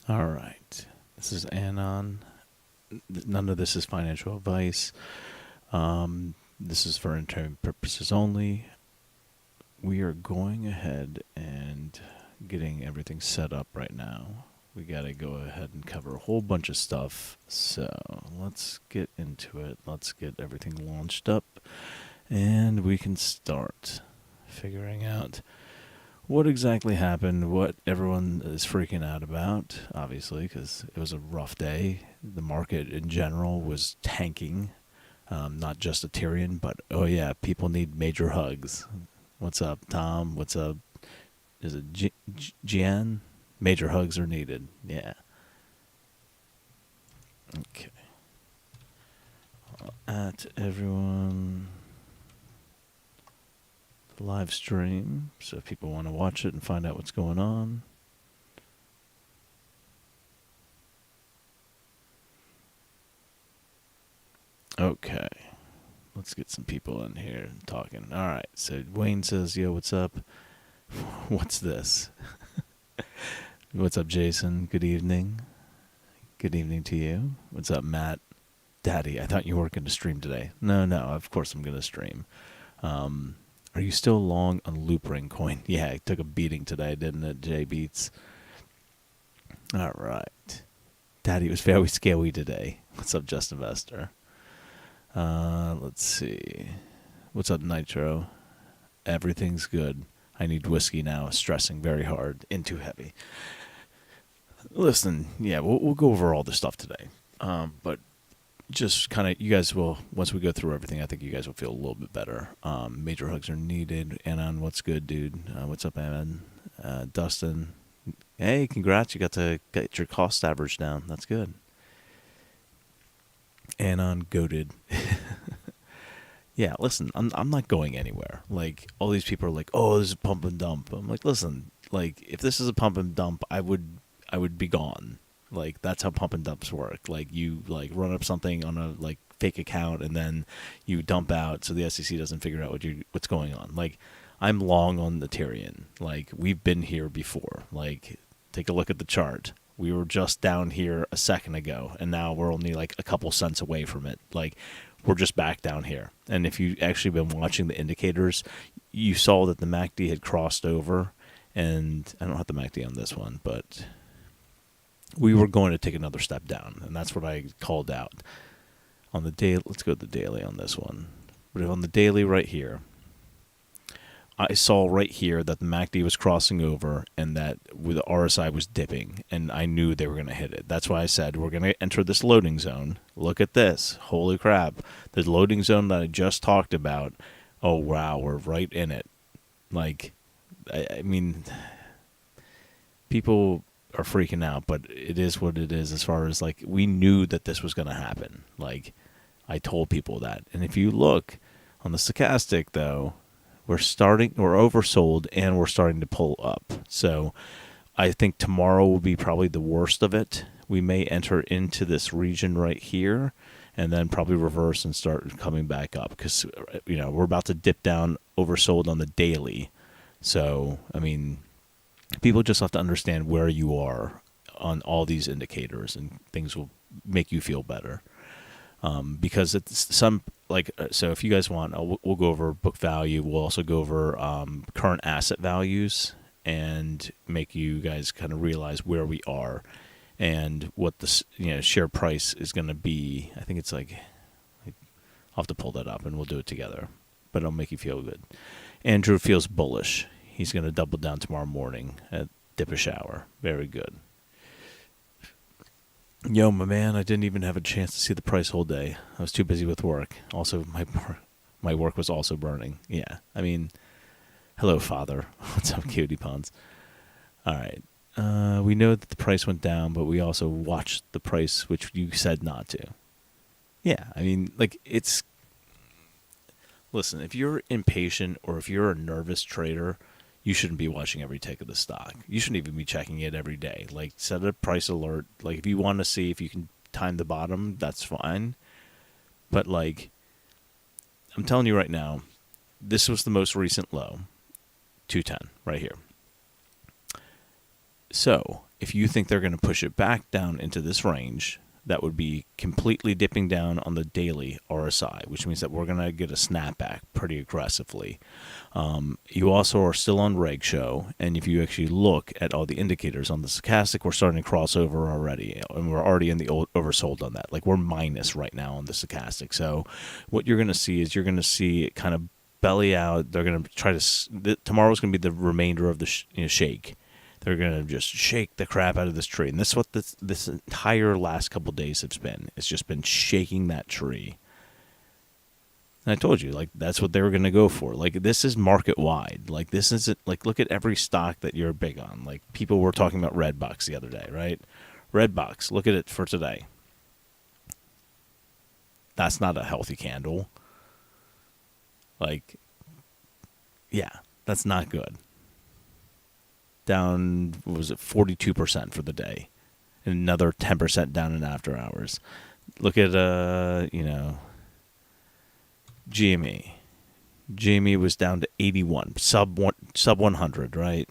All right. This is Anon. None of this is financial advice. This is for entertainment purposes only. We are going ahead and getting everything set up right now. We got to go ahead and cover a whole bunch of stuff. So let's get into it. Let's get everything launched up. And we can start figuring out what exactly happened, what everyone is freaking out about, obviously, because it was a rough day. The market in general was tanking, not just Aterian, but oh yeah, people need major hugs. What's up, Tom? What's up? Is it Gian? Major hugs are needed. Yeah. Okay. At everyone. Live stream, so if people want to watch it and find out what's going on. Okay, let's get some people in here talking. All right, so Wayne says, yo, what's up? What's this? What's up, Jason? Good evening. Good evening to you. What's up, Matt? Daddy, I thought you weren't going to stream today. No, of course I'm going to stream. Are you still long on Loop Ring coin? Yeah, it took a beating today, didn't it, J Beats? All right. Daddy was very scary today. What's up, Just Investor? Let's see. What's up, Nitro? Everything's good. I need whiskey now. Stressing very hard. In too heavy. Listen, yeah, we'll go over all this stuff today. But just kind of, you guys will, once we go through everything, I think you guys will feel a little bit better. Major hugs are needed. Anon, what's good, dude? What's up, Anon? Dustin, hey, congrats, you got to get your cost average down. That's good. Anon, goated. Yeah, listen, I'm not going anywhere. Like, all these people are like, oh, this is a pump and dump. I'm like, listen, like, if this is a pump and dump, I would be gone. Like, that's how pump and dumps work. Like, you like run up something on a like fake account and then you dump out so the SEC doesn't figure out what's going on. Like, I'm long on the Aterian. Like, we've been here before. Like, take a look at the chart. We were just down here a second ago, and now we're only like a couple cents away from it. Like, we're just back down here. And if you actually been watching the indicators, you saw that the MACD had crossed over, and I don't have the MACD on this one, but we were going to take another step down, and that's what I called out. On the daily, let's go to the daily on this one. But on the daily right here, I saw right here that the MACD was crossing over and that the RSI was dipping, and I knew they were going to hit it. That's why I said we're going to enter this loading zone. Look at this. Holy crap. The loading zone that I just talked about, oh, wow, we're right in it. Like, I mean, people are freaking out, but it is what it is as far as, like, we knew that this was going to happen. Like, I told people that. And if you look on the stochastic, though, we're oversold and we're starting to pull up. So I think tomorrow will be probably the worst of it. We may enter into this region right here and then probably reverse and start coming back up because, you know, we're about to dip down oversold on the daily. So, I mean, people just have to understand where you are on all these indicators and things will make you feel better. Because it's some, like, so if you guys want, we'll go over book value. We'll also go over current asset values and make you guys kind of realize where we are and what the share price is going to be. I think it's like, I'll have to pull that up and we'll do it together, but it'll make you feel good. Andrew feels bullish. He's going to double down tomorrow morning at dip a shower. Very good. Yo, my man, I didn't even have a chance to see the price whole day. I was too busy with work. Also, my work was also burning. Yeah, I mean, hello, father. What's up, cutie puns? All right. We know that the price went down, but we also watched the price, which you said not to. Yeah, I mean, like, it's... Listen, if you're impatient or if you're a nervous trader, you shouldn't be watching every tick of the stock. You shouldn't even be checking it every day. Like, set a price alert. Like, if you want to see if you can time the bottom, that's fine. But, like, I'm telling you right now, this was the most recent low, 210, right here. So, if you think they're going to push it back down into this range, that would be completely dipping down on the daily RSI, which means that we're going to get a snapback pretty aggressively. You also are still on reg show, and if you actually look at all the indicators on the stochastic, we're starting to cross over already, and we're already in the oversold on that. Like, we're minus right now on the stochastic. So what you're going to see is you're going to see it kind of belly out. They're going to try to tomorrow's going to be the remainder of the shake. They're going to just shake the crap out of this tree. And this is what this entire last couple of days has been. It's just been shaking that tree. And I told you, like, that's what they were going to go for. Like, this is market wide. Like, this isn't, like, look at every stock that you're big on. Like, people were talking about Redbox the other day, right? Redbox, look at it for today. That's not a healthy candle. Like, yeah, that's not good. Down, what was it, 42% for the day. And another 10% down in after hours. Look at, GME. GME was down to 81, sub 100, right?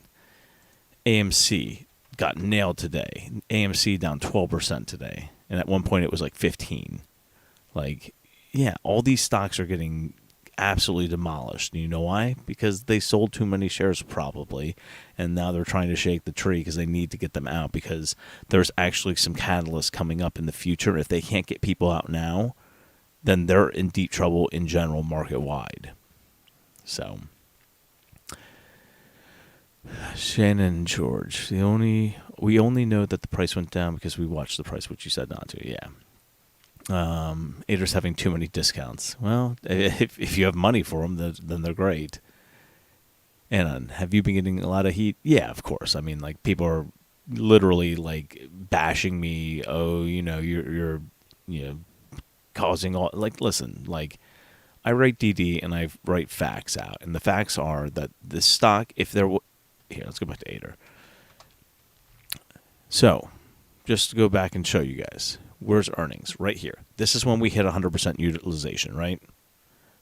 AMC got nailed today. AMC down 12% today. And at one point it was like 15. Like, yeah, all these stocks are getting absolutely demolished. And you know why? Because they sold too many shares probably, and now they're trying to shake the tree because they need to get them out, because there's actually some catalysts coming up in the future. If they can't get people out now, then they're in deep trouble in general market wide. So Shannon and George, we only know that the price went down because we watched the price, which you said not to. Yeah. ATER's having too many discounts. Well, if you have money for them, then they're great. And have you been getting a lot of heat? Yeah, of course. I mean, like, people are literally like bashing me. Oh, you're causing all, like, listen, like, I write DD and I write facts out, and the facts are that this stock, if there here, let's go back to ATER. So, just to go back and show you guys. Where's earnings? Right here. This is when we hit 100% utilization, right?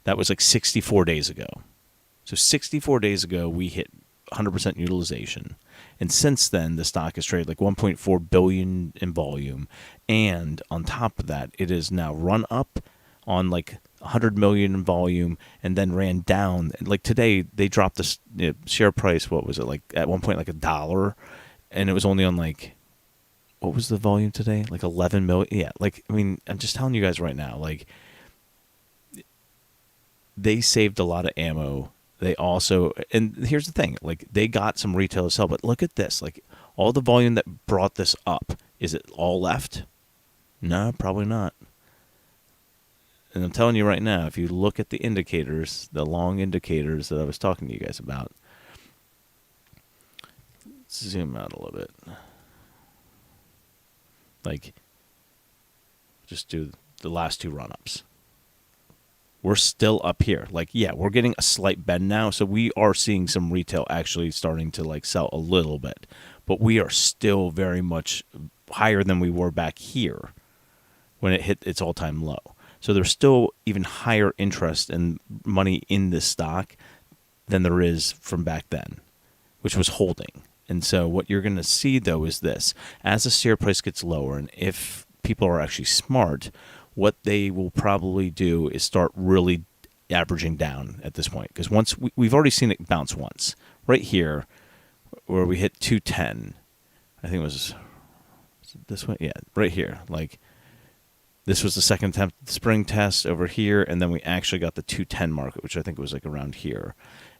That was like 64 days ago. So 64 days ago, we hit 100% utilization. And since then, the stock has traded like 1.4 billion in volume. And on top of that, it is now run up on like 100 million in volume and then ran down. Like today, they dropped the share price, what was it? Like at one point, like $1. And it was only on like, what was the volume today? Like 11 million. Yeah, like, I mean, I'm just telling you guys right now, like, they saved a lot of ammo. They also, and here's the thing, like, they got some retail to sell, but look at this. Like, all the volume that brought this up, is it all left? No, probably not. And I'm telling you right now, if you look at the indicators, the long indicators that I was talking to you guys about, let's zoom out a little bit. Like, just do the last two run-ups. We're still up here. Like, yeah, we're getting a slight bend now, so we are seeing some retail actually starting to, like, sell a little bit. But we are still very much higher than we were back here when it hit its all-time low. So there's still even higher interest and money in this stock than there is from back then, which was holding. And so what you're going to see, though, is this. As the share price gets lower, and if people are actually smart, what they will probably do is start really averaging down at this point. Because once we've already seen it bounce once. Right here, where we hit 210. I think it was this one. Yeah, right here. Like, this was the second spring test over here, and then we actually got the 210 market, which I think was like around here.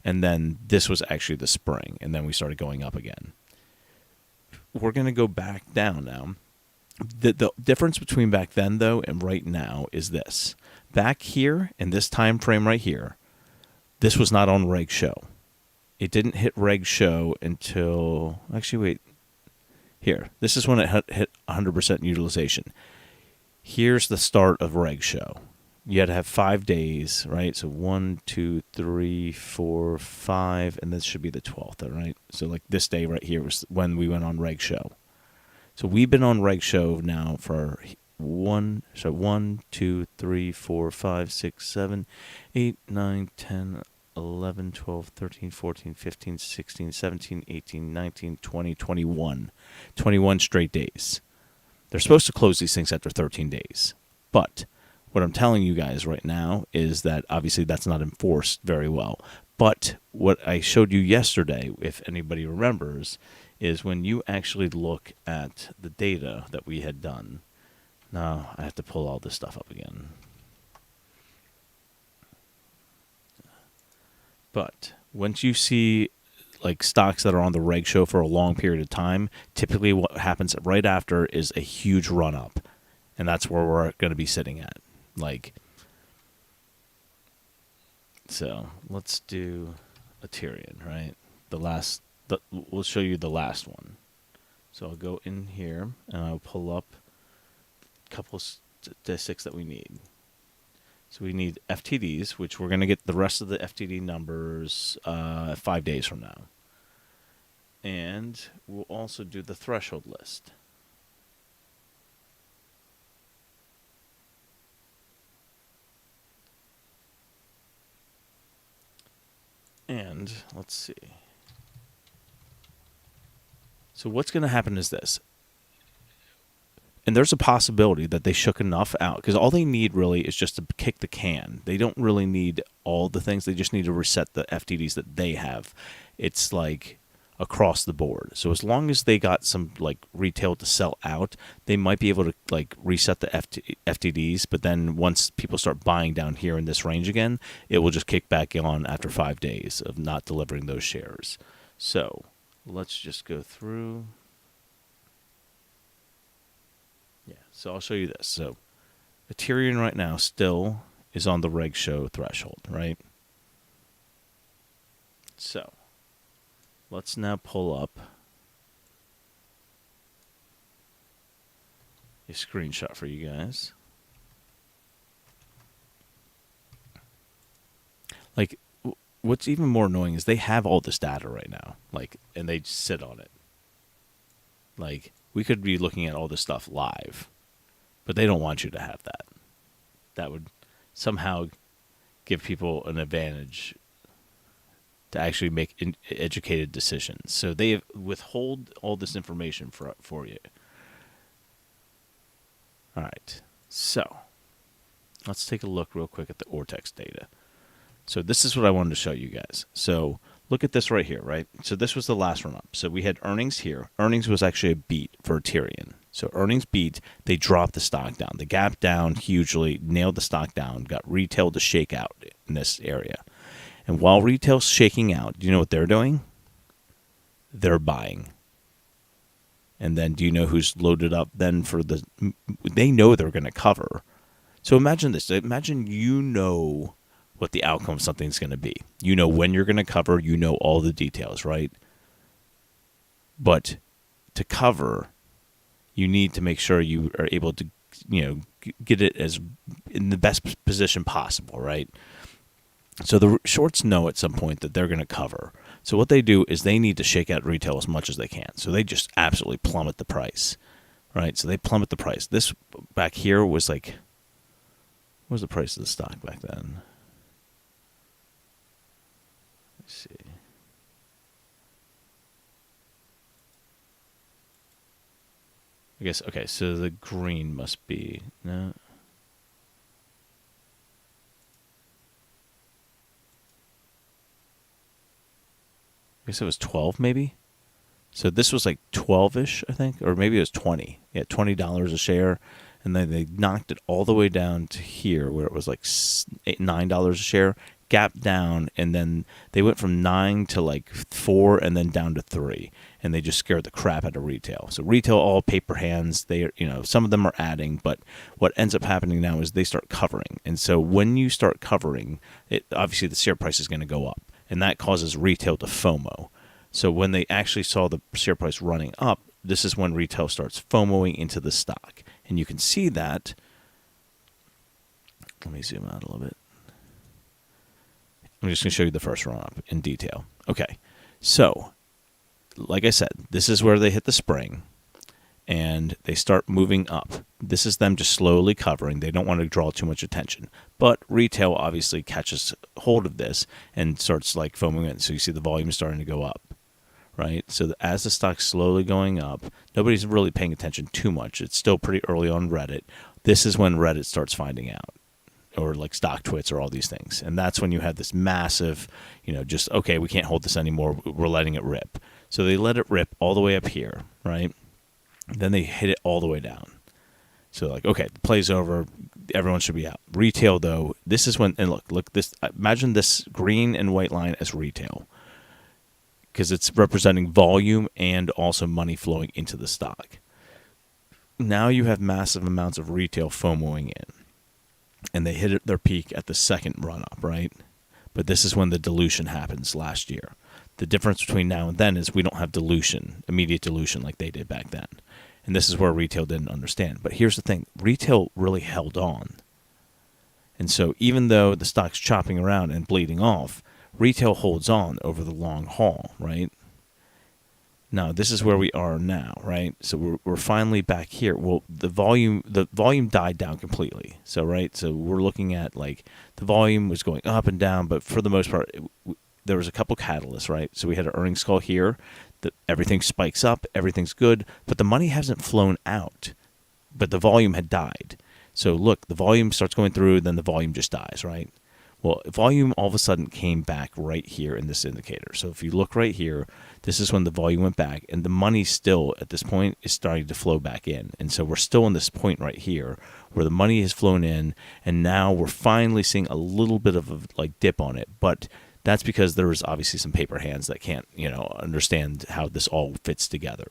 And then this was actually the spring, and then we started going up again. We're going to go back down now. The difference between back then, though, and right now is this. Back here, in this time frame right here, this was not on reg show. It didn't hit reg show until... Actually, wait. Here. This is when it hit 100% utilization. Here's the start of reg show. You had to have 5 days, right? So 1, 2, 3, 4, 5, and this should be the 12th, all right? So like this day right here was when we went on reg show. So we've been on reg show now for 1, 2, 3, 4, 5, 6, 7, 8, 9, 10, 11, 12, 13, 14, 15, 16, 17, 18, 19, 20, 21. 21 straight days. They're supposed to close these things after 13 days. But what I'm telling you guys right now is that obviously that's not enforced very well. But what I showed you yesterday, if anybody remembers, is when you actually look at the data that we had done. Now I have to pull all this stuff up again. But once you see like stocks that are on the reg show for a long period of time, typically what happens right after is a huge run up. And that's where we're going to be sitting at. So let's do Aterian, right? We'll show you the last one. So I'll go in here and I'll pull up a couple statistics that we need. So we need FTDs, which we're going to get the rest of the FTD numbers 5 days from now. And we'll also do the threshold list. And let's see. So what's going to happen is this. And there's a possibility that they shook enough out, because all they need really is just to kick the can. They don't really need all the things. They just need to reset the FTDs that they have. It's like across the board. So as long as they got some like retail to sell out, they might be able to like reset the FTDs. But then once people start buying down here in this range again, it will just kick back on after 5 days of not delivering those shares. So let's just go through. Yeah, so I'll show you this. So Aterian right now still is on the reg show threshold, right? So let's now pull up a screenshot for you guys. Like, what's even more annoying is they have all this data right now, like, and they just sit on it. Like, we could be looking at all this stuff live, but they don't want you to have that. That would somehow give people an advantage to actually make educated decisions. So they withhold all this information for you. All right. So let's take a look real quick at the Ortex data. So this is what I wanted to show you guys. So look at this right here, right? So this was the last run up. So we had earnings here. Earnings was actually a beat for Aterian. So earnings beat, they dropped the stock down. The gap down hugely, nailed the stock down, got retail to shake out in this area. And while retail's shaking out, do you know what they're doing? They're buying. And then do you know who's loaded up then they know they're going to cover. So imagine this. Imagine you know what the outcome of something's going to be. You know when you're going to cover, you know all the details, right? But to cover, you need to make sure you are able to, get it as in the best position possible, right? So the shorts know at some point that they're going to cover. So what they do is they need to shake out retail as much as they can. So they just absolutely plummet the price, right? So they plummet the price. This back here was like, what was the price of the stock back then? Let's see. I guess, okay, so the green must be, no. I guess it was 12 maybe. So this was like 12-ish, I think, or maybe it was 20. Yeah, $20 a share. And then they knocked it all the way down to here where it was like $9 a share, gap down, and then they went from 9 to like 4 and then down to 3. And they just scared the crap out of retail. So retail, all paper hands, they, some of them are adding, but what ends up happening now is they start covering. And so when you start covering, obviously the share price is going to go up. And that causes retail to FOMO. So when they actually saw the share price running up, this is when retail starts FOMOing into the stock. And you can see that. Let me zoom out a little bit. I'm just going to show you the first run up in detail. Okay. So, like I said, this is where they hit the spring. and they start moving up. This is them just slowly covering. They don't want to draw too much attention. But retail obviously catches hold of this and starts like foaming in. So you see the volume starting to go up, right? So as the stock's slowly going up, nobody's really paying attention too much. It's still pretty early on Reddit. This is when Reddit starts finding out, or like StockTwits or all these things. And that's when you have this massive, just, okay, we can't hold this anymore. We're letting it rip. So they let it rip all the way up here, right? Then they hit it all the way down. So like, okay, the play's over. Everyone should be out. Retail, though, this is when, and look, this. Imagine this green and white line as retail, because it's representing volume and also money flowing into the stock. Now you have massive amounts of retail FOMOing in, and they hit their peak at the second run up, right? But this is when the dilution happens last year. The difference between now and then is we don't have dilution, immediate dilution like they did back then. And this is where retail didn't understand. But here's the thing. Retail really held on. And so even though the stock's chopping around and bleeding off, retail holds on over the long haul, right? Now, this is where we are now, right? So we're finally back here. Well, the volume died down completely. So, right? So we're looking at like the volume was going up and down, but for the most part, there was a couple catalysts, right? So we had an earnings call here. Everything spikes up, everything's good, but the money hasn't flown out, but the volume had died. So look, the volume starts going through, then the volume just dies, right? Well, volume all of a sudden came back right here in this indicator. So if you look right here, this is when the volume went back, and the money still at this point is starting to flow back in. And so we're still in this point right here where the money has flown in, and now we're finally seeing a little bit of a like dip on it, but that's because there was obviously some paper hands that can't, understand how this all fits together.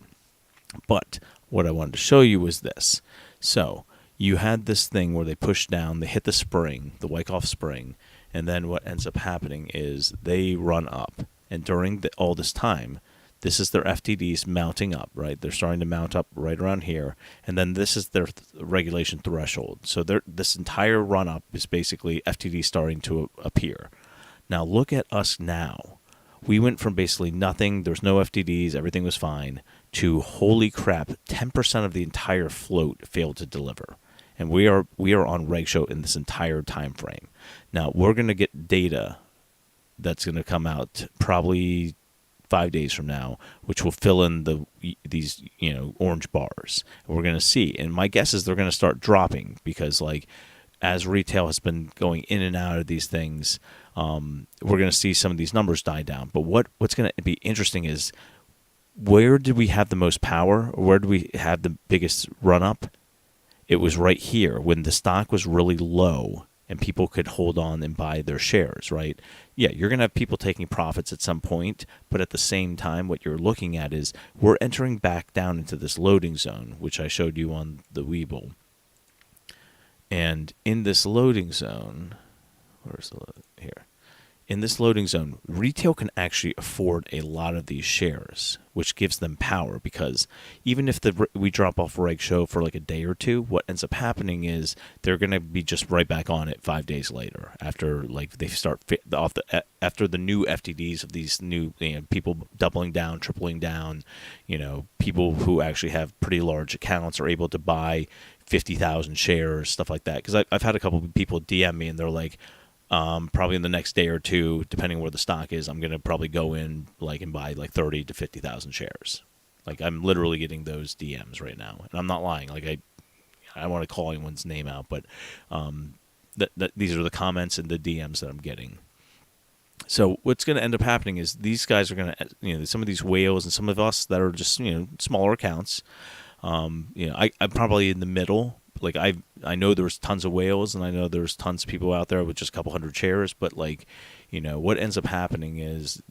But what I wanted to show you was this. So you had this thing where they push down, they hit the spring, the Wyckoff spring, and then what ends up happening is they run up. And during all this time, this is their FTDs mounting up, right? They're starting to mount up right around here. And then this is their regulation threshold. So this entire run up is basically FTD starting to appear. Now look at us now. We went from basically nothing, there's no FTDs, everything was fine, to holy crap, 10% of the entire float failed to deliver. And we are on reg show in this entire time frame. Now we're going to get data that's going to come out probably 5 days from now, which will fill in these orange bars. And we're going to see. And my guess is they're going to start dropping because like as retail has been going in and out of these things, we're going to see some of these numbers die down. But what's going to be interesting is where did we have the most power? Or where did we have the biggest run up? It was right here when the stock was really low and people could hold on and buy their shares, right? Yeah, you're going to have people taking profits at some point, but at the same time, what you're looking at is we're entering back down into this loading zone, which I showed you on the Weeble. And in this loading zone, here? In this loading zone, retail can actually afford a lot of these shares, which gives them power because even if we drop off reg show for like a day or two, what ends up happening is they're going to be just right back on it 5 days later after like they start after the new FTDs of these new people doubling down, tripling down, people who actually have pretty large accounts are able to buy 50,000 shares, stuff like that. Because I've had a couple of people DM me and they're like, probably in the next day or two, depending where the stock is, I'm going to probably go in and buy like 30 to 50,000 shares. Like I'm literally getting those DMs right now, and I'm not lying. Like I don't want to call anyone's name out, but these are the comments and the DMs that I'm getting. So what's going to end up happening is these guys are going to, some of these whales and some of us that are just smaller accounts. I'm probably in the middle. Like I know there's tons of whales and I know there's tons of people out there with just a couple hundred shares, but like, what ends up happening is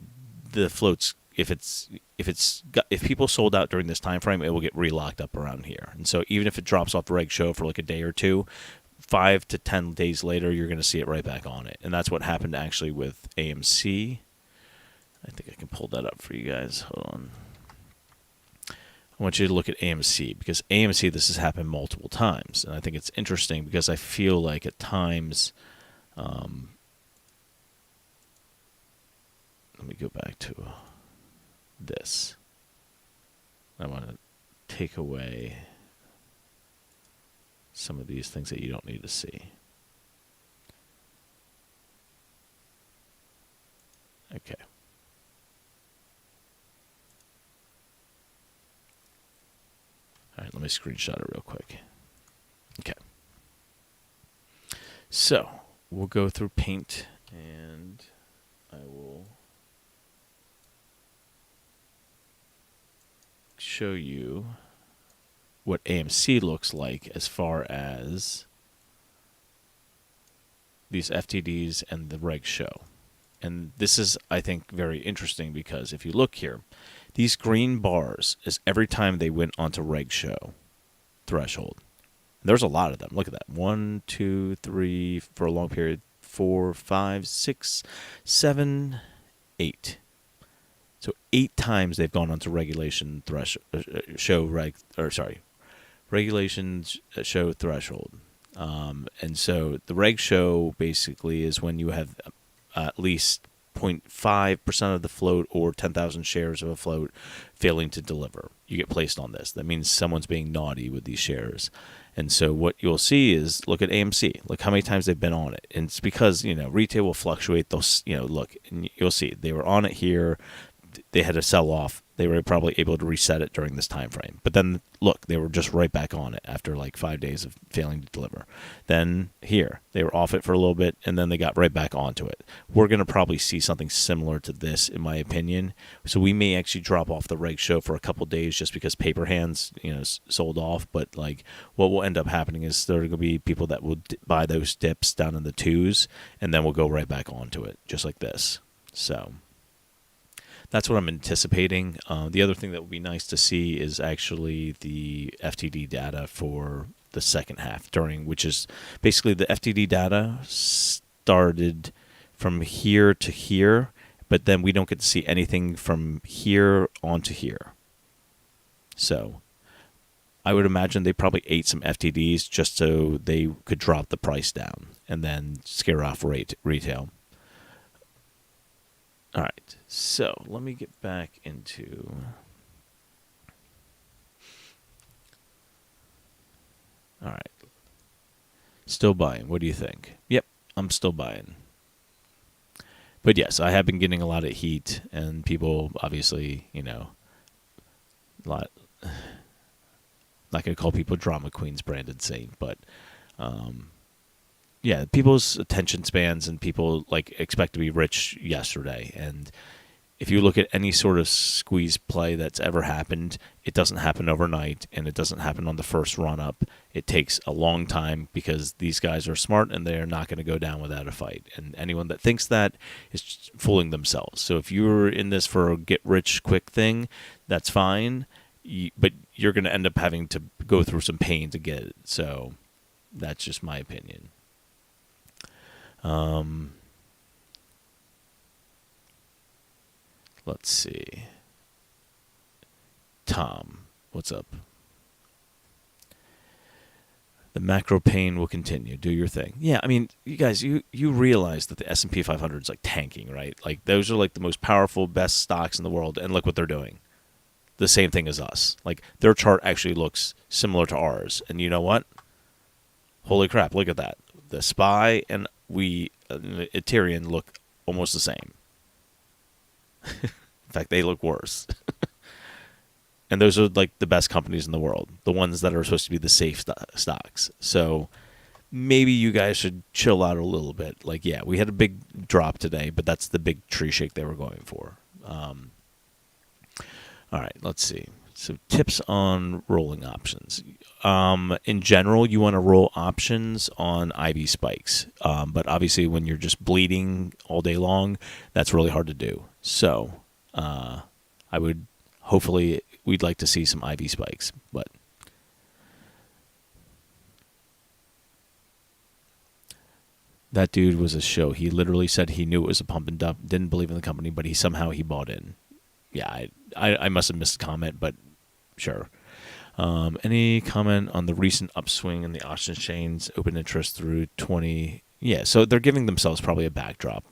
the floats, if people sold out during this time frame, it will get relocked up around here. And so even if it drops off the reg show for like a day or two, 5 to 10 days later, you're going to see it right back on it. And that's what happened actually with AMC. I think I can pull that up for you guys. Hold on. I want you to look at AMC because AMC, this has happened multiple times. And I think it's interesting because I feel like at times, let me go back to this. I want to take away some of these things that you don't need to see. Okay. All right, let me screenshot it real quick. Okay. So, we'll go through Paint, and I will show you what AMC looks like as far as these FTDs and the reg show. And this is, I think, very interesting because if you look here, these green bars is every time they went onto reg show threshold. There's a lot of them. Look at that. 1, 2, 3, for a long period, 4, 5, 6, 7, 8. So 8 times they've gone onto regulation regulations show threshold. And so the reg show basically is when you have at least 0.5% of the float or 10,000 shares of a float failing to deliver. You get placed on this. That means someone's being naughty with these shares. And so what you'll see is, look at AMC. Look how many times they've been on it. And it's because, retail will fluctuate. Those, look, and you'll see they were on it here. They had to sell off. They were probably able to reset it during this time frame. But then, look, they were just right back on it after like 5 days of failing to deliver. Then here, they were off it for a little bit, and then they got right back onto it. We're going to probably see something similar to this, in my opinion. So we may actually drop off the reg show for a couple days just because paper hands, sold off. But like, what will end up happening is there are going to be people that will buy those dips down in the 2s, and then we'll go right back onto it, just like this. So that's what I'm anticipating. The other thing that would be nice to see is actually the FTD data for the second half, which is basically the FTD data started from here to here, but then we don't get to see anything from here onto here. So I would imagine they probably ate some FTDs just so they could drop the price down and then scare off retail. All right, so let me get back into... All right. Still buying. What do you think? Yep, I'm still buying. But yes, I have been getting a lot of heat, and people obviously, a lot... Not going to call people drama queens, Brandon Saint, but... yeah, people's attention spans and people expect to be rich yesterday. And if you look at any sort of squeeze play that's ever happened, it doesn't happen overnight, and it doesn't happen on the first run up. It takes a long time because these guys are smart and they're not going to go down without a fight. And anyone that thinks that is fooling themselves. So if you're in this for a get rich quick thing, that's fine, but you're going to end up having to go through some pain to get it. So that's just my opinion. Let's see. Tom, what's up? The macro pain will continue. Do your thing. Yeah, I mean, you guys, you realize that the S&P 500 is tanking, right? Those are the most powerful, best stocks in the world, and look what they're doing. The same thing as us. Their chart actually looks similar to ours, and you know what? Holy crap! Look at that. The SPY and Aterian look almost the same. In fact, they look worse. And those are the best companies in the world, the ones that are supposed to be the safe stocks. So maybe you guys should chill out a little bit. Yeah, we had a big drop today, but that's the big tree shake they were going for. All right, let's see. So tips on rolling options. In general, you want to roll options on IV spikes. But obviously when you're just bleeding all day long, that's really hard to do. So we'd like to see some IV spikes. But that dude was a show. He literally said he knew it was a pump and dump, didn't believe in the company, but he bought in. Yeah, I must have missed a comment, but sure. Any comment on the recent upswing in the options chains, open interest through 20? Yeah, so they're giving themselves probably a backdrop.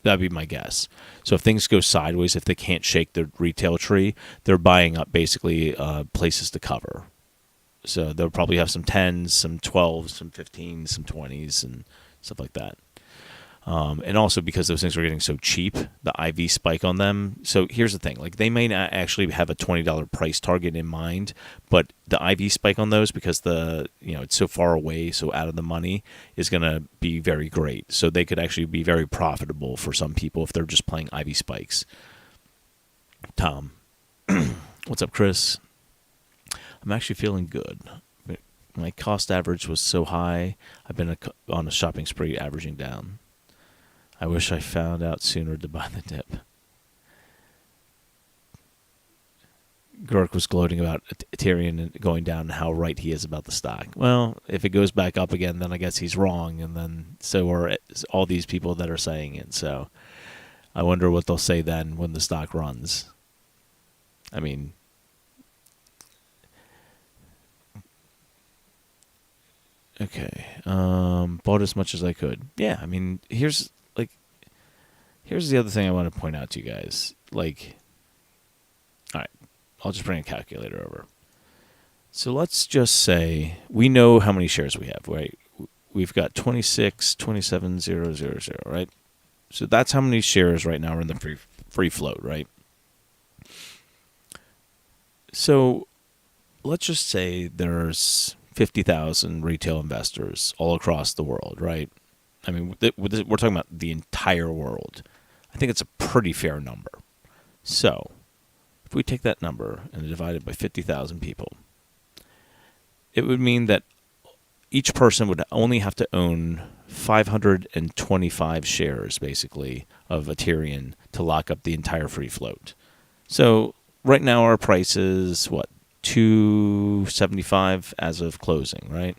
That'd be my guess. So if things go sideways, if they can't shake the retail tree, they're buying up basically places to cover. So they'll probably have some 10s, some 12s, some 15s, some 20s, and stuff like that. And also because those things are getting so cheap, the IV spike on them. So here's the thing. Like, they may not actually have a $20 price target in mind, but the IV spike on those, because it's so far away, so out of the money, is going to be very great. So they could actually be very profitable for some people if they're just playing IV spikes. Tom. What's up, Chris? I'm actually feeling good. My cost average was so high, I've been on a shopping spree averaging down. I wish I found out sooner to buy the dip. Gurk was gloating about Aterian going down and how right he is about the stock. Well, if it goes back up again, then I guess he's wrong, and then so are all these people that are saying it. So I wonder what they'll say then when the stock runs. I mean, okay, bought as much as I could. Yeah, I mean, here's the other thing I want to point out to you guys. Like, all right, I'll just bring a calculator over. So let's just say we know how many shares we have, right? We've got 26,27,000, right? So that's how many shares right now are in the free float, right? So let's just say there's 50,000 retail investors all across the world, right? I mean, we're talking about the entire world. I think it's a pretty fair number. So if we take that number and divide it by 50,000 people, it would mean that each person would only have to own 525 shares, basically, of Aterian to lock up the entire free float. So right now our price is, what, $275 as of closing, right?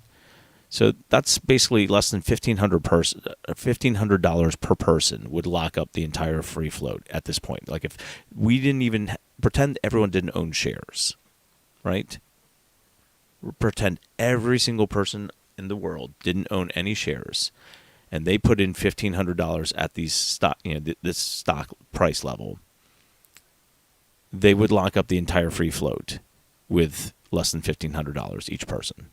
So that's basically less than $1,500 per person would lock up the entire free float at this point. Like, if we didn't even pretend everyone didn't own shares, right? Pretend every single person in the world didn't own any shares, and they put in $1,500 at these stock, this stock price level. They would lock up the entire free float with less than $1,500 each person.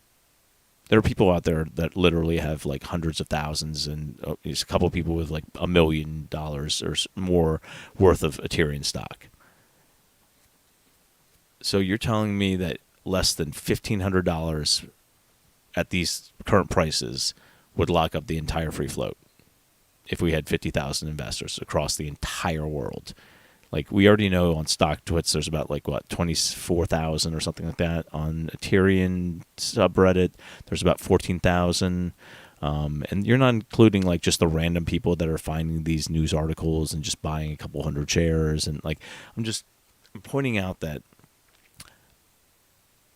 There are people out there that literally have like hundreds of thousands, and there's a couple of people with like $1 million or more worth of Aterian stock. So you're telling me that less than $1,500 at these current prices would lock up the entire free float if we had 50,000 investors across the entire world? Like, we already know on StockTwits there's about 24,000 or something like that. On Aterian subreddit there's about 14,000. And you're not including just the random people that are finding these news articles and just buying a couple hundred shares. And I'm pointing out that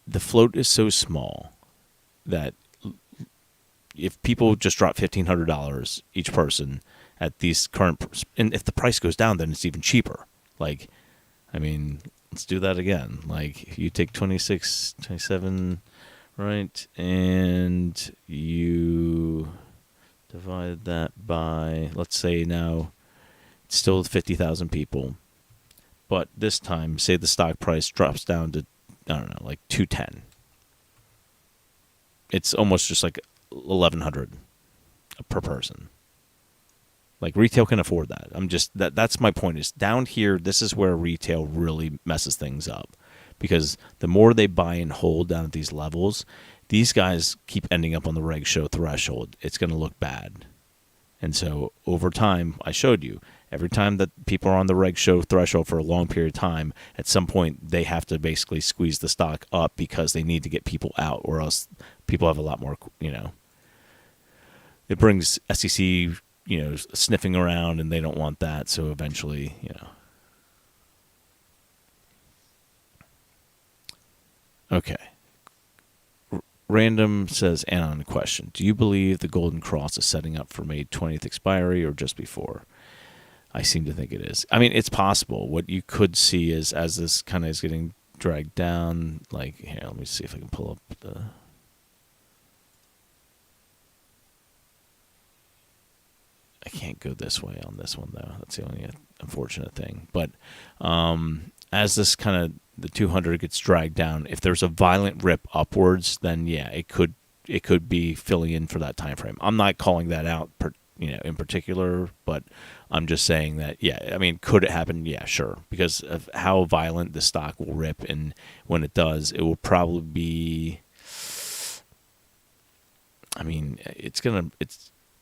the float is so small that if people just drop $1,500 each person at these current, and if the price goes down, then it's even cheaper. Let's do that again. You take 26, 27, right, and you divide that by, let's say now it's still 50,000 people, but this time, say the stock price drops down to, I don't know, 210. It's almost just $1,100 per person. Retail can afford that. That's my point, is down here, this is where retail really messes things up, because the more they buy and hold down at these levels, these guys keep ending up on the reg show threshold. It's going to look bad. And so over time, I showed you, every time that people are on the reg show threshold for a long period of time, at some point they have to basically squeeze the stock up because they need to get people out, or else people have a lot more, it brings SEC, sniffing around, and they don't want that. So eventually, Okay. Random says, Anon, question. Do you believe the Golden Cross is setting up for May 20th expiry or just before? I seem to think it is. It's possible. What you could see is, as this kind of is getting dragged down, here, let me see if I can pull up the... I can't go this way on this one though. That's the only unfortunate thing. But as this kind of the 200 gets dragged down, if there's a violent rip upwards, then yeah, it could be filling in for that time frame. I'm not calling that out in particular, but I'm just saying that, yeah, I mean, could it happen? Yeah, sure. Because of how violent the stock will rip, and when it does, it will probably be, I mean,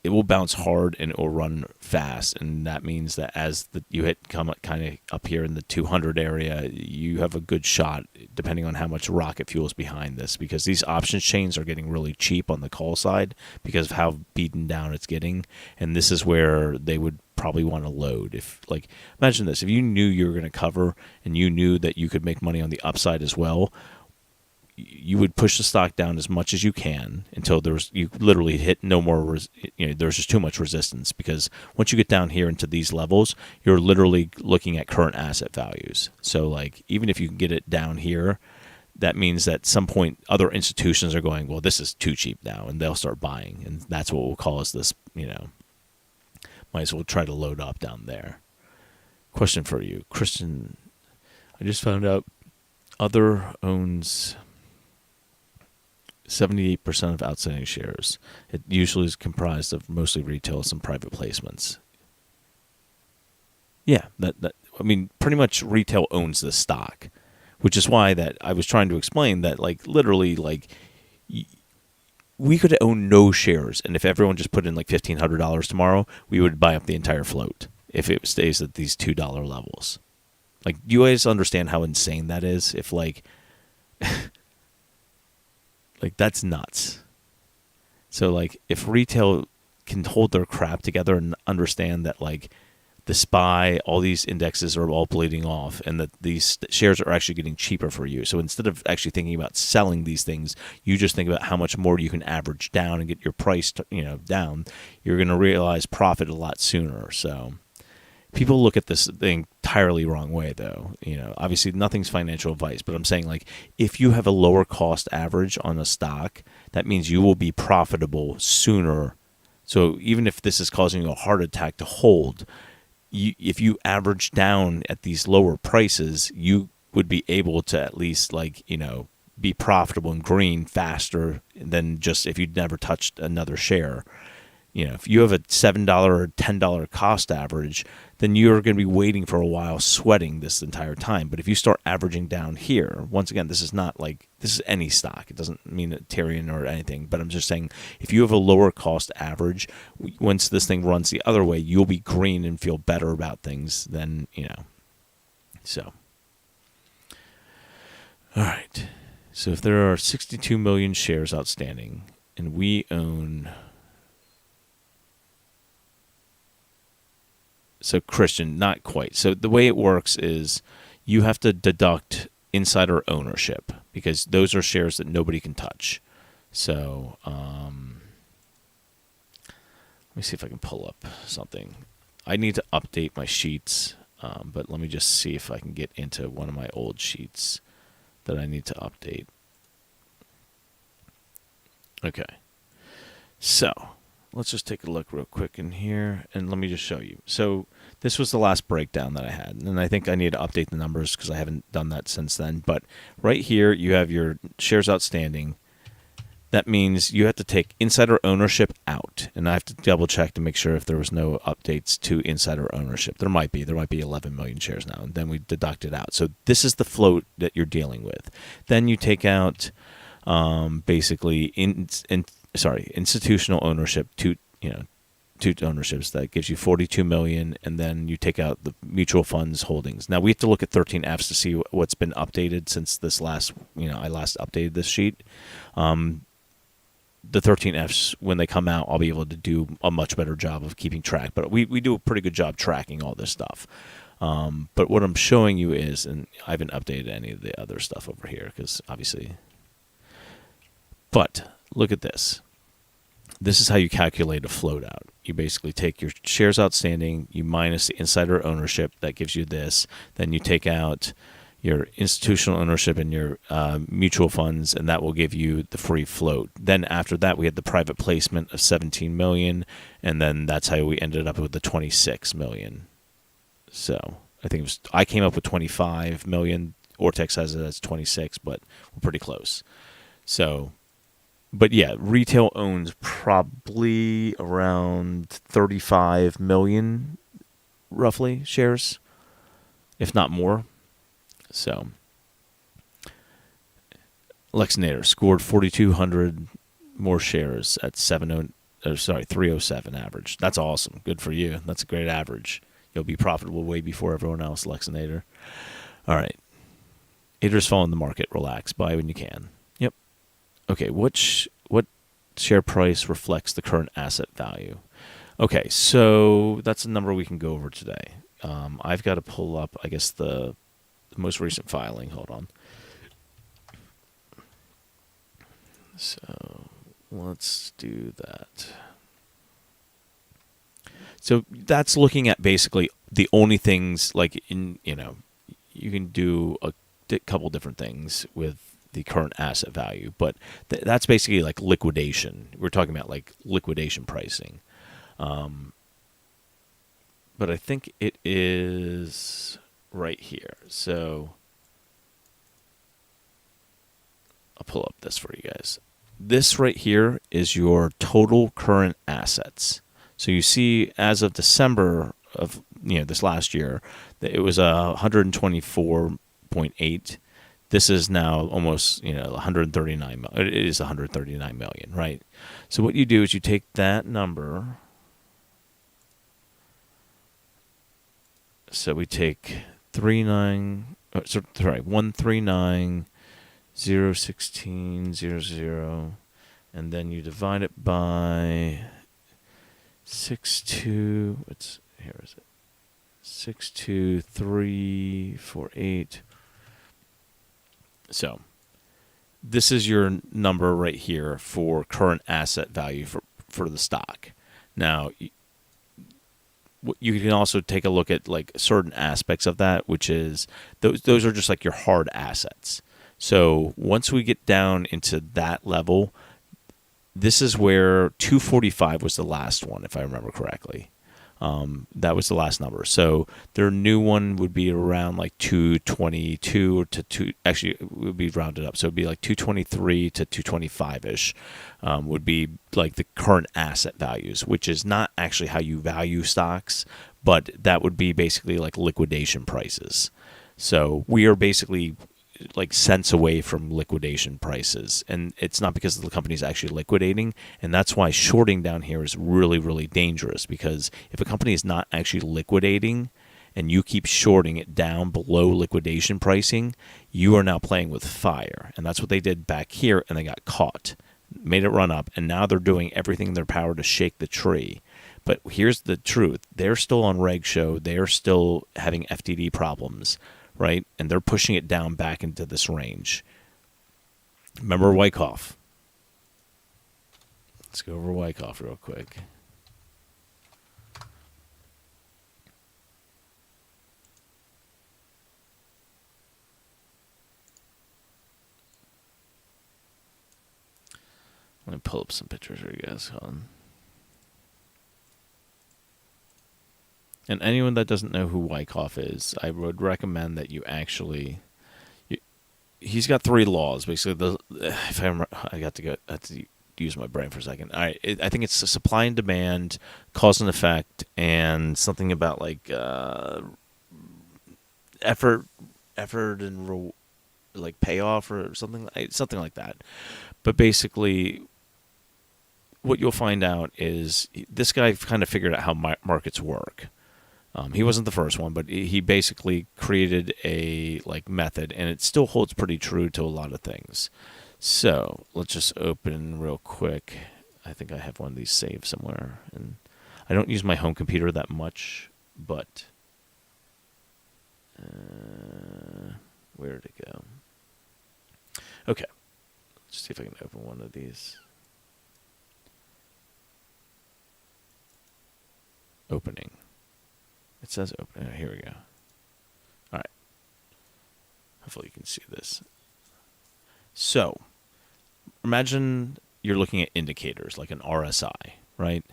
it will bounce hard and it will run fast, and that means that as you come kind of up here in the 200 area, you have a good shot, depending on how much rocket fuel is behind this, because these options chains are getting really cheap on the call side because of how beaten down it's getting, and this is where they would probably want to load. If, like, imagine this, if you knew you were going to cover and you knew that you could make money on the upside as well, you would push the stock down as much as you can until you literally hit no more, there's just too much resistance, because once you get down here into these levels, you're literally looking at current asset values. So like, even if you can get it down here, that means that at some point other institutions are going, well, this is too cheap now, and they'll start buying, and that's what will cause this, might as well try to load up down there. Question for you, Christian. I just found out ATER owns 78% of outstanding shares. It usually is comprised of mostly retail and some private placements. Yeah, that I mean, pretty much retail owns this stock, which is why that I was trying to explain that, like, literally, like, we could own no shares, and if everyone just put in like $1,500 tomorrow, we would buy up the entire float if it stays at these $2 levels. Like, do you guys understand how insane that is? If like like, that's nuts. So like, if retail can hold their crap together and understand that, like, the SPY, all these indexes are all bleeding off, and that these shares are actually getting cheaper for you. So instead of actually thinking about selling these things, you just think about how much more you can average down and get your price down. You're going to realize profit a lot sooner. So people look at this thing entirely wrong way, though. Obviously nothing's financial advice, but I'm saying, like, if you have a lower cost average on a stock, that means you will be profitable sooner. So even if this is causing you a heart attack to hold, if you average down at these lower prices, you would be able to at least, like, be profitable and green faster than just if you'd never touched another share. If you have a $7 or $10 cost average, then you're going to be waiting for a while, sweating this entire time. But if you start averaging down here, once again, this is any stock. It doesn't mean Aterian or anything, but I'm just saying, if you have a lower cost average, once this thing runs the other way, you'll be green and feel better about things than, So, all right. So if there are 62 million shares outstanding, and we own... So Christian, not quite. So the way it works is you have to deduct insider ownership, because those are shares that nobody can touch. So let me see if I can pull up something. I need to update my sheets, but let me just see if I can get into one of my old sheets that I need to update. Okay. So let's just take a look real quick in here, and let me just show you. So this was the last breakdown that I had, and I think I need to update the numbers because I haven't done that since then. But right here, you have your shares outstanding. That means you have to take insider ownership out, and I have to double check to make sure if there was no updates to insider ownership. There might be 11 million shares now, and then we deduct it out. So this is the float that you're dealing with. Then you take out basically institutional ownership, two ownerships. That gives you 42 million, and then you take out the mutual funds holdings. Now we have to look at 13Fs to see what's been updated since this last, I last updated this sheet. The 13Fs, when they come out, I'll be able to do a much better job of keeping track. But we do a pretty good job tracking all this stuff. But what I'm showing you is, and I haven't updated any of the other stuff over here because obviously. But look at this. This is how you calculate a float out. You basically take your shares outstanding, you minus the insider ownership, that gives you this. Then you take out, your institutional ownership and your mutual funds, and that will give you the free float. Then after that, we had the private placement of 17 million, and then that's how we ended up with the 26 million. So I think I came up with 25 million. Ortex has it as 26, but we're pretty close. So, but yeah, retail owns probably around 35 million, roughly, shares, if not more. So, Lexinator scored 4,200 more shares at 307 average. That's awesome. Good for you. That's a great average. You'll be profitable way before everyone else, Lexinator. All right. ATER's following the market. Relax. Buy when you can. Yep. Okay. What share price reflects the current asset value? Okay. So that's a number we can go over today. I've got to pull up, I guess, the most recent filing. Hold on. So let's do that. So that's looking at basically the only things, like, you can do a couple different things with the current asset value, but that's basically like liquidation. We're talking about like liquidation pricing. But I think it is right here. So I'll pull up this for you guys. This right here is your total current assets. So you see, as of December of this last year, it was 124.8. This is now almost 139. It is 139 million, right? So what you do is you take that number. So we take 139,016,00, and then you divide it by 62. Here is it? 62348. So this is your number right here for current asset value for the stock. Now, you can also take a look at like certain aspects of that, which is those are just like your hard assets. So once we get down into that level, this is where 245 was the last one, if I remember correctly. That was the last number. So their new one would be around like 222 to 2. Actually, it would be rounded up. So it'd be like 223 to 225-ish would be like the current asset values, which is not actually how you value stocks, but that would be basically like liquidation prices. So we are basically like cents away from liquidation prices, and it's not because the company's actually liquidating, and that's why shorting down here is really, really dangerous, because if a company is not actually liquidating and you keep shorting it down below liquidation pricing, you are now playing with fire. And that's what they did back here, and they got caught, made it run up, and now they're doing everything in their power to shake the tree. But here's the truth. They're still on reg show. They're still having FTD problems, right? And they're pushing it down back into this range. Remember Wyckoff. Let's go over Wyckoff real quick. Let me pull up some pictures for you guys. Hold on. And anyone that doesn't know who Wyckoff is, I would recommend that you actually. He's got 3 laws, basically. If I remember, I have to use my brain for a second. I think it's the supply and demand, cause and effect, and something about like effort and like payoff or something like that. But basically, what you'll find out is this guy kind of figured out how markets work. He wasn't the first one, but he basically created a method, and it still holds pretty true to a lot of things. So let's just open real quick. I think I have one of these saved somewhere, and I don't use my home computer that much, but where did it go? Okay, let's see if I can open one of these. Opening. It says open. Here we go. All right. Hopefully you can see this. So imagine you're looking at indicators like an RSI, right?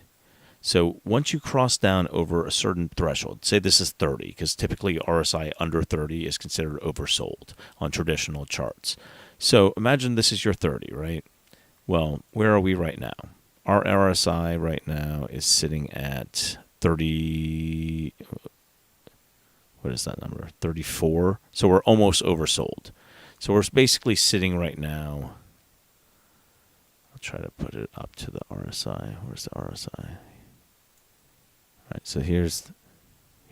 So once you cross down over a certain threshold, say this is 30, because typically RSI under 30 is considered oversold on traditional charts. So imagine this is your 30, right? Well, where are we right now? Our RSI right now is sitting at 30, what is that number? 34. So we're almost oversold. So we're basically sitting right now. I'll try to put it up to the RSI. Where's the RSI? All right, so here it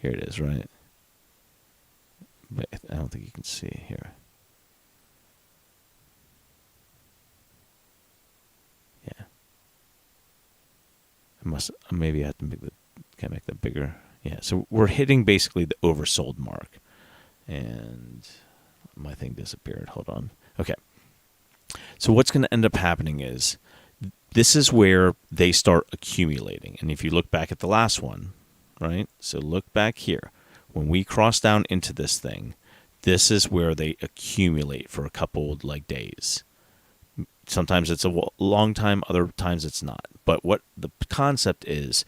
is, right? But I don't think you can see here. Yeah. Maybe I have to can I make that bigger? Yeah, so we're hitting basically the oversold mark. And my thing disappeared. Hold on. Okay. So what's going to end up happening is this is where they start accumulating. And if you look back at the last one, right? So look back here. When we cross down into this thing, this is where they accumulate for a couple days. Sometimes it's a long time, other times it's not. But what the concept is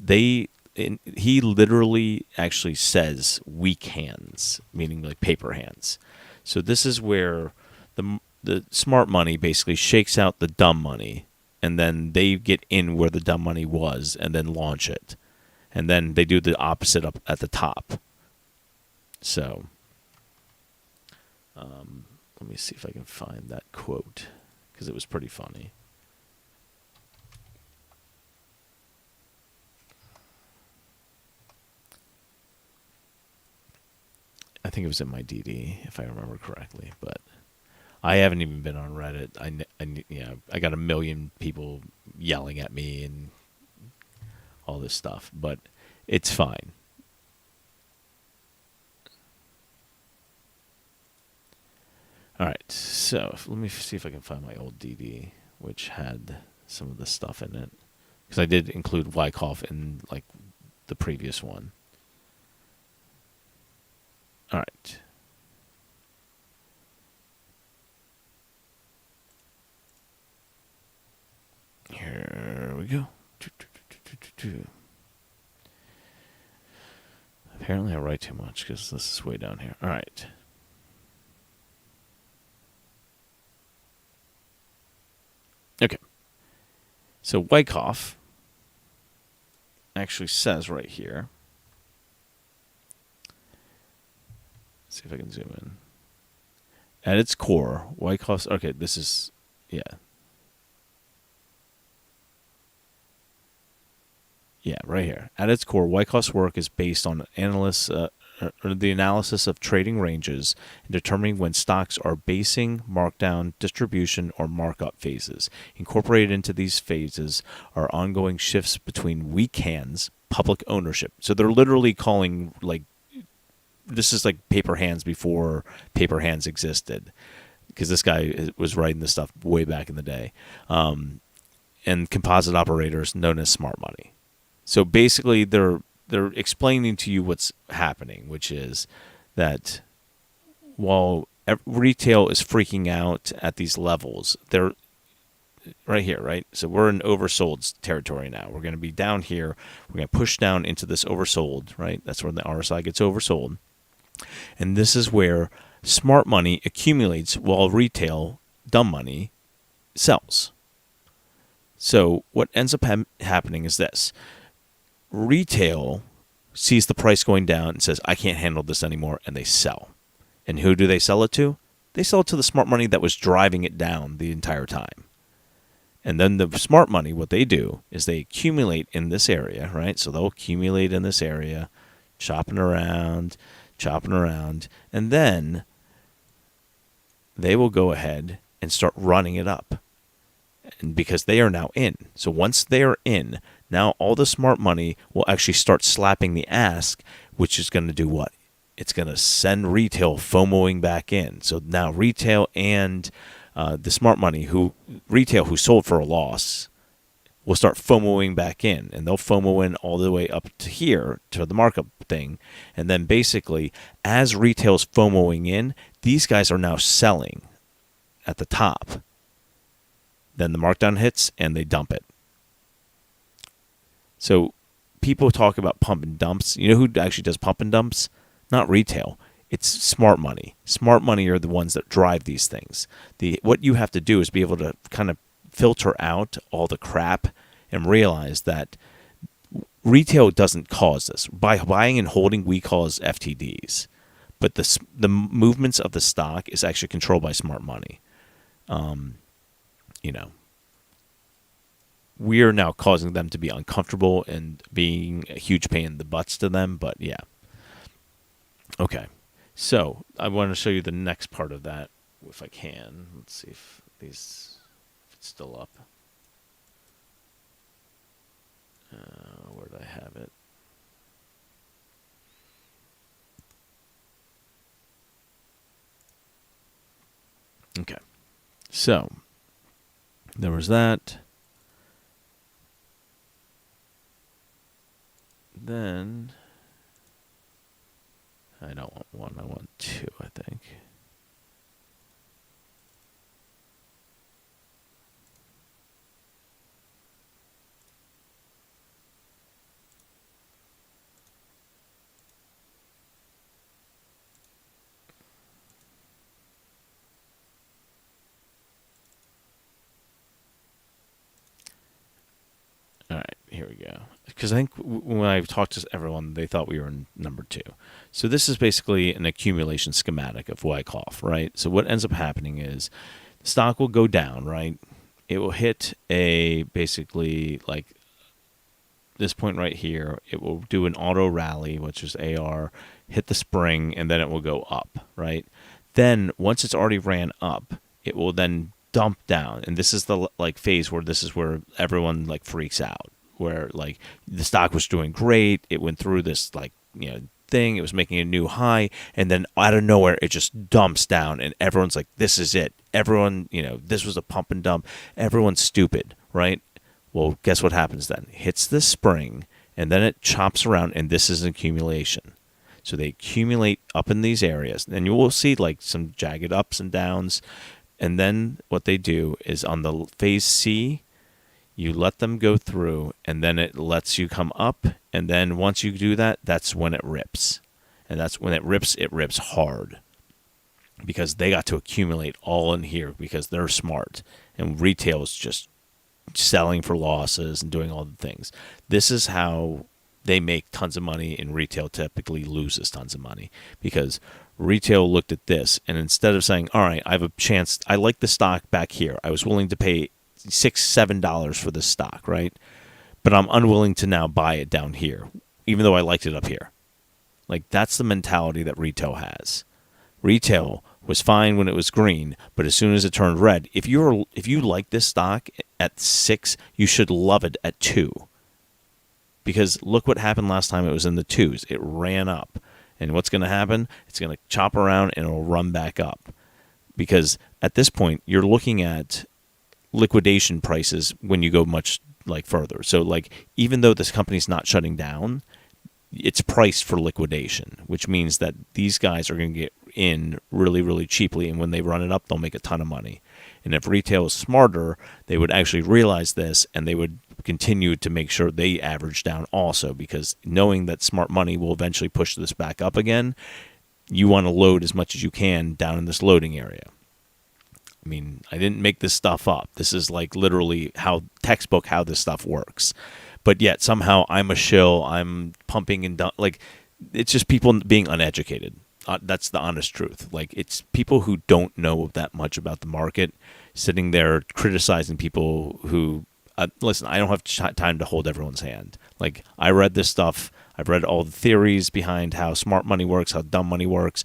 he literally actually says weak hands, meaning like paper hands. So this is where the smart money basically shakes out the dumb money, and then they get in where the dumb money was and then launch it. And then they do the opposite up at the top. So let me see if I can find that quote, because it was pretty funny. I think it was in my DD, if I remember correctly, but I haven't even been on Reddit. I got a million people yelling at me and all this stuff, but it's fine. All right, so let me see if I can find my old DD, which had some of the stuff in it, because I did include Wyckoff in the previous one. All right. Here we go. Apparently I write too much because this is way down here. All right. Okay. So Wyckoff actually says right here. Let's see if I can zoom in. At its core, Wyckoff's... Okay, this is... Yeah. Yeah, right here. At its core, Wyckoff's work is based on the analysis of trading ranges and determining when stocks are basing, markdown, distribution, or markup phases. Incorporated into these phases are ongoing shifts between weak hands, public ownership. So they're literally calling, this is like paper hands before paper hands existed, because this guy was writing this stuff way back in the day. And composite operators known as smart money. So basically, they're explaining to you what's happening, which is that while retail is freaking out at these levels, they're right here, right? So we're in oversold territory now. We're going to be down here. We're going to push down into this oversold, right? That's where the RSI gets oversold. And this is where smart money accumulates while retail, dumb money, sells. So what ends up happening is this. Retail sees the price going down and says, I can't handle this anymore, and they sell. And who do they sell it to? They sell it to the smart money that was driving it down the entire time. And then the smart money, what they do is they accumulate in this area, right? So they'll accumulate in this area, chopping around, and then they will go ahead and start running it up. And because they are now in. So once they are in, now all the smart money will actually start slapping the ask, which is going to do what? It's going to send retail FOMOing back in. So now retail and the smart money, retail who sold for a loss, will start FOMOing back in. And they'll FOMO in all the way up to here, to the markup thing. And then basically, as retail's FOMOing in, these guys are now selling at the top. Then the markdown hits and they dump it. So people talk about pump and dumps. You know who actually does pump and dumps? Not retail. It's smart money. Smart money are the ones that drive these things. What you have to do is be able to kind of filter out all the crap and realize that retail doesn't cause this. By buying and holding, we cause FTDs. But the movements of the stock is actually controlled by smart money. You know, we are now causing them to be uncomfortable and being a huge pain in the butts to them. But yeah. Okay. So I want to show you the next part of that if I can. Let's see if it's still up. Where did I have it? Okay. So there was that. Then I don't want one, I want two, I think. All right, here we go. Because I think when I talked to everyone, they thought we were in number 2. So this is basically an accumulation schematic of Wyckoff, right? So what ends up happening is the stock will go down, right? It will hit a basically like this point right here. It will do an auto rally, which is AR, hit the spring, and then it will go up, right? Then once it's already ran up, it will then dump down, and this is the like phase where this is where everyone like freaks out, where like the stock was doing great, it went through this like thing, it was making a new high, and then out of nowhere it just dumps down, and everyone's like, this is it, everyone, this was a pump and dump, everyone's stupid, right? Well, guess what happens then? It hits the spring, and then it chops around, and this is an accumulation. So they accumulate up in these areas, and you will see like some jagged ups and downs. And then what they do is on the phase C, you let them go through, and then it lets you come up. And then once you do that, that's when it rips. And that's when it rips hard. Because they got to accumulate all in here because they're smart. And retail is just selling for losses and doing all the things. This is how they make tons of money, and retail typically loses tons of money. Because retail looked at this, and instead of saying, all right, I have a chance, I like the stock back here, I was willing to pay $6-7 for this stock, right? But I'm unwilling to now buy it down here, even though I liked it up here. Like, that's the mentality that retail has. Retail was fine when it was green, but as soon as it turned red, if you like this stock at 6, you should love it at 2. Because look what happened last time it was in the 2s. It ran up. And what's going to happen? It's going to chop around and it'll run back up. Because at this point, you're looking at liquidation prices when you go much like further. So like even though this company's not shutting down, it's priced for liquidation, which means that these guys are going to get in really, really cheaply. And when they run it up, they'll make a ton of money. And if retail is smarter, they would actually realize this, and they would continue to make sure they average down also, because knowing that smart money will eventually push this back up again, you want to load as much as you can down in this loading area. I mean, I didn't make this stuff up. This is like literally textbook how this stuff works. But yet somehow I'm a shill, I'm pumping and like it's just people being uneducated. That's the honest truth. Like, it's people who don't know that much about the market sitting there criticizing people who listen, I don't have time to hold everyone's hand. Like, I read this stuff. I've read all the theories behind how smart money works, how dumb money works.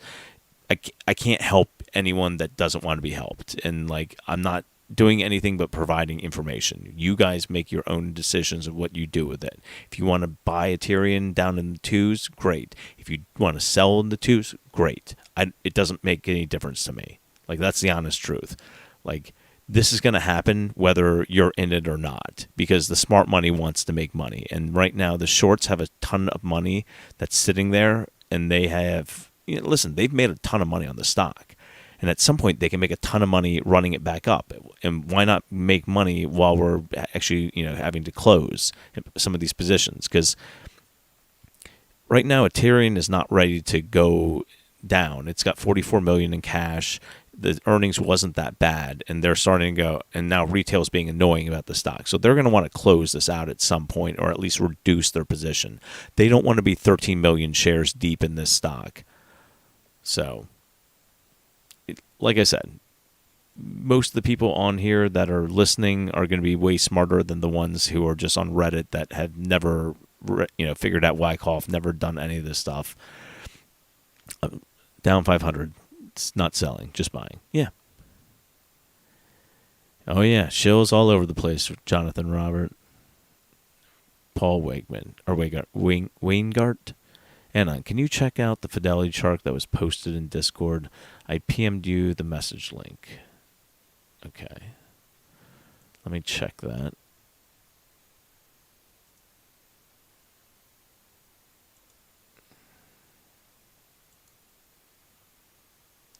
I can't help anyone that doesn't want to be helped. And, like, I'm not doing anything but providing information. You guys make your own decisions of what you do with it. If you want to buy Aterian down in the 2s, great. If you want to sell in the 2s, great. It doesn't make any difference to me. Like, that's the honest truth. Like, this is going to happen whether you're in it or not, because the smart money wants to make money. And right now the shorts have a ton of money that's sitting there, and they have, listen, they've made a ton of money on the stock. And at some point, they can make a ton of money running it back up. And why not make money while we're actually, having to close some of these positions? Because right now, Aterian is not ready to go down. It's got $44 million in cash. The earnings wasn't that bad, and they're starting to go. And now retail's being annoying about the stock, so they're going to want to close this out at some point, or at least reduce their position. They don't want to be 13 million shares deep in this stock. So, like I said, most of the people on here that are listening are going to be way smarter than the ones who are just on Reddit that have never, figured out Wyckoff, never done any of this stuff. Down 500. It's not selling, just buying. Yeah. Oh, yeah. Shills all over the place. Jonathan Robert. Paul Weingart. Anon, can you check out the Fidelity chart that was posted in Discord? I PM'd you the message link. Okay. Let me check that.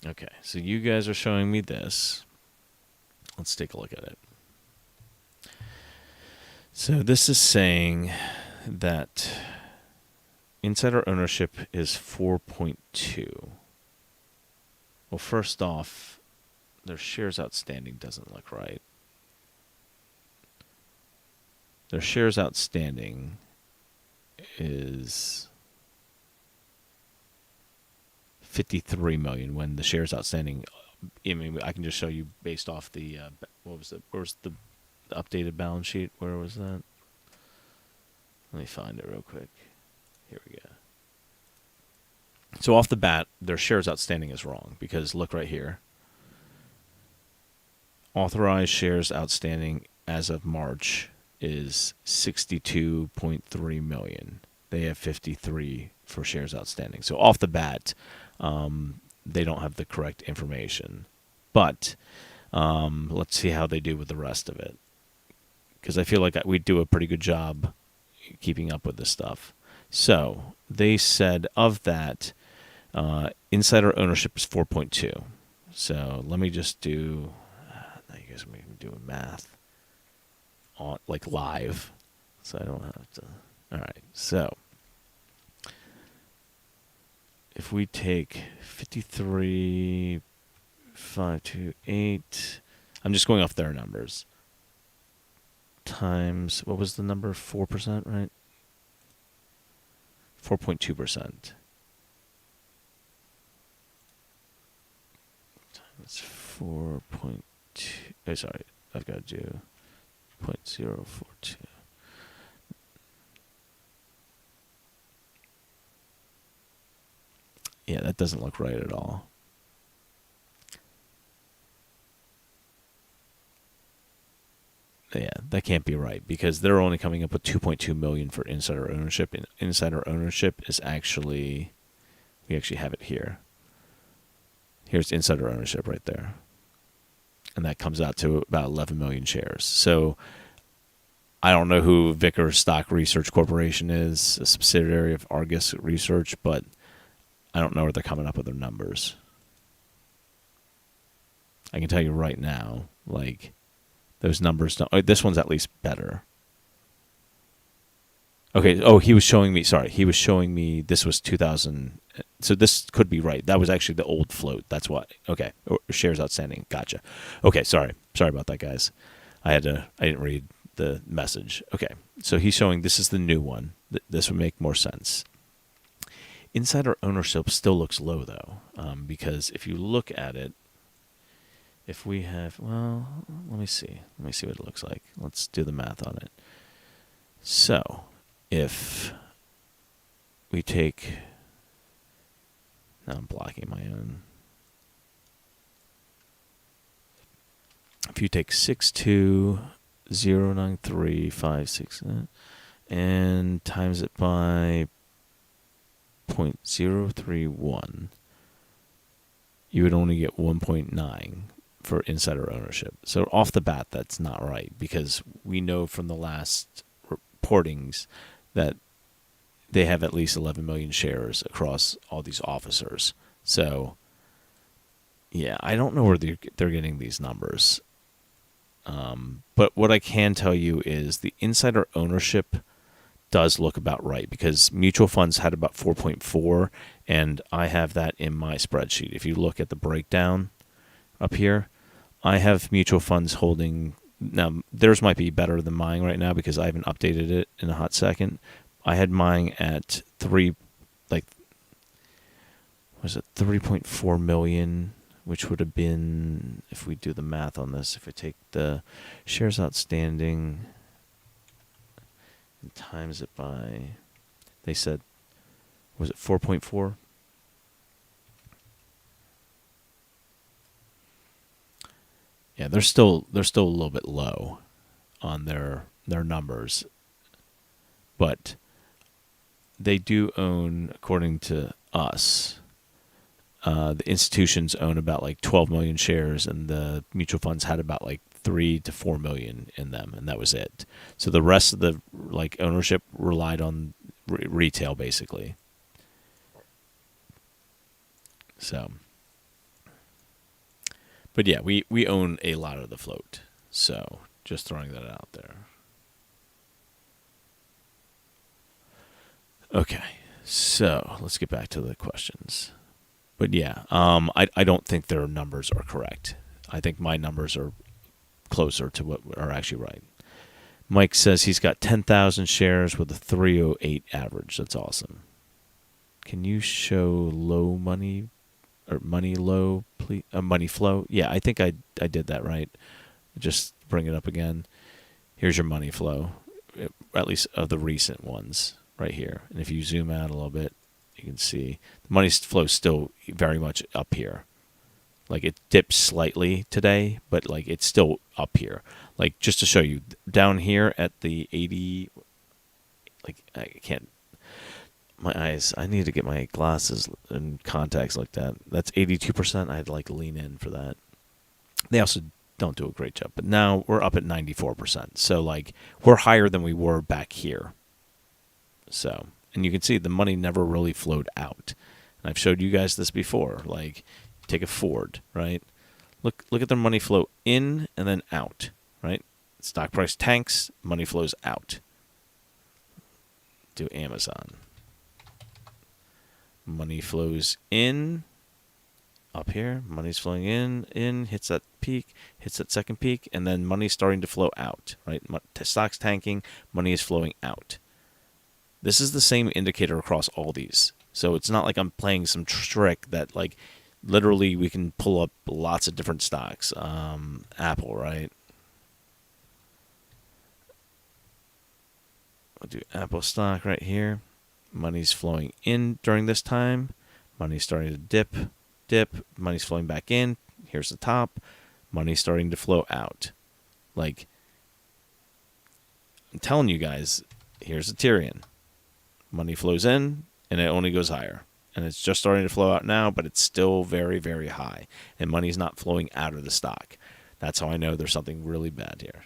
Okay, so you guys are showing me this. Let's take a look at it. So this is saying that insider ownership is 4.2. Well, first off, their shares outstanding doesn't look right. Their shares outstanding is 53 million when the shares outstanding. I mean, I can just show you based off the where's the updated balance sheet? Where was that? Let me find it real quick. Here we go. So off the bat, their shares outstanding is wrong because look right here. Authorized shares outstanding as of March is 62.3 million. They have 53 for shares outstanding. So off the bat, they don't have the correct information. But let's see how they do with the rest of it. Because I feel like we do a pretty good job keeping up with this stuff. So they said of that, insider ownership is 4.2. So let me just do, now you guys are making me do math on like live. So I don't have to, all right. So if we take 53,528, I'm just going off their numbers, times, what was the number? 4%, right? 4.2%. That's 4.2. Oh, sorry, I've got to do 0.042. Yeah, that doesn't look right at all. Yeah, that can't be right because they're only coming up with 2.2 million for insider ownership, and insider ownership is actually, we actually have it here. Here's insider ownership right there. And that comes out to about 11 million shares. So I don't know who Vickers Stock Research Corporation is, a subsidiary of Argus Research, but I don't know where they're coming up with their numbers. I can tell you right now, like, those numbers don't, oh, this one's at least better. Okay, oh, he was showing me this was 2000, so this could be right. That was actually the old float. That's why. Okay, shares outstanding. Gotcha. Okay, sorry about that, guys. I didn't read the message. Okay, so he's showing this is the new one. This would make more sense. Insider ownership still looks low though, because if you look at it, if we have, well, let me see what it looks like. Let's do the math on it. So, if we take, now I'm blocking my own. If you take 62,093,56 and times it by 0.031, you would only get 1.9 for insider ownership. So off the bat, that's not right because we know from the last reportings that they have at least 11 million shares across all these officers. So Yeah, I don't know where they're getting these numbers. But what I can tell you is the insider ownership does look about right, because mutual funds had about 4.4, and I have that in my spreadsheet. If you look at the breakdown up here, I have mutual funds holding. Now, theirs might be better than mine right now because I haven't updated it in a hot second. I had mine at was it 3.4 million, which would have been, if we do the math on this, if we take the shares outstanding and times it by, they said, was it 4.4? Yeah, they're still a little bit low on their numbers, but they do own, according to us, the institutions own about like 12 million shares, and the mutual funds had about like 3 to 4 million in them, and that was it. So the rest of the like ownership relied on retail, basically. So, but yeah, we own a lot of the float. So just throwing that out there. Okay, so let's get back to the questions. But yeah, I don't think their numbers are correct. I think my numbers are closer to what are actually right. Mike says he's got 10,000 shares with a 308 average. That's awesome. Can you show low money or money low, please? Money flow? Yeah, I think I did that right. Just bring it up again. Here's your money flow, at least of the recent ones right here. And if you zoom out a little bit, you can see the money flow is still very much up here. Like it dipped slightly today, but like it's still up here. Like just to show you, down here at the 80, like I can't, my eyes, I need to get my glasses and contacts like that. That's 82%. I'd like lean in for that. They also don't do a great job, but now we're up at 94%. So like we're higher than we were back here. So, and you can see the money never really flowed out. And I've showed you guys this before. Like, take a Ford, right? Look at their money flow in and then out, right? Stock price tanks, money flows out. Do Amazon. Money flows in, up here. Money's flowing in, hits that peak, hits that second peak, and then money's starting to flow out, right? Stock's tanking, money is flowing out. This is the same indicator across all these. So it's not like I'm playing some trick that like literally we can pull up lots of different stocks. Apple, right? I'll do Apple stock right here. Money's flowing in during this time. Money's starting to dip. Money's flowing back in. Here's the top. Money's starting to flow out. Like, I'm telling you guys, here's Aterian. Money flows in, and it only goes higher. And it's just starting to flow out now, but it's still very, very high. And money's not flowing out of the stock. That's how I know there's something really bad here.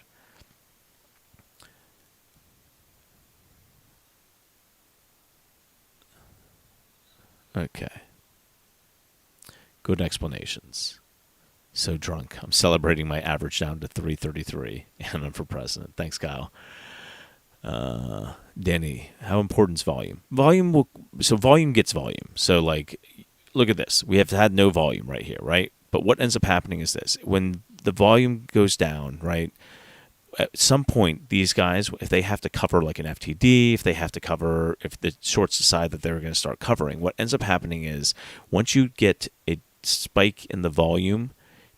Okay. Good explanations. So drunk. I'm celebrating my average down to 333, and I'm for president. Thanks, Kyle. Danny, how important is volume? Volume gets volume. So like, look at this. We have had no volume right here, right? But what ends up happening is this: when the volume goes down, right? At some point, these guys, if they have to cover like an FTD, if the shorts decide that they're going to start covering, what ends up happening is once you get a spike in the volume,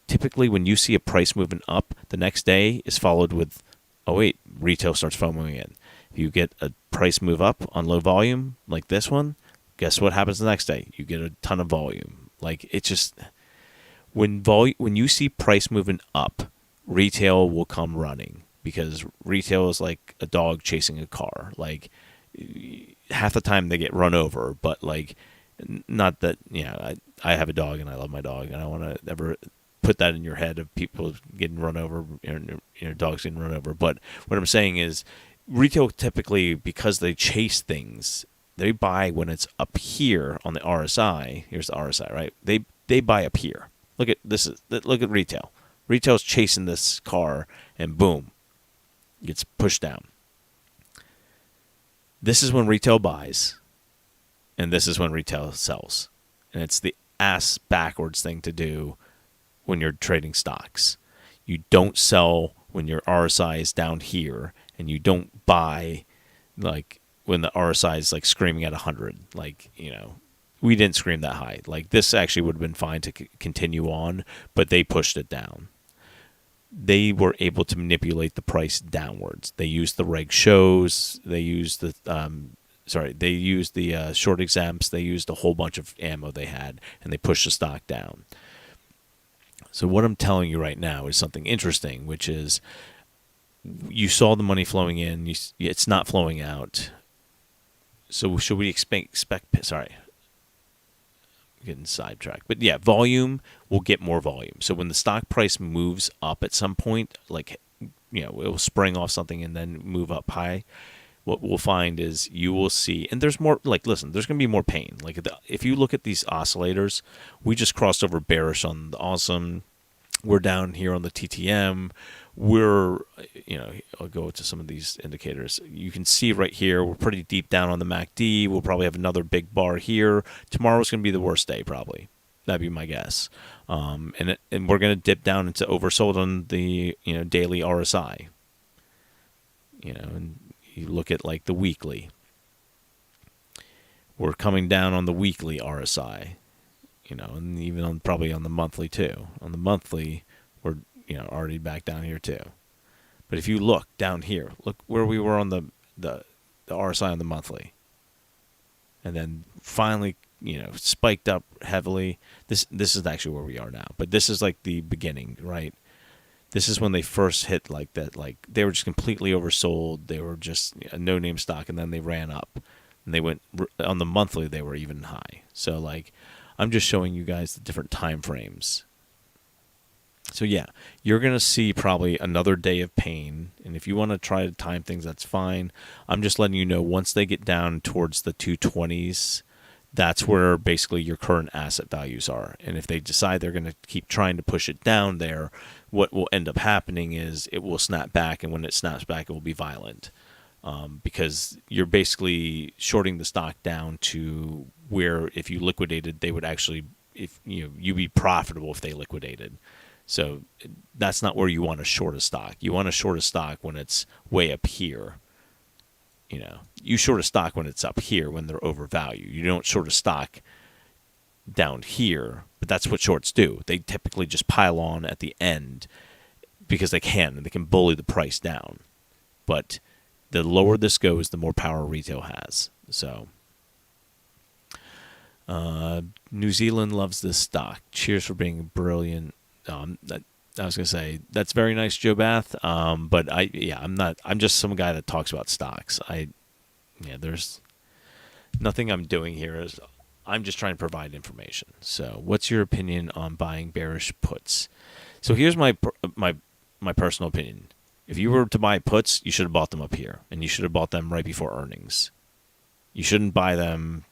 typically when you see a price movement up, the next day is followed with, oh wait, retail starts FOMOing in. If you get a price move up on low volume like this one, guess what happens the next day? You get a ton of volume. Like it's just when you see price movement up, retail will come running because retail is like a dog chasing a car. Like half the time they get run over, but like not that, I have a dog and I love my dog and I don't want to ever put that in your head of people getting run over, dogs getting run over. But what I'm saying is retail typically, because they chase things, they buy when it's up here on the RSI. Here's the RSI, right? They buy up here. Look at this. Look at retail. Retail's chasing this car, and boom, gets pushed down. This is when retail buys, and this is when retail sells. And it's the ass backwards thing to do when you're trading stocks. You don't sell when your RSI is down here, and you don't buy like when the RSI is like screaming at 100. Like, we didn't scream that high. Like, this actually would have been fine to continue on, but they pushed it down. They were able to manipulate the price downwards. They used the reg shows. They used the short exempts. They used a whole bunch of ammo they had, and they pushed the stock down. So what I'm telling you right now is something interesting, which is you saw the money flowing in. It's not flowing out. So should we expect? Sorry, I'm getting sidetracked. But yeah, volume will get more volume. So when the stock price moves up at some point, like, it will spring off something and then move up high. What we'll find is you will see, and there's more, like, listen, there's going to be more pain. Like, if you look at these oscillators, we just crossed over bearish on the awesome. We're down here on the TTM. We're, I'll go to some of these indicators. You can see right here, we're pretty deep down on the MACD. We'll probably have another big bar here. Tomorrow's going to be the worst day, probably. That'd be my guess. And we're going to dip down into oversold on the, daily RSI. And you look at like the weekly. We're coming down on the weekly RSI, and even probably on the monthly too. On the monthly, we're already back down here too. But if you look down here, look where we were on the RSI on the monthly, and then finally spiked up heavily. This is actually where we are now. But this is like the beginning, right? This is when they first hit like that. Like, they were just completely oversold. They were just a no-name stock, and then they ran up. And they went on the monthly. They were even high. So, like, I'm just showing you guys the different time frames. So yeah, you're gonna see probably another day of pain. And if you want to try to time things, that's fine. I'm just letting you know, once they get down towards the 220s, that's where basically your current asset values are. And if they decide they're going to keep trying to push it down there, what will end up happening is it will snap back, and when it snaps back, it will be violent, because you're basically shorting the stock down to where if you liquidated, they would actually, if you'd be profitable if they liquidated. So that's not where you want to short a stock. You want to short a stock when it's way up here. You short a stock when it's up here, when they're overvalued. You don't short a stock down here, but that's what shorts do. They typically just pile on at the end because they can, and they can bully the price down. But the lower this goes, the more power retail has. So, New Zealand loves this stock. Cheers for being brilliant. I was gonna say that's very nice, Joe Bath. But I'm not. I'm just some guy that talks about stocks. There's nothing I'm doing here. I'm just trying to provide information. So, what's your opinion on buying bearish puts? So here's my personal opinion. If you were to buy puts, you should have bought them up here, and you should have bought them right before earnings. You shouldn't buy them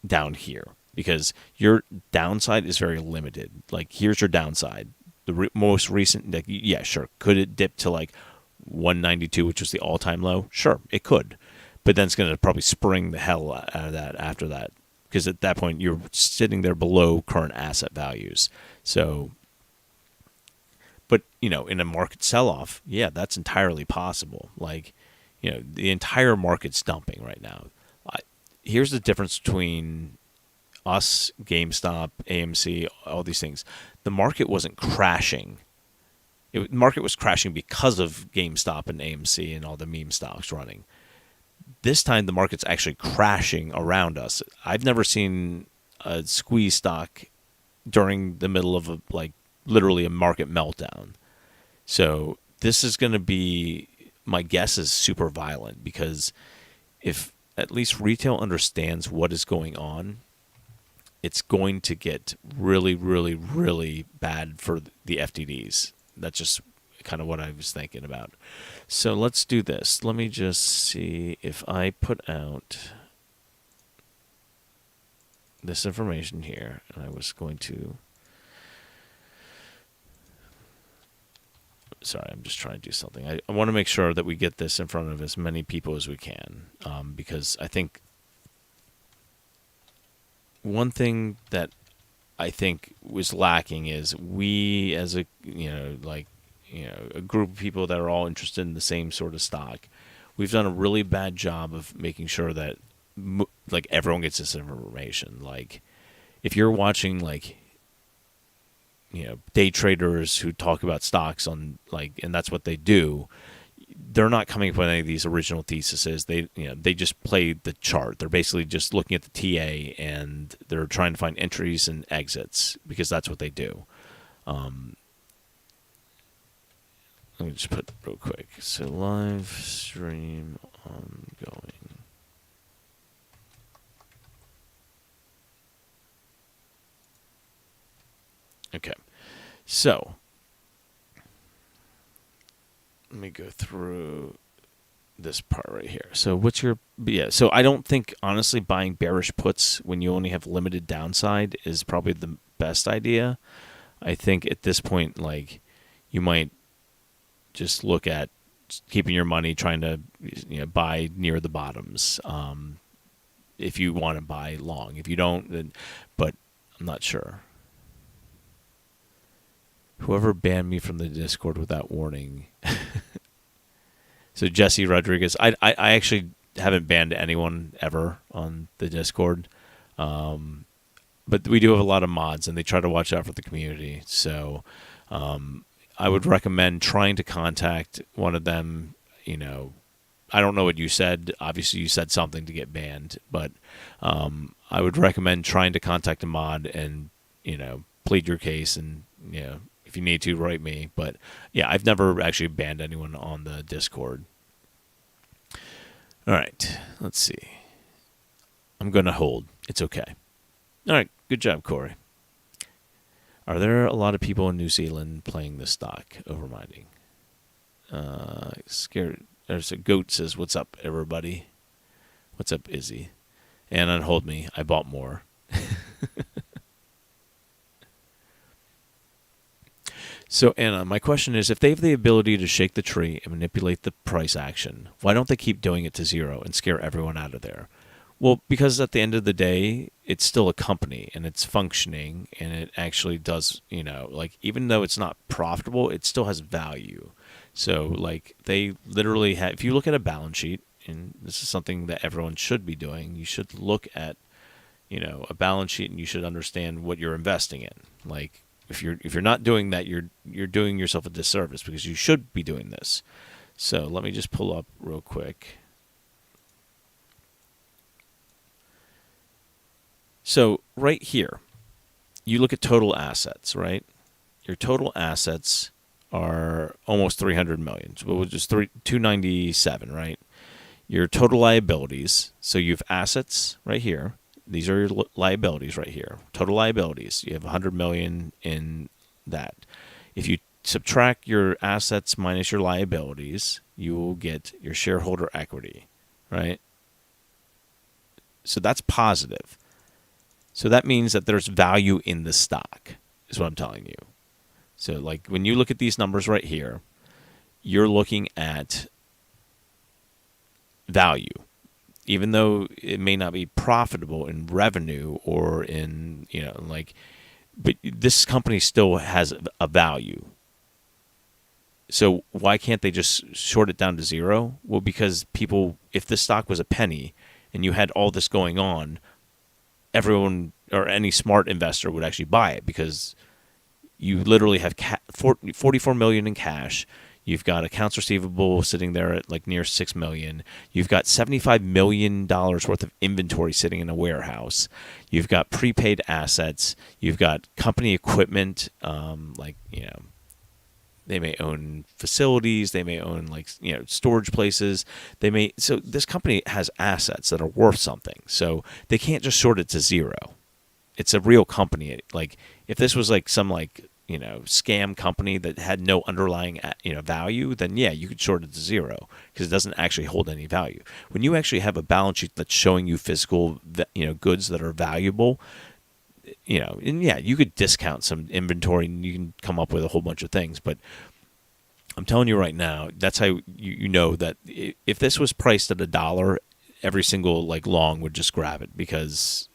down here, because your downside is very limited. Like, here's your downside. The most recent, like, yeah, sure. Could it dip to like 192, which was the all-time low? Sure, it could. But then it's going to probably spring the hell out of that after that, because at that point you're sitting there below current asset values. So, but, in a market sell-off, yeah, that's entirely possible. Like, the entire market's dumping right now. Here's the difference between us, GameStop, AMC, all these things. The market wasn't crashing. The market was crashing because of GameStop and AMC and all the meme stocks running. This time, the market's actually crashing around us. I've never seen a squeeze stock during the middle of literally a market meltdown. So this is going to be, my guess is super violent, because if at least retail understands what is going on, it's going to get really, really, really bad for the FTDs. That's just kind of what I was thinking about. So let's do this. Let me just see if I put out this information here. And I was going to sorry, I'm just trying to do something. I want to make sure that we get this in front of as many people as we can, because I think one thing that I think was lacking is we, as a a group of people that are all interested in the same sort of stock, we've done a really bad job of making sure that like everyone gets this information. Like if you're watching like day traders who talk about stocks on and that's what they do, they're not coming up with any of these original theses. They just play the chart. They're basically just looking at the TA and they're trying to find entries and exits because that's what they do. Let me just put real quick. So live stream ongoing. Okay. So let me go through this part right here. So so I don't think, honestly, buying bearish puts when you only have limited downside is probably the best idea. I think at this point, like, you might just look at keeping your money, trying to buy near the bottoms if you want to buy long. If you don't, then, but I'm not sure. Whoever banned me from the Discord without warning. So Jesse Rodriguez, I actually haven't banned anyone ever on the Discord, but we do have a lot of mods, and they try to watch out for the community. So I would recommend trying to contact one of them. I don't know what you said. Obviously, you said something to get banned, but I would recommend trying to contact a mod and plead your case, and if you need to, write me. But yeah, I've never actually banned anyone on the Discord. All right, let's see. I'm going to hold. It's okay. All right, good job, Corey. Are there a lot of people in New Zealand playing this stock? Overminding. Scared. There's a goat says, "What's up, everybody? What's up, Izzy?" And unhold me. I bought more. So, Anna, my question is, if they have the ability to shake the tree and manipulate the price action, why don't they keep doing it to zero and scare everyone out of there? Well, because at the end of the day, it's still a company, and it's functioning, and it actually does, even though it's not profitable, it still has value. So, they literally have, if you look at a balance sheet, and this is something that everyone should be doing, you should look at, a balance sheet, and you should understand what you're investing in. If you're not doing that, you're doing yourself a disservice, because you should be doing this. So let me just pull up real quick. So right here, you look at total assets, right? Your total assets are almost 300 million, which is 297, right? Your total liabilities, so you have assets right here. These are your liabilities right here. Total liabilities. You have 100 million in that. If you subtract your assets minus your liabilities, you will get your shareholder equity, right? So that's positive. So that means that there's value in the stock, is what I'm telling you. So when you look at these numbers right here, you're looking at value. Even though it may not be profitable in revenue or in, but this company still has a value. So why can't they just short it down to zero? Well, because people, if this stock was a penny and you had all this going on, everyone or any smart investor would actually buy it, because you literally have 44 million in cash. You've got accounts receivable sitting there at near 6 million. You've got $75 million worth of inventory sitting in a warehouse. You've got prepaid assets. You've got company equipment. They may own facilities. They may own storage places. So this company has assets that are worth something. So they can't just short it to zero. It's a real company. If this was some scam company that had no underlying value, then yeah, you could short it to zero, because it doesn't actually hold any value. When you actually have a balance sheet that's showing you physical goods that are valuable, and yeah, you could discount some inventory and you can come up with a whole bunch of things, but I'm telling you right now, that's how you know that if this was priced at $1, every single like long would just grab it because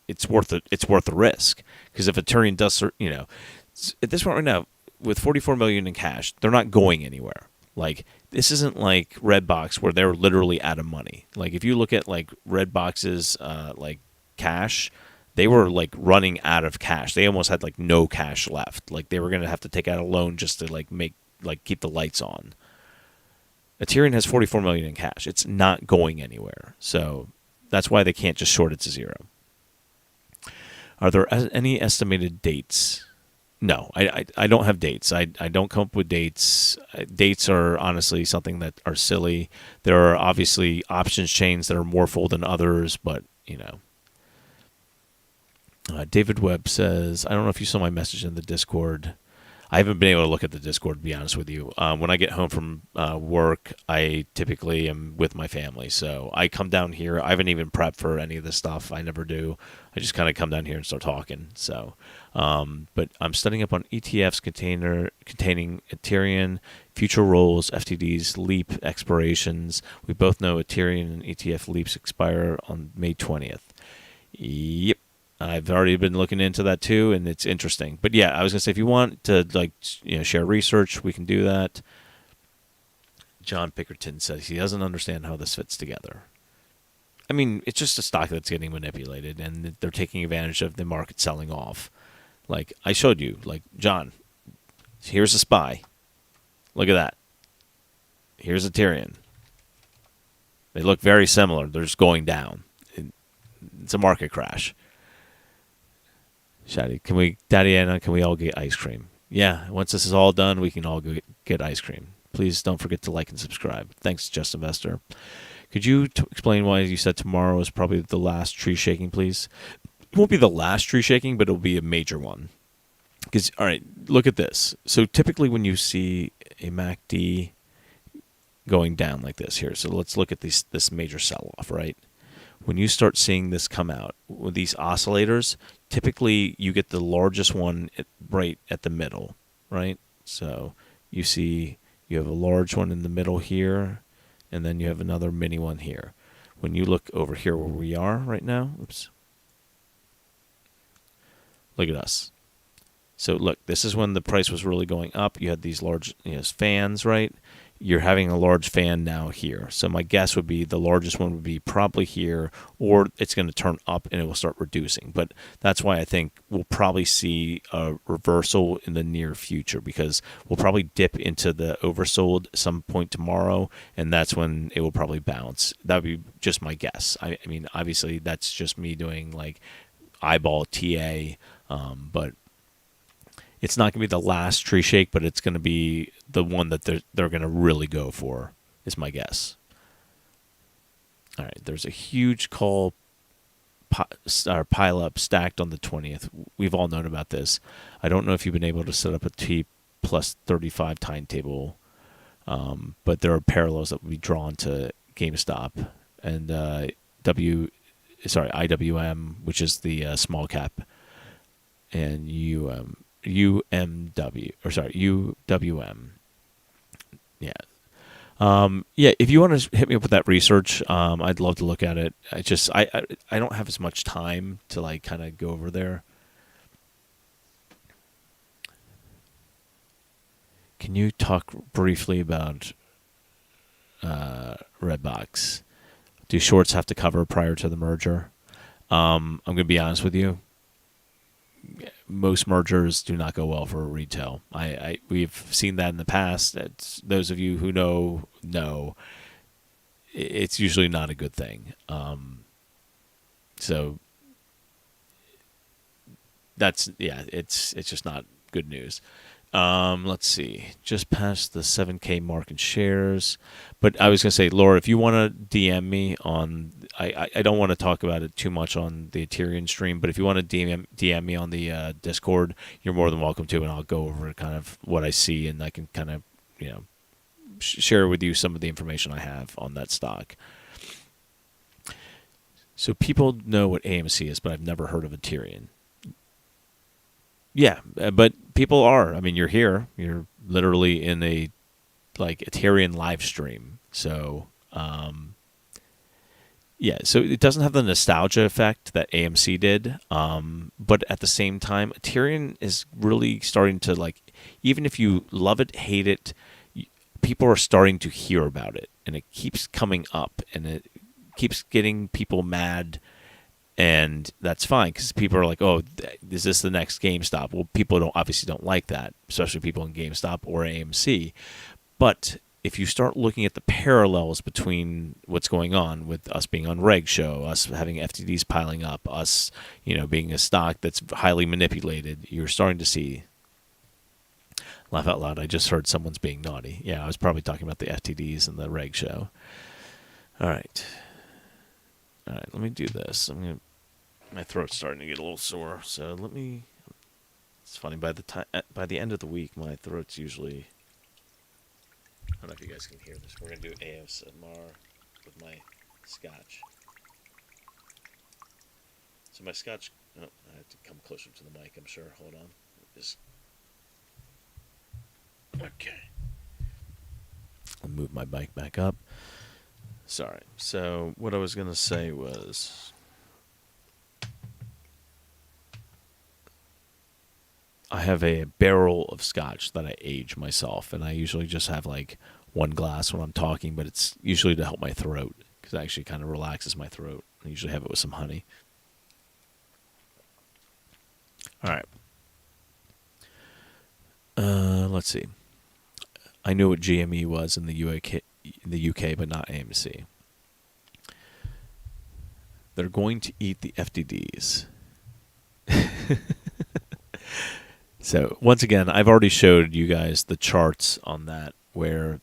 it's worth it. It's worth the risk. Because if Aterian does, at this point right now, with 44 million in cash, they're not going anywhere. Like this isn't like Redbox where they're literally out of money. Like if you look at like Redbox's like cash, they were like running out of cash. They almost had like no cash left. Like they were gonna have to take out a loan just to like keep the lights on. Aterian has 44 million in cash. It's not going anywhere. So that's why they can't just short it to zero. Are there any estimated dates? No, I don't have dates. I don't come up with dates. Dates are honestly something that are silly. There are obviously options chains that are more full than others, but David Webb says, I don't know if you saw my message in the Discord. I haven't been able to look at the Discord, to be honest with you. When I get home from work, I typically am with my family. So I come down here. I haven't even prepped for any of this stuff. I never do. I just kind of come down here and start talking. So, but I'm studying up on ETFs containing Aterian, future roles, FTDs, leap expirations. We both know Aterian and ETF leaps expire on May 20th. Yep. I've already been looking into that too, and it's interesting. But yeah, I was gonna say if you want to share research, we can do that. John Pickerton says he doesn't understand how this fits together. I mean, it's just a stock that's getting manipulated, and they're taking advantage of the market selling off. Like I showed you, like John, here's a SPY. Look at that. Here's Aterian. They look very similar. They're just going down. It's a market crash. Shady, Daddy Anna, can we all get ice cream? Yeah, once this is all done, we can all go get ice cream. Please don't forget to like and subscribe. Thanks, Just Investor. Could you explain why you said tomorrow is probably the last tree shaking, please? It won't be the last tree shaking, but it'll be a major one. Because, all right, look at this. So typically when you see a MACD going down like this here, so let's look at this major sell-off, right? When you start seeing this come out with these oscillators, typically you get the largest one right at the middle, right? So you see you have a large one in the middle here, and then you have another mini one here. When you look over here where we are right now, oops, look at us. So look, this is when the price was really going up. You had these large fans, right? You're having a large fan now here. So my guess would be the largest one would be probably here, or it's going to turn up and it will start reducing. But that's why I think we'll probably see a reversal in the near future, because we'll probably dip into the oversold some point tomorrow, and that's when it will probably bounce. That would be just my guess. I mean, obviously that's just me doing like eyeball TA, but it's not going to be the last tree shake, but it's going to be the one that they're going to really go for, is my guess. All right, there's a huge call pile up stacked on the 20th. We've all known about this. I don't know if you've been able to set up a T plus 35 timetable, but there are parallels that will be drawn to GameStop and IWM, which is the small cap, and UWM. Yeah. Yeah, if you want to hit me up with that research, I'd love to look at it. I don't have as much time to like kind of go over there. Can you talk briefly about Redbox? Do shorts have to cover prior to the merger? I'm going to be honest with you. Most mergers do not go well for retail. We've seen that in the past. Those of you who know, it's usually not a good thing. So it's just not good news. Let's see. Just past the 7K mark in shares. But I was going to say, Laura, if you want to DM me on, I don't want to talk about it too much on the Aterian stream, but if you want to DM me on the Discord, you're more than welcome to, and I'll go over kind of what I see, and I can kind of, share with you some of the information I have on that stock. So people know what AMC is, but I've never heard of Aterian. Yeah, but people are. I mean, you're here. You're literally in a like Aterian live stream. So yeah, so it doesn't have the nostalgia effect that AMC did, but at the same time, Aterian is really starting to like, even if you love it, hate it, people are starting to hear about it, and it keeps coming up, and it keeps getting people mad, and that's fine because people are like, "Oh, is this the next GameStop?" Well, people don't like that, especially people in GameStop or AMC, but if you start looking at the parallels between what's going on with us being on Reg Show, us having FTDs piling up, us, being a stock that's highly manipulated, you're starting to see. Laugh out loud. I just heard someone's being naughty. Yeah, I was probably talking about the FTDs and the Reg Show. All right. Let me do this. My throat's starting to get a little sore, so let me. It's funny. By the end of the week, my throat's usually. I don't know if you guys can hear this. We're going to do ASMR with my scotch. So my scotch... Oh, I have to come closer to the mic, I'm sure. Hold on. Okay. I'll move my mic back up. Sorry. So what I was going to say was... I have a barrel of scotch that I age myself, and I usually just have like one glass when I'm talking, but it's usually to help my throat because it actually kind of relaxes my throat. I usually have it with some honey. All right. Let's see. I knew what GME was in the UK, but not AMC. They're going to eat the FDDs. So once again, I've already showed you guys the charts on that where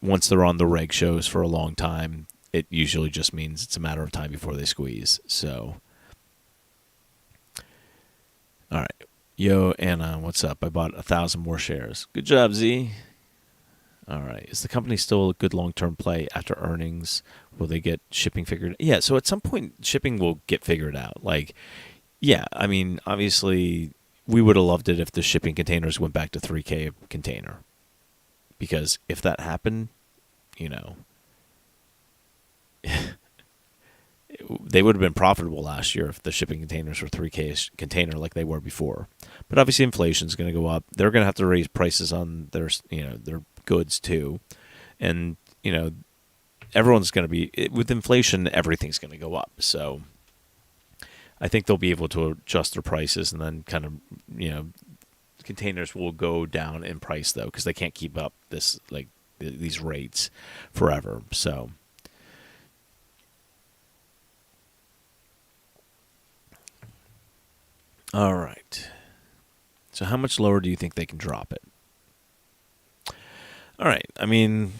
once they're on the reg shows for a long time, it usually just means it's a matter of time before they squeeze. So, all right. Yo, Anna, what's up? I bought 1,000 more shares. Good job, Z. All right. Is the company still a good long-term play after earnings? Will they get shipping figured out? Yeah, so at some point, shipping will get figured out. Like, yeah, I mean, obviously... we would have loved it if the shipping containers went back to $3K a container. Because if that happened, they would have been profitable last year if the shipping containers were $3K a container like they were before. But obviously inflation is going to go up. They're going to have to raise prices on their goods too. And, everyone's going to be, with inflation, everything's going to go up. So I think they'll be able to adjust their prices, and then kind of, containers will go down in price though, because they can't keep up these rates forever. So, all right. So how much lower do you think they can drop it? All right. I mean,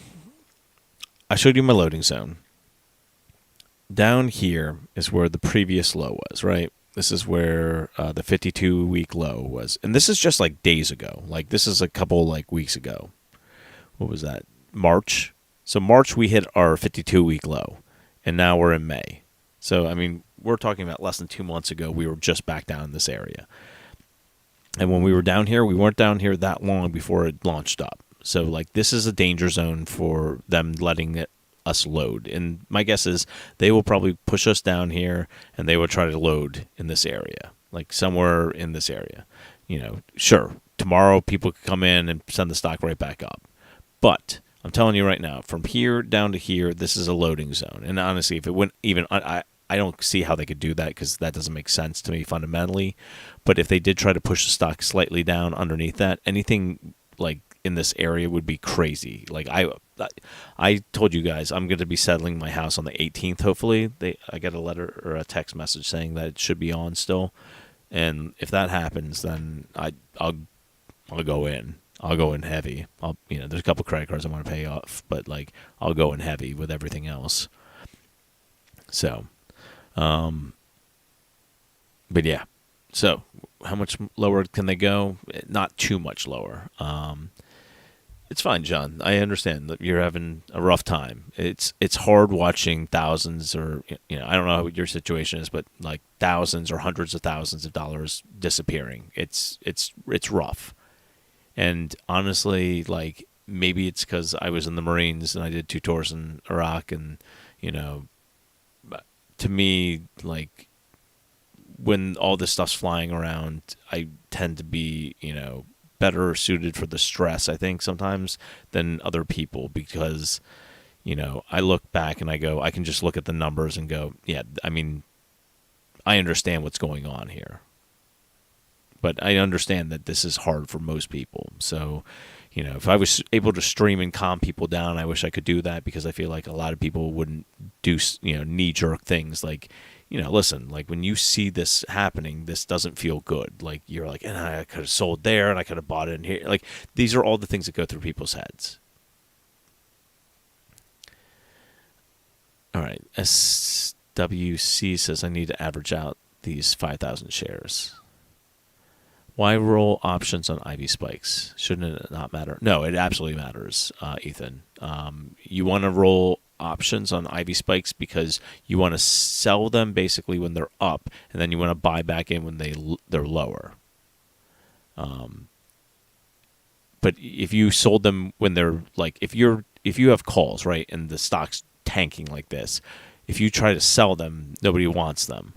I showed you my loading zone. Down here is where the previous low was, right? This is where the 52-week low was. And this is just like days ago. Like this is a couple like weeks ago. What was that? March. So March we hit our 52-week low. And now we're in May. So, I mean, we're talking about less than 2 months ago. We were just back down in this area. And when we were down here, we weren't down here that long before it launched up. So, like, this is a danger zone for them letting us load. And my guess is they will probably push us down here and they will try to load in this area, like somewhere in this area. Sure, tomorrow people could come in and send the stock right back up. But I'm telling you right now, from here down to here, this is a loading zone. And honestly, if it went even, I don't see how they could do that because that doesn't make sense to me fundamentally. But if they did try to push the stock slightly down underneath that, anything like in this area would be crazy. Like I told you guys, I'm going to be settling my house on the 18th. Hopefully, I got a letter or a text message saying that it should be on still. And if that happens, then I'll go in. I'll go in heavy. There's a couple credit cards I want to pay off, but like I'll go in heavy with everything else. So, but yeah. So how much lower can they go? Not too much lower. It's fine, John. I understand that you're having a rough time. It's hard watching thousands, or I don't know what your situation is, but like thousands or hundreds of thousands of dollars disappearing. It's rough. And honestly, like maybe it's because I was in the Marines and I did 2 tours in Iraq, and you know, to me, like when all this stuff's flying around, I tend to be, better suited for the stress, I think, sometimes than other people, because, I look back and I go, I can just look at the numbers and go, yeah, I mean, I understand what's going on here. But I understand that this is hard for most people. So, if I was able to stream and calm people down, I wish I could do that, because I feel like a lot of people wouldn't do, knee-jerk things like, listen, like when you see this happening, this doesn't feel good. Like you're like, and I could have sold there and I could have bought it in here. Like these are all the things that go through people's heads. All right. SWC says I need to average out these 5,000 shares. Why roll options on Ivy spikes? Shouldn't it not matter? No, it absolutely matters, Ethan. You want to roll options on Ivy spikes because you want to sell them basically when they're up, and then you want to buy back in when they're lower. But if you sold them when they're like, if you have calls, right, and the stock's tanking like this, if you try to sell them, nobody wants them,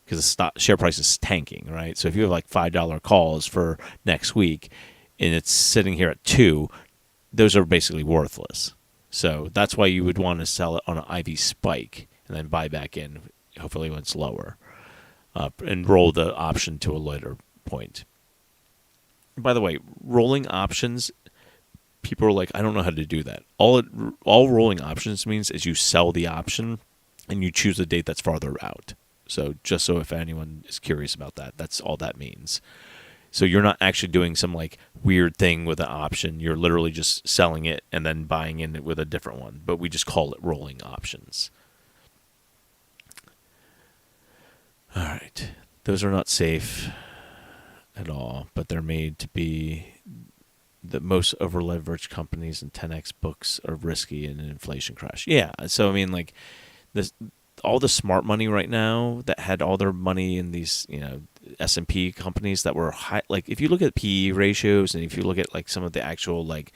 because the share price is tanking, right? So if you have like $5 calls for next week and it's sitting here at 2, those are basically worthless. So that's why you would want to sell it on an Ivy spike and then buy back in, hopefully when it's lower, and roll the option to a later point. By the way, rolling options, people are like, I don't know how to do that. All rolling options means is you sell the option and you choose a date that's farther out. So just so if anyone is curious about that, that's all that means. So you're not actually doing some like weird thing with an option. You're literally just selling it and then buying in it with a different one. But we just call it rolling options. All right. Those are not safe at all, but they're made to be. The most over-leveraged companies and 10x books are risky in an inflation crash. Yeah. So, I mean, like this. All the smart money right now that had all their money in these, S&P companies that were high, like if you look at PE ratios and if you look at like some of the actual like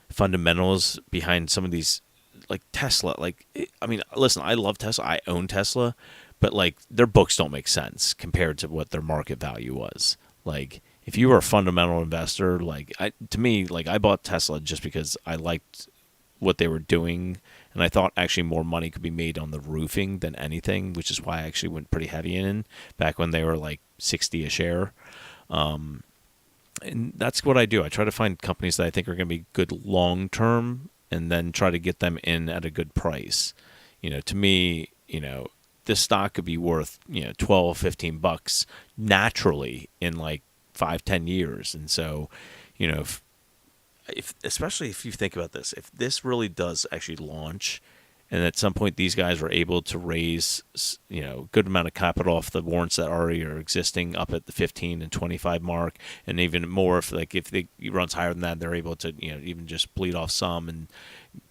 fundamentals behind some of these, like Tesla, like, I mean, listen, I love Tesla. I own Tesla, but like their books don't make sense compared to what their market value was. Like if you were a fundamental investor, like to me, like I bought Tesla just because I liked what they were doing, and I thought actually more money could be made on the roofing than anything, which is why I actually went pretty heavy in back when they were like 60 a share. And that's what I do. I try to find companies that I think are going to be good long term, and then try to get them in at a good price. To me, this stock could be worth, $12-15 naturally in like 5-10 years. And so, if especially if you think about this, if this really does actually launch, and at some point these guys are able to raise, good amount of capital off the warrants that already are existing up at the 15 and 25 mark, and even more if it runs higher than that, they're able to, even just bleed off some and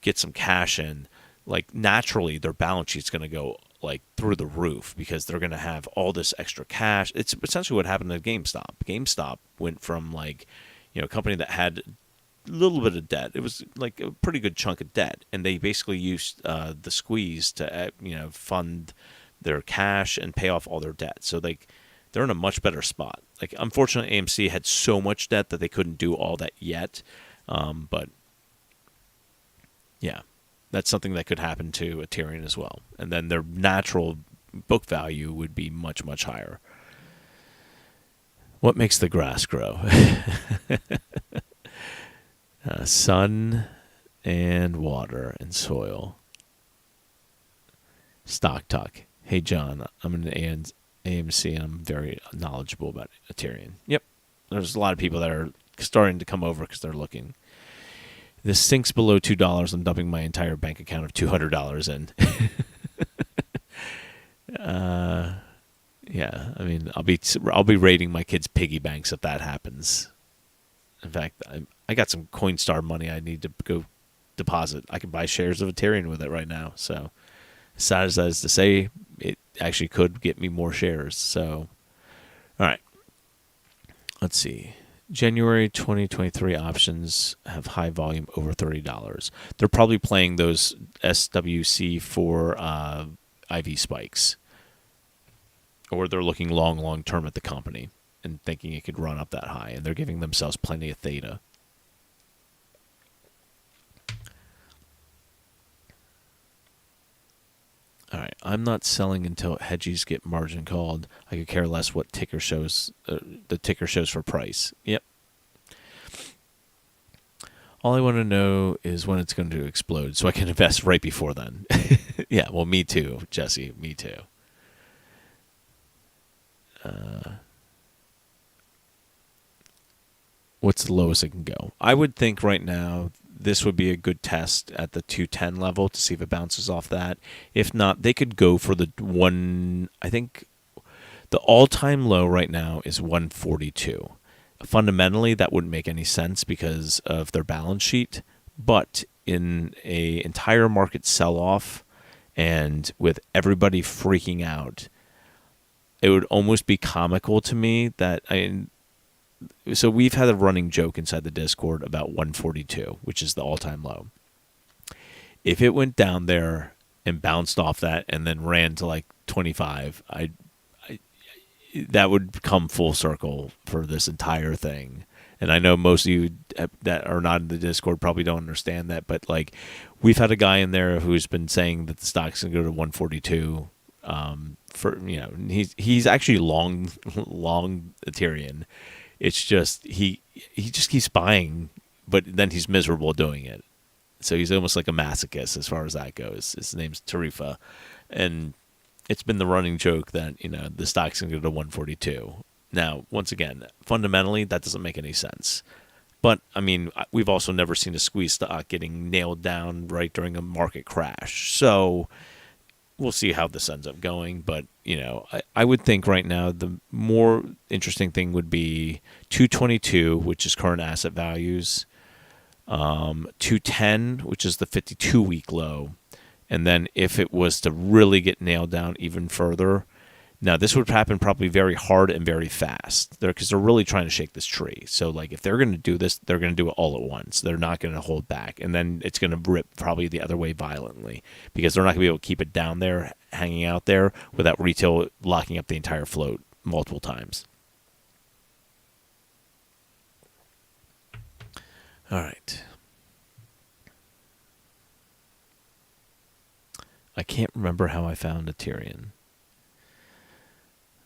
get some cash in, like naturally their balance sheet's going to go like through the roof because they're going to have all this extra cash. It's essentially what happened to GameStop. GameStop went from like, a company that had little bit of debt. It was like a pretty good chunk of debt, and they basically used the squeeze to fund their cash and pay off all their debt. So they're in a much better spot. Like unfortunately, AMC had so much debt that they couldn't do all that yet. But yeah, that's something that could happen to Aterian as well, and then their natural book value would be much, much higher. What makes the grass grow? Sun and water and soil. Stock talk. Hey, John, I'm an AMC and I'm very knowledgeable about Aterian. Yep. There's a lot of people that are starting to come over because they're looking. This sinks below $2. I'm dumping my entire bank account of $200 in. Yeah, I mean, I'll be raiding my kids' piggy banks if that happens. In fact, I got some Coinstar money I need to go deposit. I can buy shares of Aterian with it right now. So, as sad as that is to say, it actually could get me more shares. So, all right. Let's see. January 2023 options have high volume over $30. They're probably playing those SWC for IV spikes. Or they're looking long term at the company and thinking it could run up that high. And they're giving themselves plenty of theta. All right, I'm not selling until hedgies get margin called. I could care less what ticker shows. The ticker shows for price. Yep. All I want to know is when it's going to explode, so I can invest right before then. Yeah, well, me too, Jesse. Me too. What's the lowest it can go? I would think right now this would be a good test at the 210 level to see if it bounces off that. If not, they could go for the one. I think the all-time low right now is 142. Fundamentally, that wouldn't make any sense because of their balance sheet. But in a entire market sell-off and with everybody freaking out, it would almost be comical to me that so we've had a running joke inside the Discord about 142, which is the all-time low. If it went down there and bounced off that and then ran to like 25, that would come full circle for this entire thing. And I know most of you that are not in the Discord probably don't understand that, but like we've had a guy in there who's been saying that the stock's going to go to 142. For he's actually long Aterian. It's just he just keeps buying, but then he's miserable doing it. So he's almost like a masochist as far as that goes. His name's Tarifa, and it's been the running joke that the stock's going to go to 142. Now, once again, fundamentally that doesn't make any sense. But I mean, we've also never seen a squeeze stock getting nailed down right during a market crash. So we'll see how this ends up going, but I would think right now the more interesting thing would be 222, which is current asset values, 210, which is the 52-week low, and then if it was to really get nailed down even further, now this would happen probably very hard and very fast, because they're really trying to shake this tree. So like if they're going to do this, they're going to do it all at once. They're not going to hold back, and then it's going to rip probably the other way violently because they're not going to be able to keep it down there, hanging out there without retail locking up the entire float multiple times. All right. I can't remember how I found Aterian.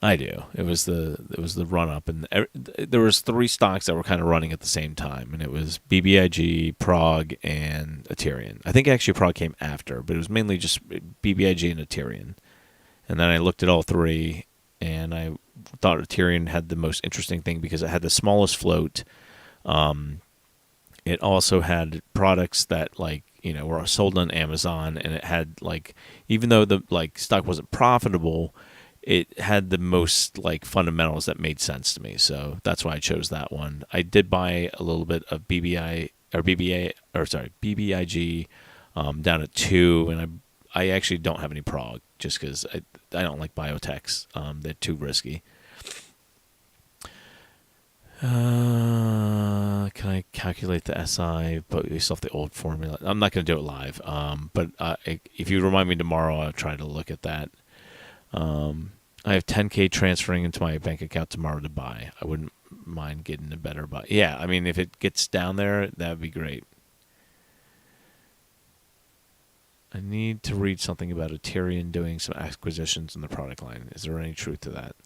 I do. It was the run up, and there was 3 stocks that were kind of running at the same time, and it was BBIG, Prague, and Aterian. I think actually Prague came after, but it was mainly just BBIG and Aterian. And then I looked at all 3, and I thought Aterian had the most interesting thing because it had the smallest float. It also had products that were sold on Amazon, and it had even though the stock wasn't profitable, it had the most fundamentals that made sense to me. So that's why I chose that one. I did buy a little bit of BBIG down at 2, and I actually don't have any Prague just because I don't like biotechs. They're too risky. Can I calculate the SI based off the old formula? I'm not going to do it live. But if you remind me tomorrow, I'll try to look at that. I have 10K transferring into my bank account tomorrow to buy. I wouldn't mind getting a better buy. Yeah, I mean, if it gets down there, that would be great. I need to read something about Aterian doing some acquisitions in the product line. Is there any truth to that?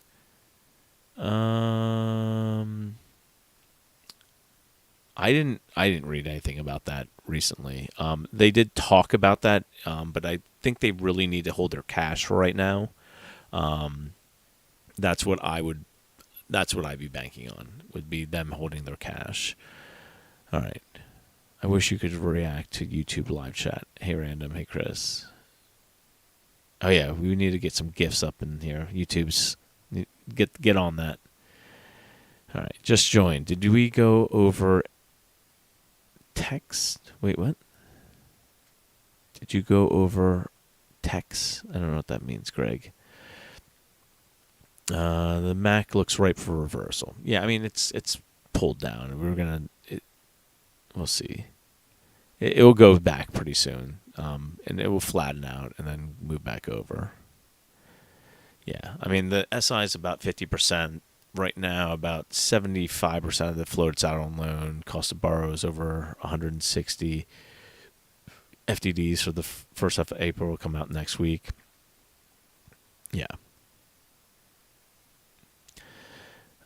I didn't read anything about that recently. They did talk about that, but I think they really need to hold their cash for right now. That's what I'd be banking on, would be them holding their cash. All right. I wish you could react to YouTube live chat. Hey Random, hey Chris. Oh yeah, we need to get some GIFs up in here. YouTube's get on that. All right, just joined. Did we go over text? Wait, what? Did you go over text? I don't know what that means, Greg. The Mac looks ripe for reversal. Yeah, I mean it's pulled down. We'll see. It will go back pretty soon, and it will flatten out and then move back over. Yeah, I mean the SI is about 50% right now. About 75% of the float's out on loan. Cost to borrow is over 160. FDDs for the first half of April will come out next week. Yeah.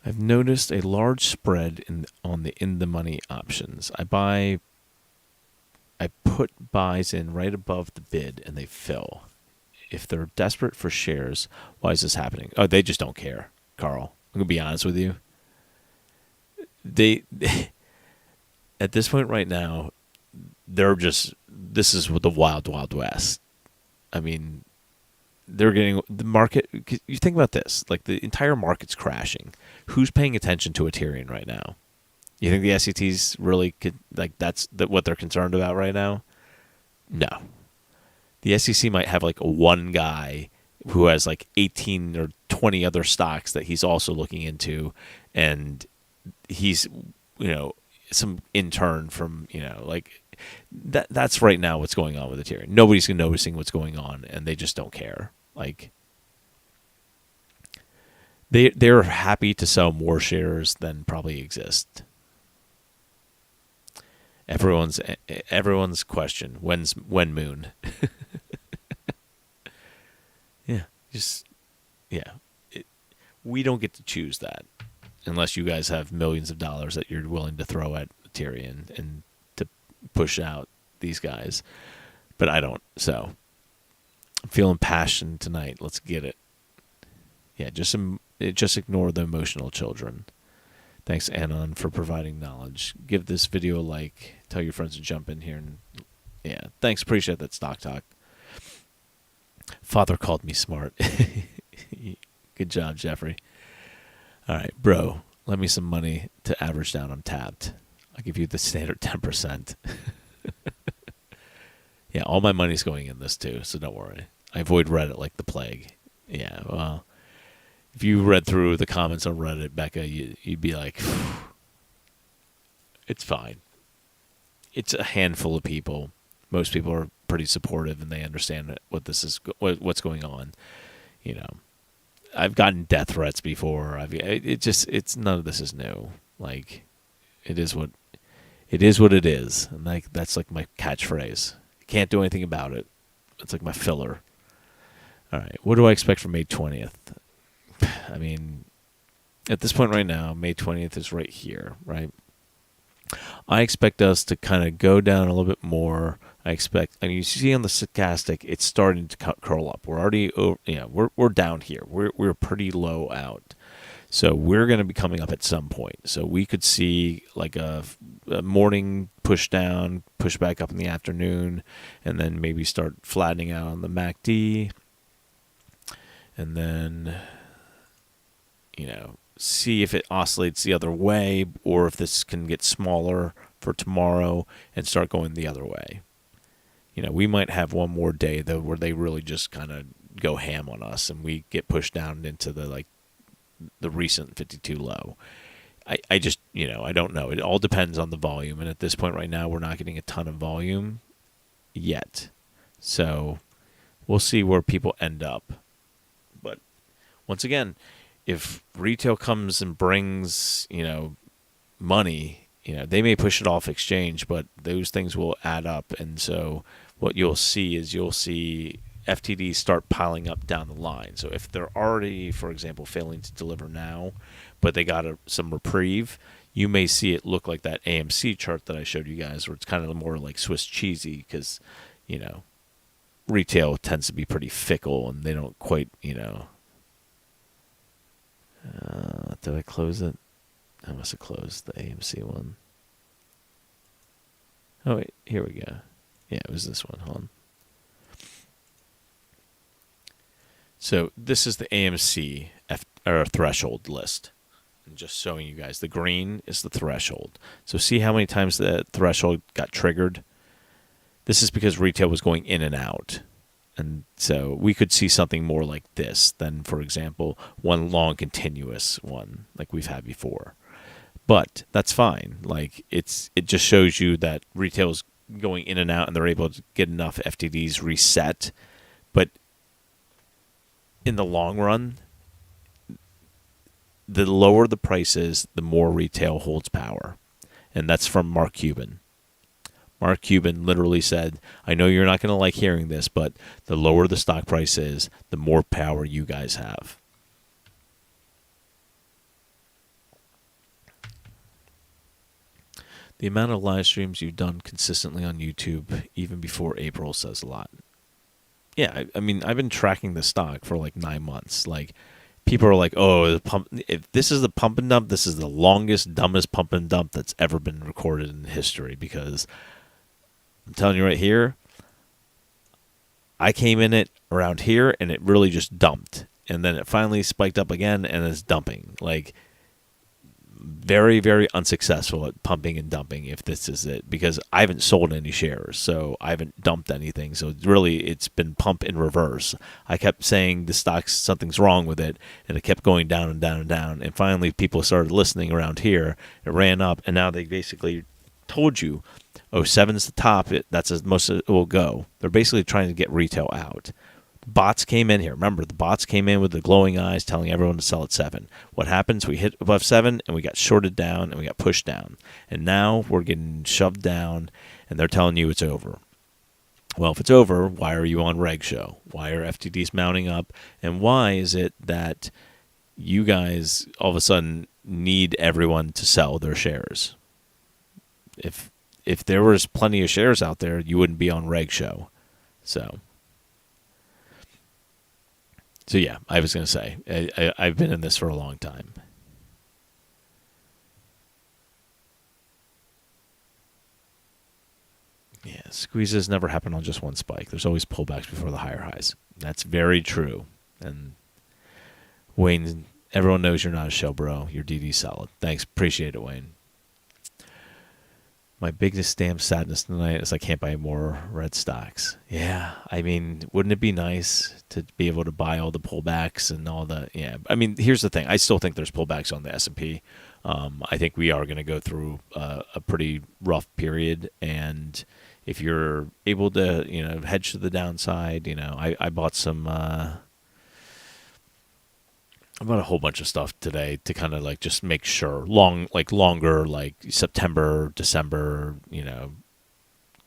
I've noticed a large spread on the in-the-money options. I put buys in right above the bid and they fill. If they're desperate for shares, why is this happening? Oh, they just don't care, Carl. I'm going to be honest with you. They at this point right now, this is the wild, wild west. I mean, they're getting the market. You think about this, like the entire market's crashing. Who's paying attention to Aterian right now? You think the SETs really that's what they're concerned about right now? No. The SEC might have like one guy who has like 18 or 20 other stocks that he's also looking into, and he's, some intern from, like that's right now what's going on with Ethereum. Nobody's noticing what's going on, and they just don't care. Like they're happy to sell more shares than probably exist. Everyone's question, when moon? We don't get to choose that unless you guys have millions of dollars that you're willing to throw at Aterian and to push out these guys. But I don't. So I'm feeling passion tonight. Let's get it. Yeah, just ignore the emotional children. Thanks, Anon, for providing knowledge. Give this video a like. Tell your friends to jump in here. And yeah, thanks. Appreciate that, Stock Talk. Father called me smart. Good job, Jeffrey. All right, bro, lend me some money to average down. I'm tapped. I'll give you the standard 10%. Yeah, all my money's going in this too, so don't worry. I avoid Reddit like the plague. Yeah, well, if you read through the comments on Reddit, Becca, you'd be like, it's fine. It's a handful of people. Most people are pretty supportive, and they understand what's going on. I've gotten death threats before. It's none of this is new. Like, it is what it is, and that's like my catchphrase. Can't do anything about it. It's like my filler. All right, what do I expect for May 20th? I mean, at this point right now, May 20th is right here, right? I expect us to kind of go down a little bit more. You see on the stochastic, it's starting to curl up. We're already over, we're down here. We're pretty low out. So we're going to be coming up at some point. So we could see like a morning push down, push back up in the afternoon, and then maybe start flattening out on the MACD. And then, see if it oscillates the other way, or if this can get smaller for tomorrow and start going the other way. We might have one more day though where they really just kind of go ham on us, and we get pushed down into the recent 52 low. I just, I don't know. It all depends on the volume, and at this point right now, we're not getting a ton of volume yet. So we'll see where people end up. But once again, if retail comes and brings, money, they may push it off exchange, but those things will add up. And so what you'll see is FTDs start piling up down the line. So if they're already, for example, failing to deliver now, but they got some reprieve, you may see it look like that AMC chart that I showed you guys, where it's kind of more like Swiss cheesy, because, retail tends to be pretty fickle, and they don't quite, did I close it? I must have closed the AMC one. Oh, wait, here we go. Yeah, it was this one. Hold on. So this is the AMC threshold list. And just showing you guys, the green is the threshold. So see how many times the threshold got triggered? This is because retail was going in and out. And so we could see something more like this than, for example, one long continuous one like we've had before. But that's fine. Like it just shows you that retail is going in and out and they're able to get enough FTDs reset. But in the long run, the lower the price is, the more retail holds power. And that's from Mark Cuban. Mark Cuban literally said, I know you're not going to like hearing this, but the lower the stock price is, the more power you guys have. The amount of live streams you've done consistently on YouTube, even before April, says a lot. Yeah, I mean, I've been tracking the stock for like 9 months. Like, people are like, oh, if this is the pump and dump, this is the longest, dumbest pump and dump that's ever been recorded in history, because I'm telling you right here, I came in it around here and it really just dumped. And then it finally spiked up again and it's dumping. Like, very, very unsuccessful at pumping and dumping, if this is it, because I haven't sold any shares, so I haven't dumped anything. So it's been pump in reverse. I kept saying the stock, something's wrong with it, and it kept going down and down and down. And finally, people started listening around here. It ran up, and now they basically told you, oh, 7's the top. That's as most it will go. They're basically trying to get retail out. Bots came in here. Remember, the bots came in with the glowing eyes telling everyone to sell at 7. What happens? We hit above 7, and we got shorted down, and we got pushed down. And now we're getting shoved down, and they're telling you it's over. Well, if it's over, why are you on Reg Show? Why are FTDs mounting up? And why is it that you guys all of a sudden need everyone to sell their shares? If there was plenty of shares out there, you wouldn't be on Reg Show. So yeah, I was going to say, I've been in this for a long time. Yeah, squeezes never happen on just one spike. There's always pullbacks before the higher highs. That's very true. And Wayne, everyone knows you're not a shell bro. Your DD's solid. Thanks. Appreciate it, Wayne. My biggest damn sadness tonight is I can't buy more red stocks. Yeah, I mean, wouldn't it be nice to be able to buy all the pullbacks and all the, yeah. I mean, here's the thing. I still think there's pullbacks on the S&P. I think we are going to go through a pretty rough period. And if you're able to, hedge to the downside, I bought some, I bought a whole bunch of stuff today to kind of like just make sure longer, like September, December,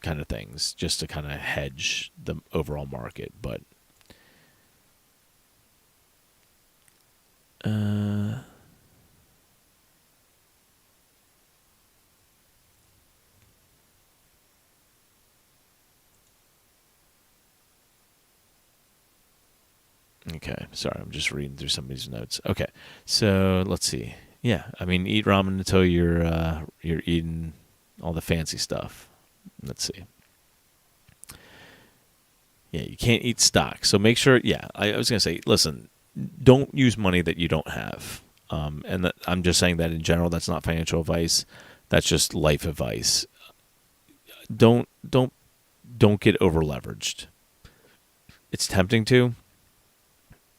kind of things, just to kind of hedge the overall market. But okay, sorry, I'm just reading through some of these notes. Okay, so let's see. Yeah, I mean, eat ramen until you're eating all the fancy stuff. Let's see. Yeah, you can't eat stock, so make sure. Yeah, I was gonna say, listen, don't use money that you don't have. And I'm just saying that in general. That's not financial advice. That's just life advice. Don't get over leveraged. It's tempting to.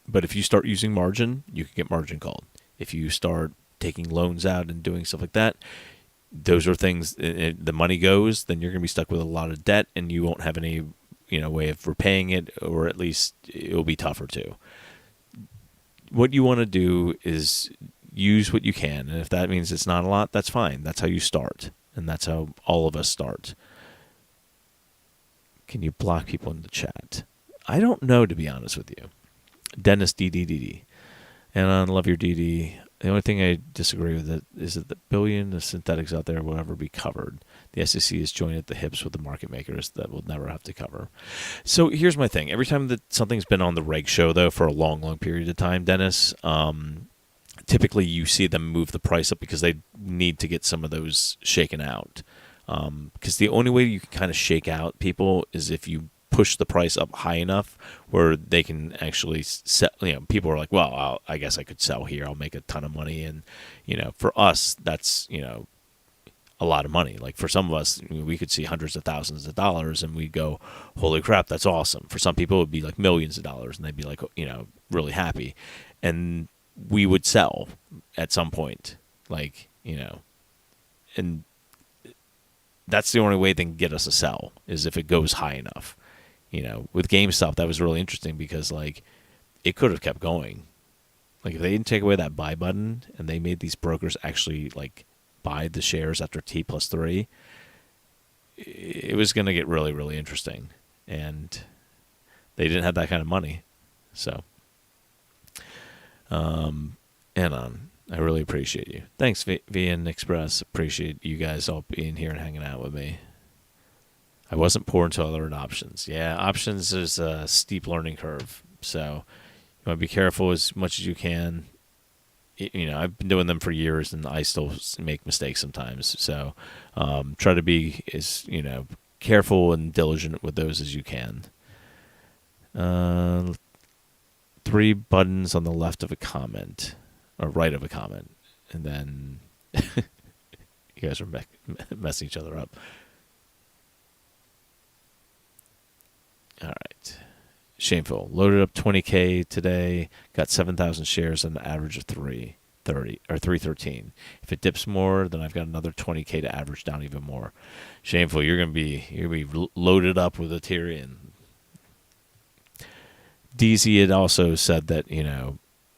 But if you start using margin, you can get margin called. If you start taking loans out and doing stuff like that, those are things, the money goes, then you're going to be stuck with a lot of debt and you won't have any, way of repaying it, or at least it'll be tougher to. What you want to do is use what you can. And if that means it's not a lot, that's fine. That's how you start. And that's how all of us start. Can you block people in the chat? I don't know, to be honest with you. Dennis DDDD. And I love your DD. The only thing I disagree with it is that the billion of synthetics out there will never be covered. The SEC is joined at the hips with the market makers that will never have to cover. So here's my thing. Every time that something's been on the reg show, though, for a long, long period of time, Dennis, typically you see them move the price up because they need to get some of those shaken out. Because the only way you can kind of shake out people is if you push the price up high enough where they can actually sell. People are like, well, I guess I could sell here. I'll make a ton of money. And, for us, that's, a lot of money. Like for some of us, we could see hundreds of thousands of dollars and we'd go, holy crap, that's awesome. For some people, it would be like millions of dollars and they'd be like, really happy. And we would sell at some point, like, and that's the only way they can get us to sell is if it goes high enough. With GameStop, that was really interesting because like it could have kept going. Like if they didn't take away that buy button and they made these brokers actually like buy the shares after T+3, it was going to get really, really interesting. And they didn't have that kind of money. So, Anon, I really appreciate you. Thanks, VN Express. Appreciate you guys all being here and hanging out with me. I wasn't poor until I learned options. Yeah, options is a steep learning curve. So you want to be careful as much as you can. I've been doing them for years and I still make mistakes sometimes. So try to be as, careful and diligent with those as you can. 3 buttons on the left of a comment or right of a comment. And then you guys are messing each other up. All right. Shameful. Loaded up 20K today. Got 7,000 shares on an average of 330 or 313. If it dips more, then I've got another 20K to average down even more. Shameful. You're gonna be loaded up with Aterian. DZ had also said that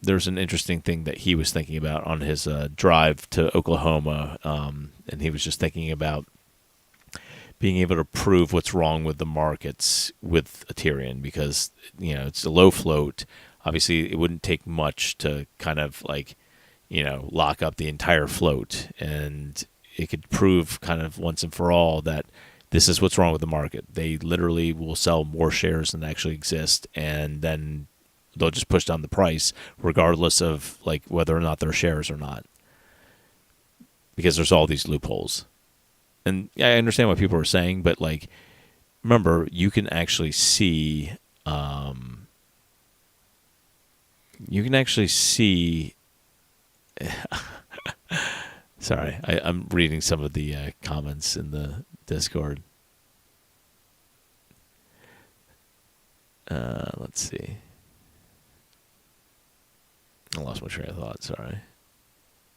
there's an interesting thing that he was thinking about on his drive to Oklahoma, and he was just thinking about being able to prove what's wrong with the markets with Aterian because, it's a low float. Obviously, it wouldn't take much to kind of like, lock up the entire float. And it could prove kind of once and for all that this is what's wrong with the market. They literally will sell more shares than actually exist. And then they'll just push down the price regardless of like whether or not they're shares or not. Because there's all these loopholes. And I understand what people are saying, but like, remember, you can actually see, sorry, I'm reading some of the comments in the Discord. Let's see. I lost my train of thought. Sorry.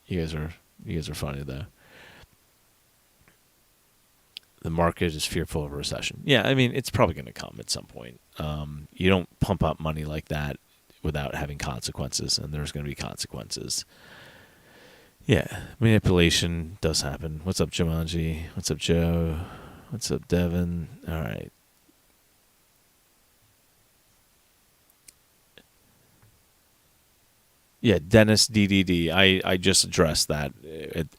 You guys are funny though. The market is fearful of a recession. Yeah, I mean, it's probably going to come at some point. You don't pump up money like that without having consequences, and there's going to be consequences. Yeah, manipulation does happen. What's up, Jumanji? What's up, Joe? What's up, Devin? All right. Yeah, Dennis DDD. I just addressed that.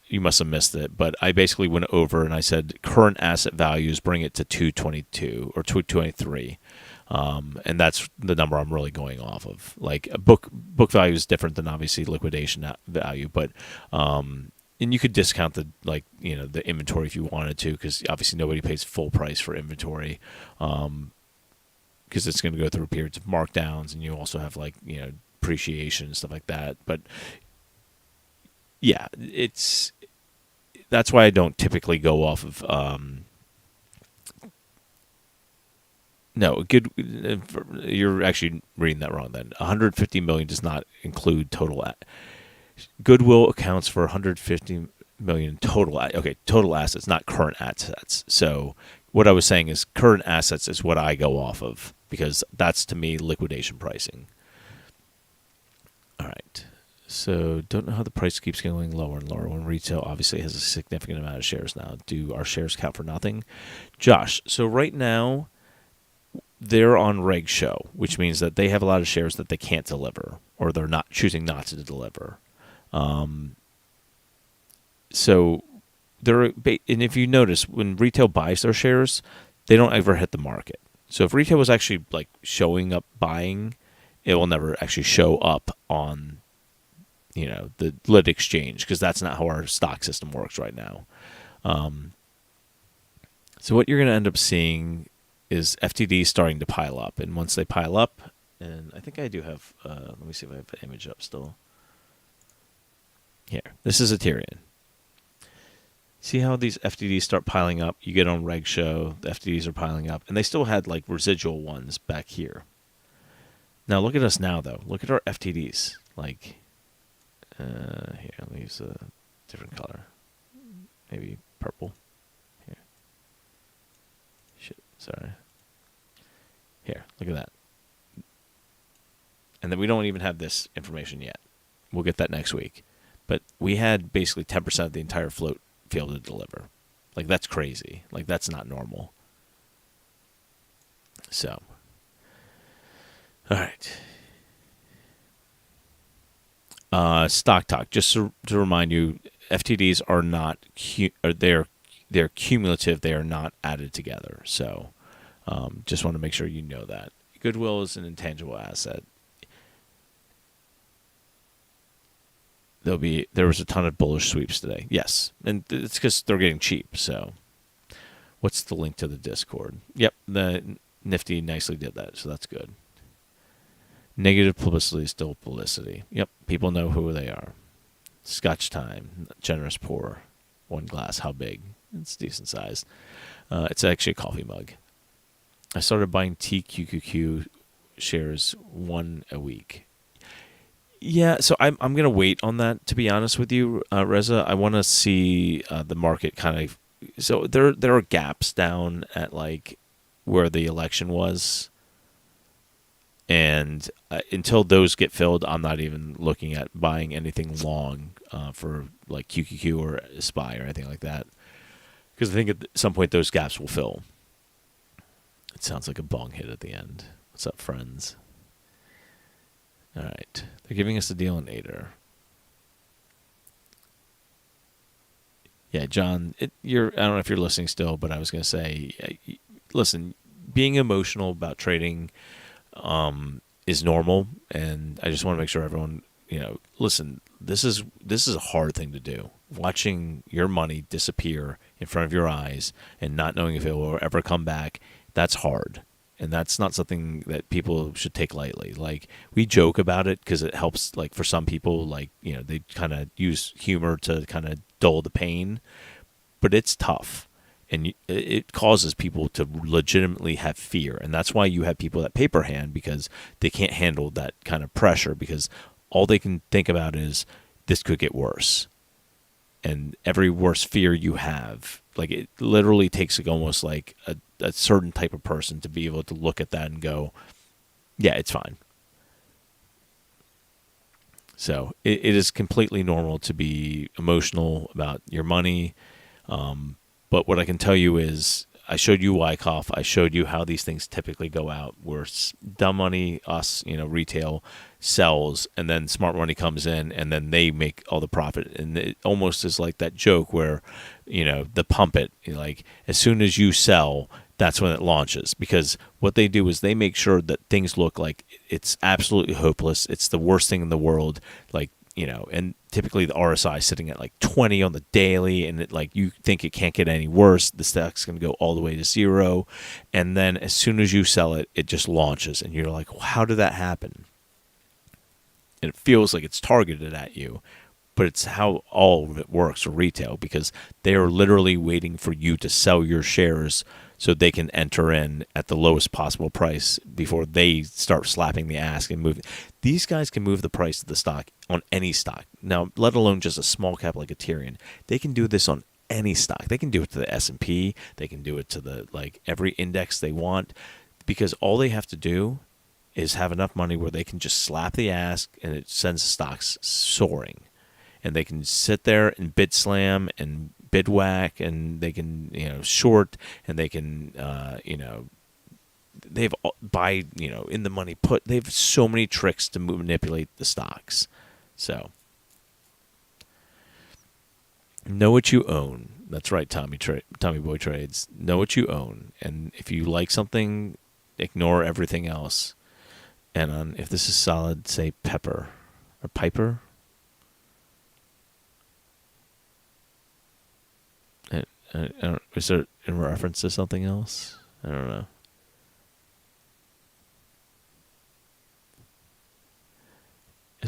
You must have missed it, but I basically went over and I said current asset values bring it to 222 or 223, and that's the number I'm really going off of. Like a book value is different than obviously liquidation value, but and you could discount the the inventory if you wanted to, because obviously nobody pays full price for inventory, because it's going to go through periods of markdowns, and you also have appreciation and stuff like that. But yeah, that's why I don't typically go off of no good. You're actually reading that wrong. Then 150 million does not include total goodwill. Accounts for 150 million total. Okay, total assets, not current assets. So what I was saying is current assets is what I go off of, because that's to me liquidation pricing. All right, so don't know how the price keeps going lower and lower when retail obviously has a significant amount of shares now. Do our shares count for nothing? Josh, so right now they're on reg show, which means that they have a lot of shares that they can't deliver, or they're not choosing not to deliver. So they're, and if you notice, when retail buys their shares, they don't ever hit the market. So if retail was actually showing up buying, it will never actually show up on, the lit exchange, because that's not how our stock system works right now. So what you're going to end up seeing is FTD starting to pile up. And once they pile up, and I think I do have, let me see if I have the image up still. Here, this is Aterian. See how these FTDs start piling up? You get on Reg Show, the FTDs are piling up, and they still had like residual ones back here. Now look at us now, though. Look at our FTDs. Like, here, let me use a different color. Maybe purple. Here. Shit, sorry. Here, look at that. And then we don't even have this information yet. We'll get that next week. But we had basically 10% of the entire float fail to deliver. Like, that's crazy. Like, that's not normal. So, all right. Stock talk. Just to remind you, FTDs are not they're cumulative. They are not added together. So, just want to make sure you know that. Goodwill is an intangible asset. There was a ton of bullish sweeps today. Yes, and it's because they're getting cheap. So, what's the link to the Discord? Yep, the Nifty nicely did that, so that's good. Negative publicity is still publicity. Yep, people know who they are. Scotch time, generous pour, 1 glass. How big? It's decent sized. It's actually a coffee mug. I started buying TQQQ shares 1 a week. Yeah, so I'm going to wait on that, to be honest with you, Reza. I want to see the market kind of... So there are gaps down at like where the election was. And until those get filled, I'm not even looking at buying anything long for like QQQ or SPY or anything like that. Because I think at some point those gaps will fill. It sounds like a bong hit at the end. What's up, friends? All right. They're giving us a deal on ATER. Yeah, John, I don't know if you're listening still, but I was going to say, listen, being emotional about trading is normal, and I just want to make sure everyone, listen, this is a hard thing to do. Watching your money disappear in front of your eyes and not knowing if it will ever come back, that's hard. And that's not something that people should take lightly. Like, we joke about it because it helps, like, for some people, like, they kind of use humor to kind of dull the pain. But it's tough. And it causes people to legitimately have fear. And that's why you have people that paper hand, because they can't handle that kind of pressure, because all they can think about is this could get worse. And every worse fear you have, like, it literally takes almost like a certain type of person to be able to look at that and go, yeah, it's fine. So it is completely normal to be emotional about your money. But what I can tell you is, I showed you Wyckoff. I showed you how these things typically go out, where dumb money, us, retail, sells, and then smart money comes in, and then they make all the profit. And it almost is like that joke where, the pump it, like, as soon as you sell, that's when it launches. Because what they do is they make sure that things look like it's absolutely hopeless. It's the worst thing in the world. Like, and typically the RSI is sitting at like 20 on the daily, and it, like, you think it can't get any worse. The stock's going to go all the way to 0. And then as soon as you sell it, it just launches. And you're like, well, how did that happen? And it feels like it's targeted at you, but it's how all of it works for retail, because they are literally waiting for you to sell your shares so they can enter in at the lowest possible price before they start slapping the ass and moving. These guys can move the price of the stock on any stock. Now, let alone just a small cap like Aterian. They can do this on any stock. They can do it to the S&P. They can do it to the, like, every index they want, because all they have to do is have enough money where they can just slap the ass and it sends stocks soaring. And they can sit there and bid slam and bid whack, and they can, short, and they can, they've buy, in the money put. They have so many tricks to manipulate the stocks. So, know what you own. That's right, Tommy Boy Trades. Know what you own, and if you like something, ignore everything else. And if this is solid, say Pepper or Piper. Is there in reference to something else? I don't know.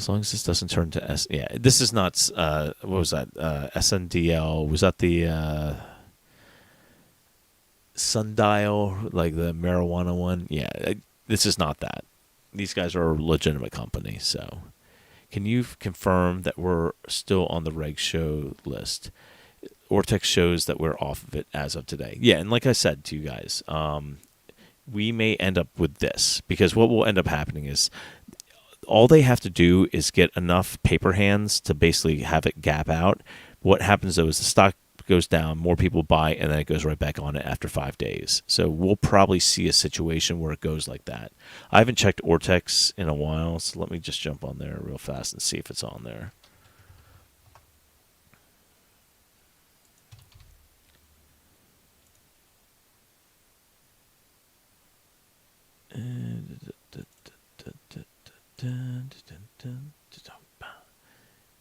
as long as this doesn't turn to S. Yeah, this is not. What was that? SNDL. Was that the sundial, like the marijuana one? Yeah, this is not that. These guys are a legitimate company. So, can you confirm that we're still on the reg show list? Ortex shows that we're off of it as of today. Yeah, and like I said to you guys, we may end up with this, because what will end up happening is all they have to do is get enough paper hands to basically have it gap out. What happens though is the stock goes down, more people buy, and then it goes right back on it after 5 days. So we'll probably see a situation where it goes like that. I haven't checked Ortex in a while, so let me just jump on there real fast and see if it's on there.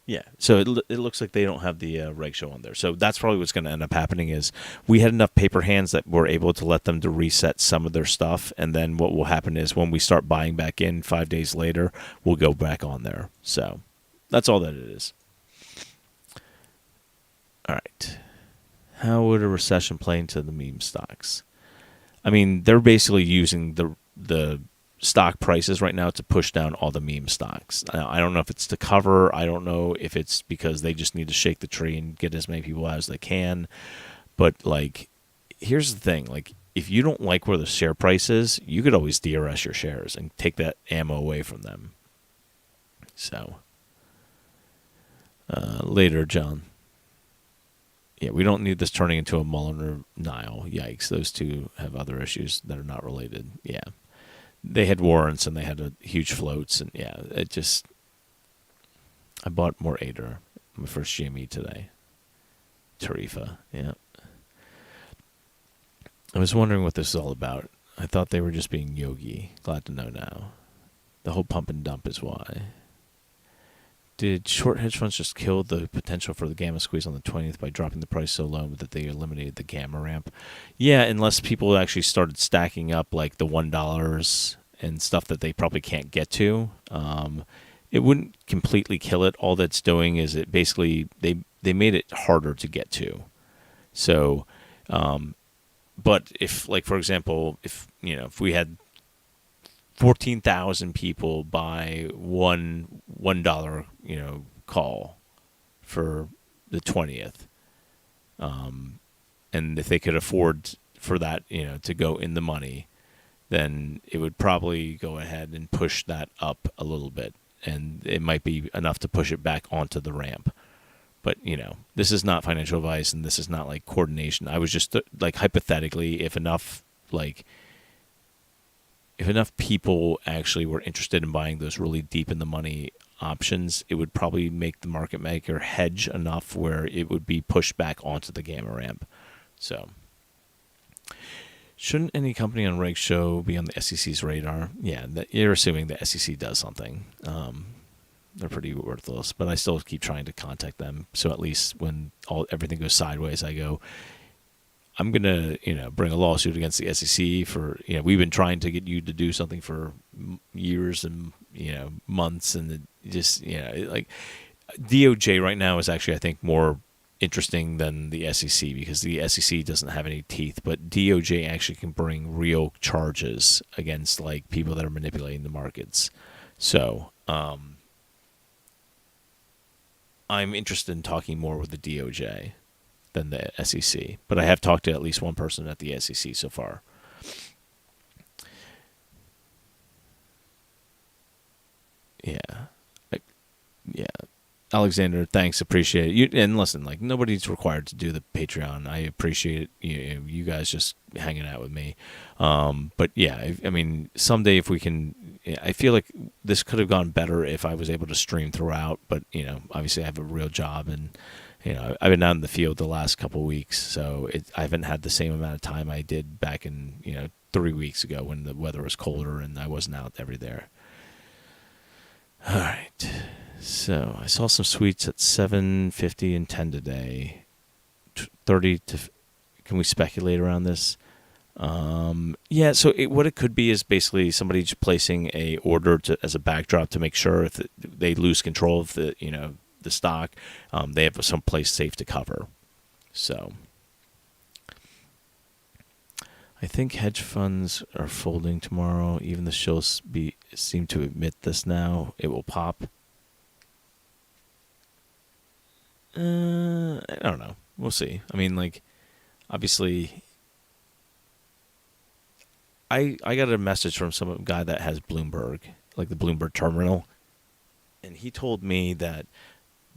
Yeah, so it looks like they don't have the reg show on there. So that's probably what's going to end up happening is we had enough paper hands that we're able to let them to reset some of their stuff, and then what will happen is when we start buying back in 5 days later, we'll go back on there. So that's all that it is. All right. How would a recession play into the meme stocks? I mean, they're basically using the stock prices right now to push down all the meme stocks. I don't know if it's to cover. I don't know if it's because they just need to shake the tree and get as many people out as they can. But, like, here's the thing. Like, if you don't like where the share price is, you could always DRS your shares and take that ammo away from them. So, later, John. Yeah, we don't need this turning into a Mullen or Nile. Yikes. Those two have other issues that are not related. Yeah. They had warrants and they had a huge floats. And, yeah, it just... I bought more ATER. My first GME today. Tarifa. Yeah. I was wondering what this is all about. I thought they were just being yogi. Glad to know now. The whole pump and dump is why. Did short hedge funds just kill the potential for the gamma squeeze on the 20th by dropping the price so low that they eliminated the gamma ramp? Yeah, unless people actually started stacking up like the $1 and stuff that they probably can't get to. It wouldn't completely kill it. All that's doing is it basically they made it harder to get to. So, but if, like, for example, if we had 14,000 people buy $1 call for the 20th, and if they could afford for that to go in the money, then it would probably go ahead and push that up a little bit, and it might be enough to push it back onto the ramp. But this is not financial advice, and this is not like coordination. I was just like, hypothetically, if enough people actually were interested in buying those really deep in the money options, it would probably make the market maker hedge enough where it would be pushed back onto the gamma ramp. So, shouldn't any company on Reg Show be on the SEC's radar? Yeah, you're assuming the SEC does something. They're pretty worthless, but I still keep trying to contact them. So at least when everything goes sideways, I go, I'm going to, bring a lawsuit against the SEC for, we've been trying to get you to do something for years and, months. And just, like DOJ right now is actually, I think, more interesting than the SEC because the SEC doesn't have any teeth, but DOJ actually can bring real charges against like people that are manipulating the markets. So, I'm interested in talking more with the DOJ than the SEC, but I have talked to at least one person at the SEC so far. Yeah. Alexander, thanks, appreciate it. You, and listen, like, nobody's required to do the Patreon. I appreciate you guys just hanging out with me. But yeah, I mean, someday if we can, I feel like this could have gone better if I was able to stream throughout. But obviously I have a real job, and I've been out in the field the last couple of weeks, so I haven't had the same amount of time I did back in 3 weeks ago when the weather was colder and I wasn't out every there. All right. So I saw some sweets at 7.50 and 10 today. 30 to. Can we speculate around this? Yeah, so what it could be is basically somebody just placing a order as a backdrop to make sure if they lose control of the stock, they have some place safe to cover. So I think hedge funds are folding tomorrow. Even the shows seem to admit this now. It will pop. I don't know. We'll see. I mean, like, obviously, I got a message from some guy that has Bloomberg, like the Bloomberg terminal, and he told me that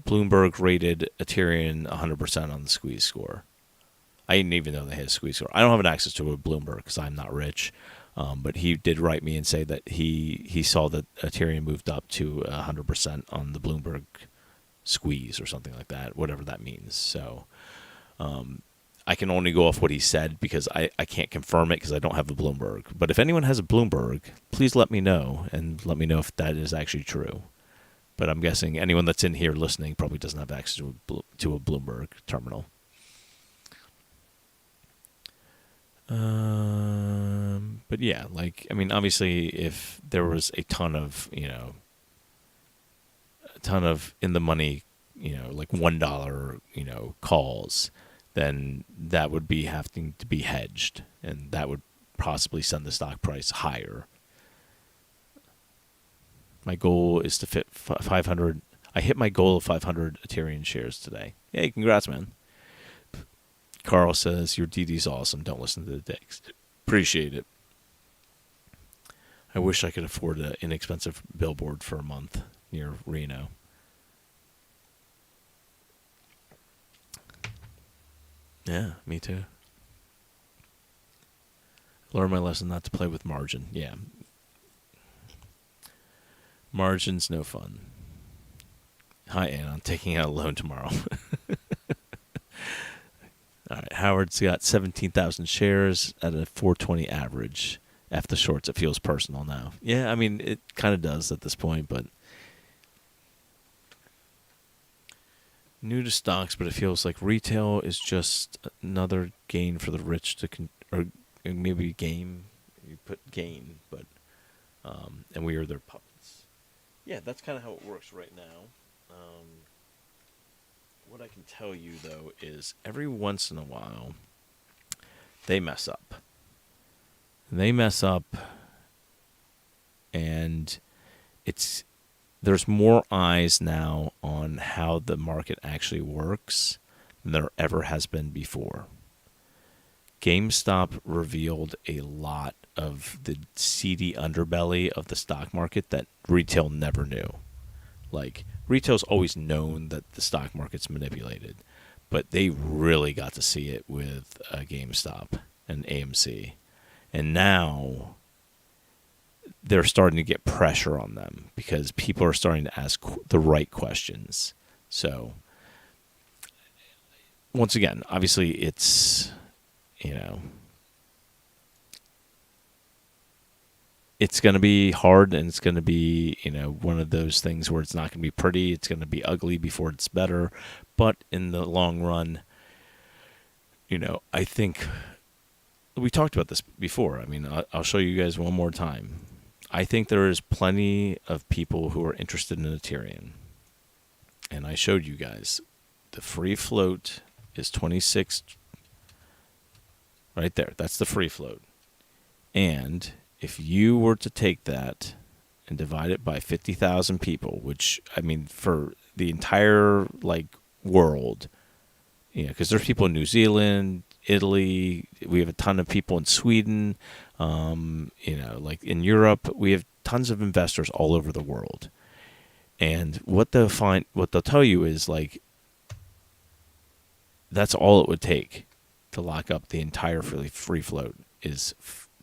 Bloomberg rated Aterian 100% on the squeeze score. I didn't even know they had a squeeze score. I don't have an access to a Bloomberg because I'm not rich, but he did write me and say that he saw that Aterian moved up to 100% on the Bloomberg squeeze or something like that, whatever that means. So I can only go off what he said because I can't confirm it because I don't have a Bloomberg. But if anyone has a Bloomberg, please let me know, and let me know if that is actually true. But I'm guessing anyone that's in here listening probably doesn't have access to a Bloomberg terminal. But yeah, like, I mean, obviously, if there was a ton of in the money, like $1, calls, then that would be having to be hedged, and that would possibly send the stock price higher. My goal is to fit 500. I hit my goal of 500 Aterian shares today. Hey, congrats, man. Carl says, your DD's awesome. Don't listen to the dicks. Appreciate it. I wish I could afford an inexpensive billboard for a month near Reno. Yeah, me too. Learn my lesson not to play with margin. Yeah. Margin's no fun. Hi, Ann. I'm taking out a loan tomorrow. All right, Howard's got 17,000 shares at a 420 average. After the shorts, it feels personal now. Yeah, I mean, it kind of does at this point, but new to stocks, but it feels like retail is just another gain for the rich to or maybe game. You put gain, but and we are their puppets. Yeah, that's kind of how it works right now. What I can tell you, though, is every once in a while, they mess up. And there's more eyes now on how the market actually works than there ever has been before. GameStop revealed a lot of the seedy underbelly of the stock market that retail never knew. Like, retail's always known that the stock market's manipulated, but they really got to see it with GameStop and AMC. And now they're starting to get pressure on them because people are starting to ask the right questions. So, once again, obviously it's, it's going to be hard, and it's going to be, one of those things where it's not going to be pretty. It's going to be ugly before it's better. But in the long run, I think we talked about this before. I mean, I'll show you guys one more time. I think there is plenty of people who are interested in Aterian. And I showed you guys the free float is 26 right there. That's the free float. And if you were to take that and divide it by 50,000 people, which, I mean, for the entire, world, because there's people in New Zealand, Italy, we have a ton of people in Sweden, in Europe, we have tons of investors all over the world. And what they'll tell you is, that's all it would take to lock up the entire free float is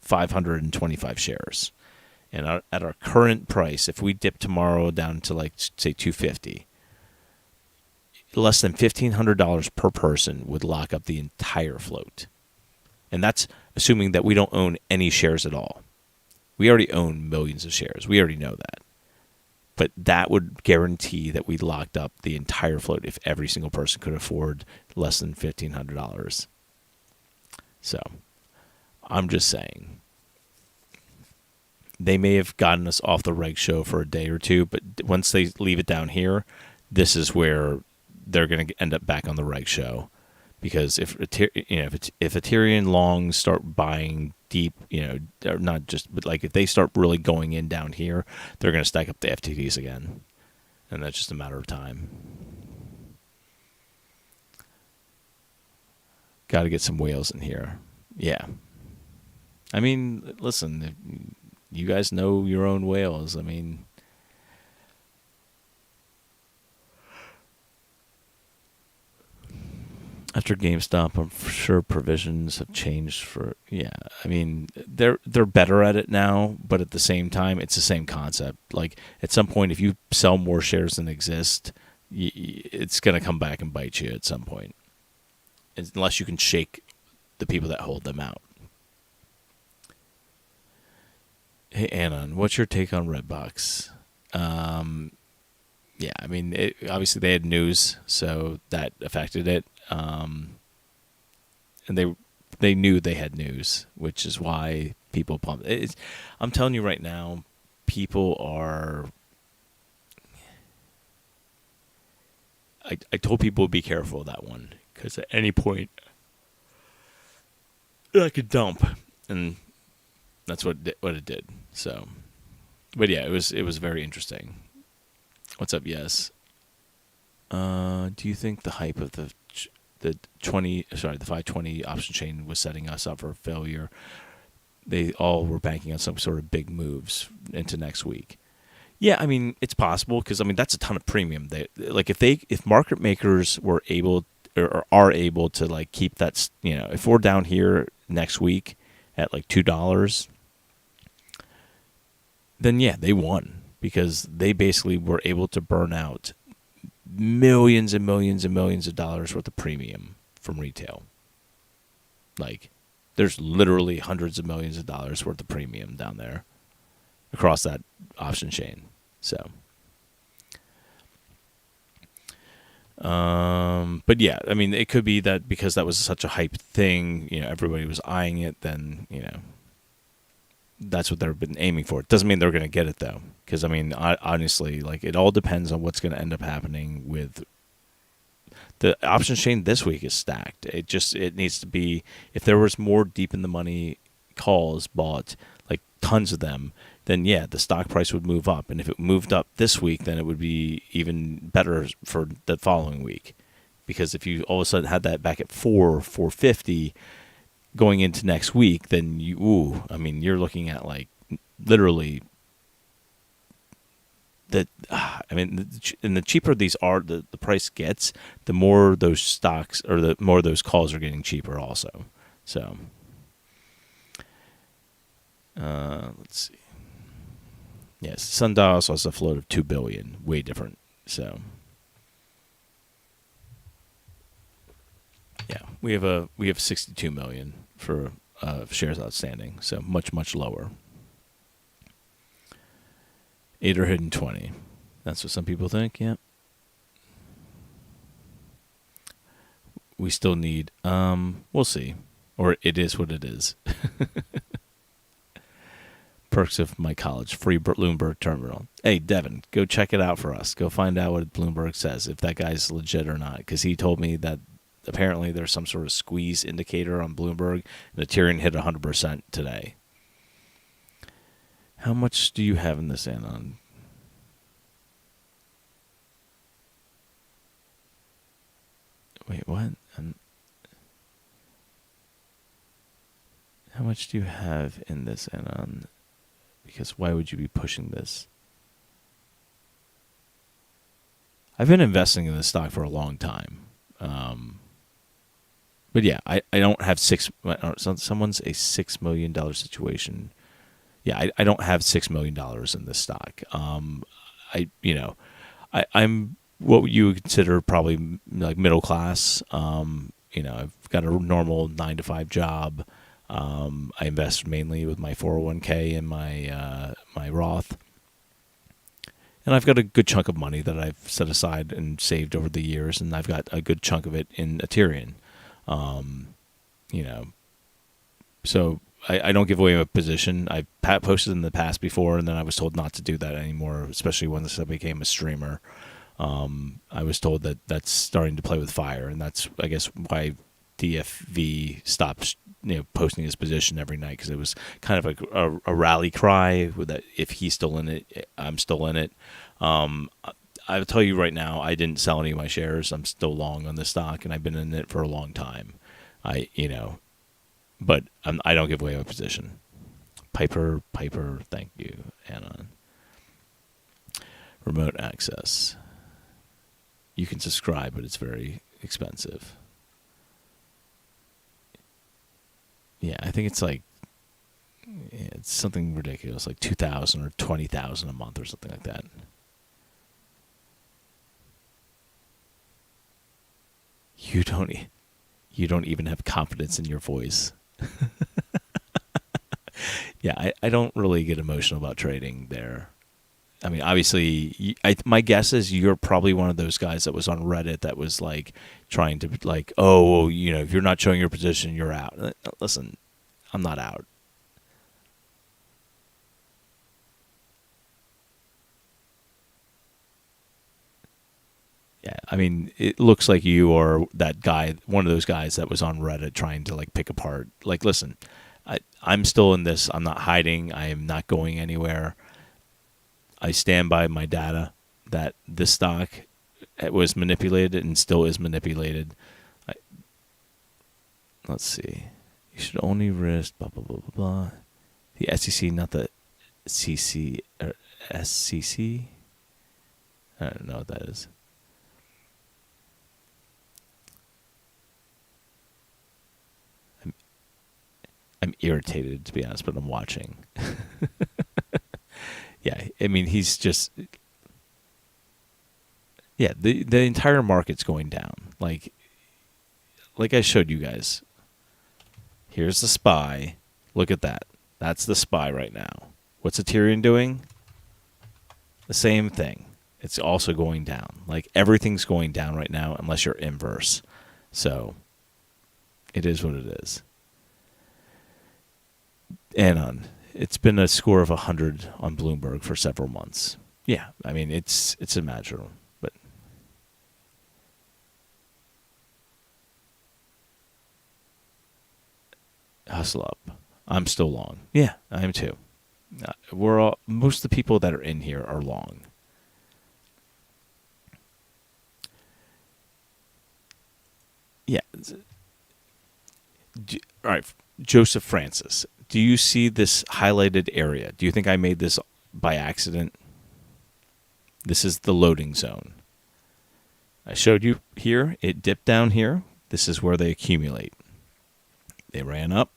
525 shares. And at our current price, if we dip tomorrow down to say 250, less than $1,500 per person would lock up the entire float. And that's assuming that we don't own any shares at all. We already own millions of shares. We already know that. But that would guarantee that we locked up the entire float if every single person could afford less than $1,500. So I'm just saying. They may have gotten us off the reg show for a day or two, but once they leave it down here, this is where they're going to end up back on the reg show. Because if Aterian longs start buying deep, or not just, but like if they start really going in down here, they're going to stack up the FTDs again, and that's just a matter of time. Got to get some whales in here. Yeah. I mean, listen, you guys know your own whales. I mean, after GameStop, I'm sure provisions have changed for, yeah. I mean, they're better at it now, but at the same time, it's the same concept. Like, at some point, if you sell more shares than exist, it's going to come back and bite you at some point. Unless you can shake the people that hold them out. Hey, Anon, what's your take on Redbox? Yeah, I mean, obviously they had news, so that affected it. And they knew they had news, which is why people pumped. I'm telling you right now, people are... I told people to be careful of that one, because at any point, I could dump, and that's what it did. So, but yeah, it was very interesting. What's up? Yes. Do you think the hype of the 520 option chain was setting us up for failure? They all were banking on some sort of big moves into next week. Yeah, I mean, it's possible, because I mean that's a ton of premium. If market makers were able or are able to like keep that, if we're down here next week at like $2, then yeah, they won, because they basically were able to burn out millions and millions and millions of dollars worth of premium from retail. Like, there's literally hundreds of millions of dollars worth of premium down there across that option chain. So, but yeah, I mean, it could be that because that was such a hype thing, everybody was eyeing it, then, that's what they've been aiming for. It doesn't mean they're going to get it, though, because I mean, honestly, like, it all depends on what's going to end up happening with the option chain. This week is stacked. It needs to be, if there was more deep in the money calls bought, like tons of them, then yeah, the stock price would move up. And if it moved up this week, then it would be even better for the following week. Because if you all of a sudden had that back at 450 going into next week, then you're looking at like literally that. And the cheaper these are, the price gets, the more those stocks or the more those calls are getting cheaper also. So let's see. Yes, Sundial also has a float of $2 billion, way different. So yeah, we have 62 million for shares outstanding, so much lower. ATER hidden 20. That's what some people think. Yeah. We still need. We'll see, or it is what it is. Perks of my college, free Bloomberg terminal. Hey, Devin, go check it out for us. Go find out what Bloomberg says, if that guy's legit or not, because he told me that apparently there's some sort of squeeze indicator on Bloomberg, and Aterian hit 100% today. How much do you have in this Anon? Wait, what? How much do you have in this Anon? Because why would you be pushing this? I've been investing in this stock for a long time. But yeah, I don't have someone's a $6 million situation. Yeah, I don't have $6 million in this stock. I'm what you would consider probably like middle class. I've got a normal 9-to-5 job. I invest mainly with my 401k and my Roth, and I've got a good chunk of money that I've set aside and saved over the years, and I've got a good chunk of it in Aterian. So I don't give away my position. I posted in the past before, and then I was told not to do that anymore, especially once I became a streamer. I was told that that's starting to play with fire, and that's, I guess, why DFV stopped, posting his position every night, because it was kind of a rally cry with that if he's still in it, I'm still in it. I'll tell you right now, I didn't sell any of my shares. I'm still long on the stock, and I've been in it for a long time. But I don't give away my position. Piper, thank you, Anon. Remote access. You can subscribe, but it's very expensive. Yeah, I think it's like, it's something ridiculous, like $2,000 or $20,000 a month or something like that. You don't even have confidence in your voice. Yeah, I don't really get emotional about trading there. I mean, obviously, my guess is you're probably one of those guys that was on Reddit that was like trying to like, oh, if you're not showing your position, you're out. Listen, I'm not out. Yeah, I mean, it looks like you are that guy, one of those guys that was on Reddit trying to like pick apart. Like, listen, I'm still in this. I'm not hiding. I am not going anywhere. I stand by my data that this stock was manipulated and still is manipulated. Let's see. You should only risk blah, blah, blah, blah, blah. The SEC, not the CC or SCC. I don't know what that is. I'm irritated, to be honest, but I'm watching. Yeah, I mean, he's just... Yeah, the entire market's going down. Like I showed you guys. Here's the SPY. Look at that. That's the SPY right now. What's Aterian doing? The same thing. It's also going down. Like, everything's going down right now unless you're inverse. So, it is what it is. Anon. It's been a score of 100 on Bloomberg for several months. Yeah, I mean, it's imaginable, but... Hustle up. I'm still long. Yeah, I am too. Most of the people that are in here are long. Yeah. All right, Joseph Francis. Do you see this highlighted area? Do you think I made this by accident? This is the loading zone. I showed you here. It dipped down here. This is where they accumulate. They ran up.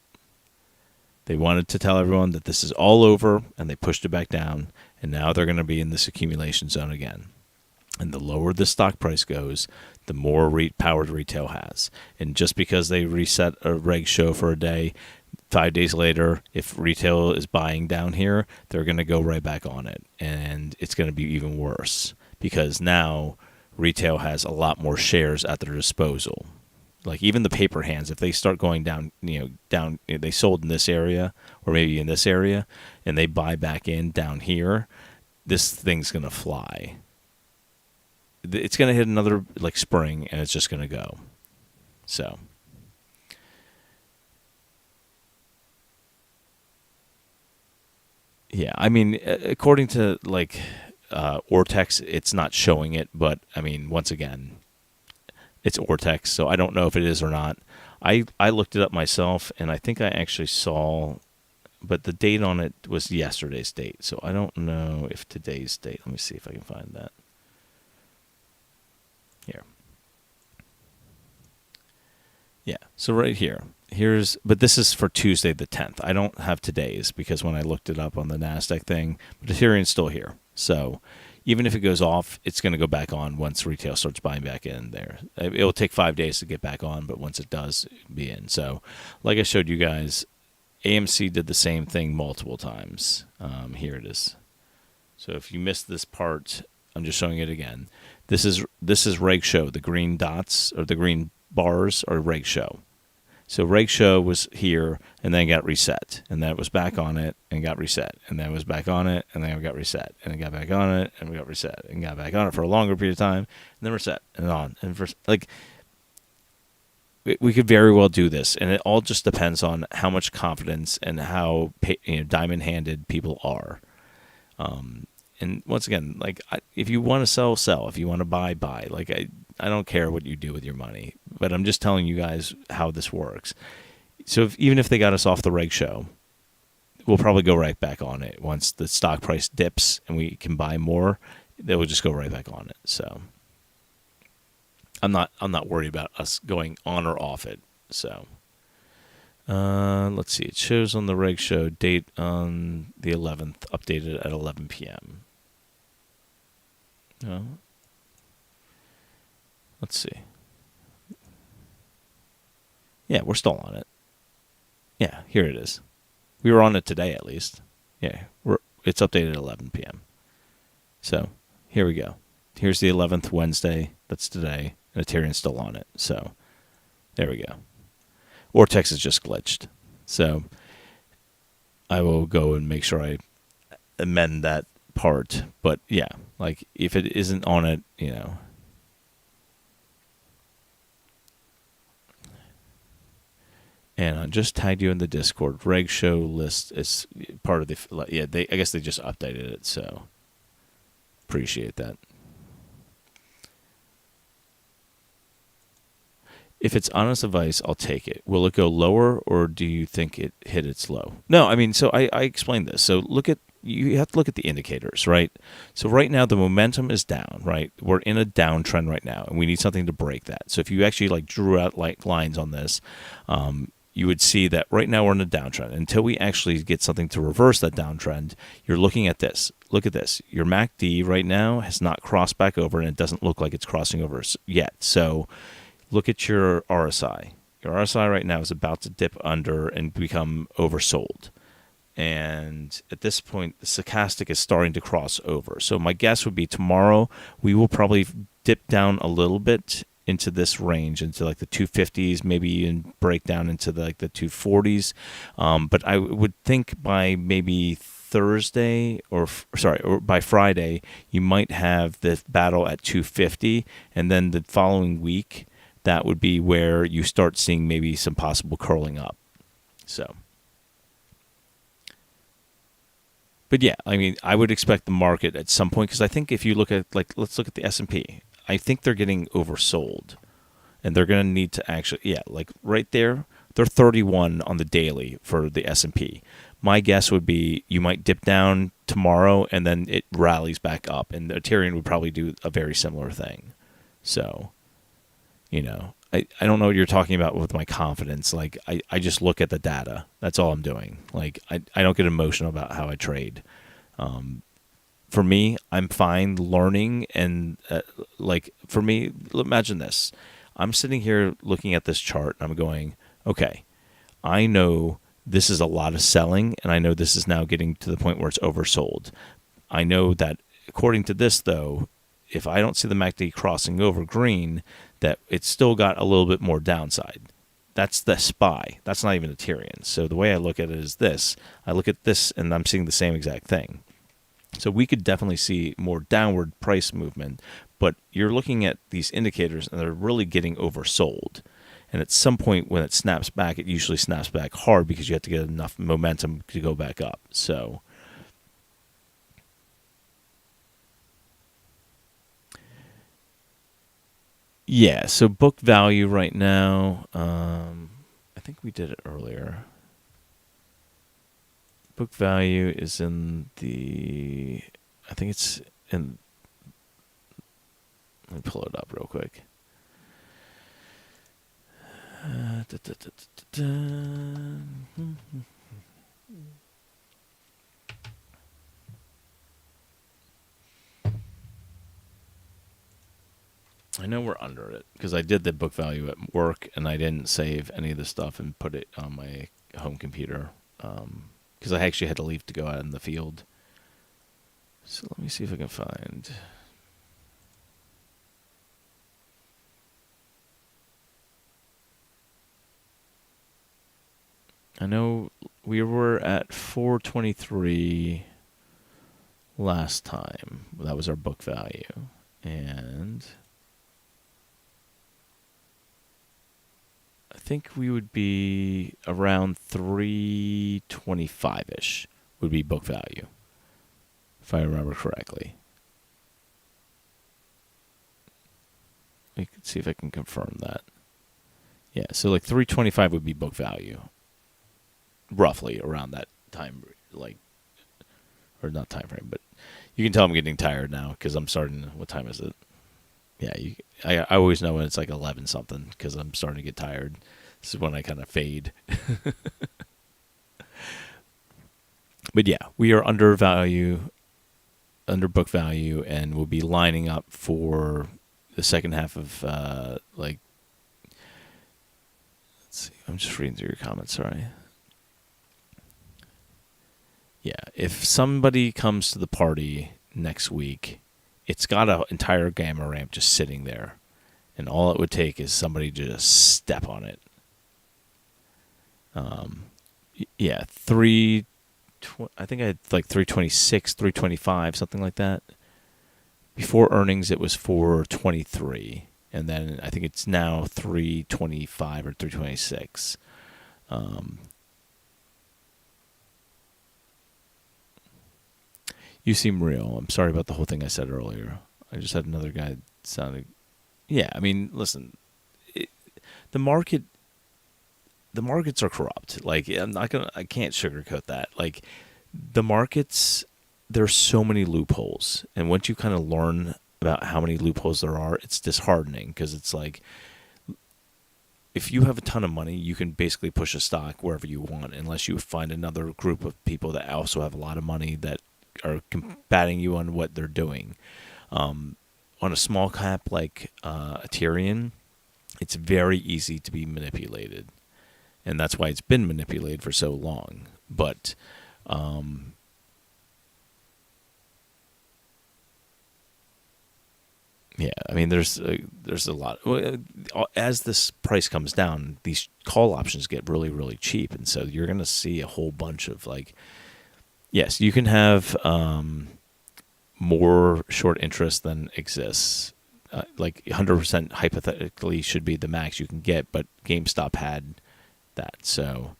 They wanted to tell everyone that this is all over, and they pushed it back down, and now they're going to be in this accumulation zone again. And the lower the stock price goes, the more power retail has. And just because they reset a reg show for a day, 5 days later, if retail is buying down here, they're going to go right back on it. And it's going to be even worse because now retail has a lot more shares at their disposal. Like even the paper hands, if they start going down, they sold in this area or maybe in this area and they buy back in down here, this thing's going to fly. It's going to hit another like spring and it's just going to go. So... Yeah, I mean, according to like Ortex, it's not showing it, but I mean, once again, it's Ortex, so I don't know if it is or not. I looked it up myself, and I think I actually saw, but the date on it was yesterday's date, so I don't know if today's date. Let me see if I can find that. Here. Yeah, so right here. But this is for Tuesday the 10th. I don't have today's because when I looked it up on the NASDAQ thing, but Aterian's still here. So even if it goes off, it's going to go back on once retail starts buying back in there. It'll take 5 days to get back on, but once it does, it'll be in. So like I showed you guys, AMC did the same thing multiple times. Here it is. So if you missed this part, I'm just showing it again. This is reg show. The green dots or the green bars are reg show. So reg show was here and then got reset, and then it was back on it and got reset, and then it was back on it and then it got reset, and it got back on it and we got reset, and got back on it for a longer period of time, and then reset and on. And for like, we could very well do this, and it all just depends on how much confidence and how diamond-handed people are. And once again, like, if you want to sell, sell. If you want to buy, buy. Like, I don't care what you do with your money, but I'm just telling you guys how this works. So even if they got us off the reg show, we'll probably go right back on it. Once the stock price dips and we can buy more, they will just go right back on it. So I'm not worried about us going on or off it. So let's see. It shows on the reg show date on the 11th, updated at 11 p.m. Let's see. Yeah, we're still on it. Yeah, here it is. We were on it today at least. Yeah, it's updated at 11 p.m. So here we go. Here's the 11th Wednesday. That's today. And Aterian's still on it. So there we go. Vortex is just glitched. So I will go and make sure I amend that part. But yeah, like if it isn't on it, and I just tagged you in the Discord. Reg show list is part of the, yeah, I guess they just updated it, so appreciate that. If it's honest advice, I'll take it. Will it go lower, or do you think it hit its low? No, I mean, so I explained this. So you have to look at the indicators, right? So right now the momentum is down, right? We're in a downtrend right now, and we need something to break that. So if you actually like drew out like lines on this, you would see that right now we're in a downtrend. Until we actually get something to reverse that downtrend, you're looking at this. Look at this. Your MACD right now has not crossed back over, and it doesn't look like it's crossing over yet. So look at your RSI. Your RSI right now is about to dip under and become oversold. And at this point, the stochastic is starting to cross over. So my guess would be tomorrow we will probably dip down a little bit into this range, into like the 250s, maybe even break down into the 240s. But I would think by maybe Thursday or by Friday, you might have the battle at 250, and then the following week, that would be where you start seeing maybe some possible curling up. So, but yeah, I mean, I would expect the market at some point, because I think if you look at, like, let's look at the S&P. I think they're getting oversold, and they're going to need to actually, yeah, like right there, they're 31 on the daily for the S&P. My guess would be you might dip down tomorrow, and then it rallies back up, and the Aterian would probably do a very similar thing. So, I don't know what you're talking about with my confidence. Like, I just look at the data. That's all I'm doing. Like, I don't get emotional about how I trade. For me, I'm fine learning, and for me, imagine this. I'm sitting here looking at this chart, and I'm going, okay, I know this is a lot of selling, and I know this is now getting to the point where it's oversold. I know that according to this, though, if I don't see the MACD crossing over green, that it's still got a little bit more downside. That's the SPY. That's not even Aterian. So the way I look at it is this. I look at this, and I'm seeing the same exact thing. So we could definitely see more downward price movement, but you're looking at these indicators, and they're really getting oversold. And at some point when it snaps back, it usually snaps back hard, because you have to get enough momentum to go back up. So yeah, so book value right now, I think we did it earlier. Book value is in the, I think it's in, let me pull it up real quick. I know we're under it, because I did the book value at work, and I didn't save any of the stuff and put it on my home computer. Because I actually had to leave to go out in the field. So let me see if I can find. I know we were at 423 last time. That was our book value. And I think we would be around 325-ish would be book value, if I remember correctly. I can see if I can confirm that. Yeah, so like 325 would be book value, roughly around that time, like, or not time frame, but you can tell I'm getting tired now because I'm starting. What time is it? Yeah, I always know when it's like 11 something because I'm starting to get tired. This is when I kind of fade. But yeah, we are under book value, and we'll be lining up for the second half of let's see. I'm just reading through your comments. Sorry. Yeah, if somebody comes to the party next week, it's got an entire gamma ramp just sitting there, and all it would take is somebody to just step on it. Yeah, I think I had like 326, 325, something like that. Before earnings, it was 423, and then I think it's now 325 or 326. You seem real. I'm sorry about the whole thing I said earlier. I just had another guy sounding. Yeah, I mean, listen, the markets are corrupt. Like, I can't sugarcoat that. Like, the markets, there's so many loopholes, and once you kind of learn about how many loopholes there are, it's disheartening because it's like, if you have a ton of money, you can basically push a stock wherever you want, unless you find another group of people that also have a lot of money that are combating you on what they're doing. On a small cap like Aterian, it's very easy to be manipulated, and that's why it's been manipulated for so long. But yeah, I mean, there's a lot. As this price comes down, these call options get really, really cheap, and so you're going to see a whole bunch of like. Yes, you can have more short interest than exists. Like 100% hypothetically should be the max you can get, but GameStop had that. So,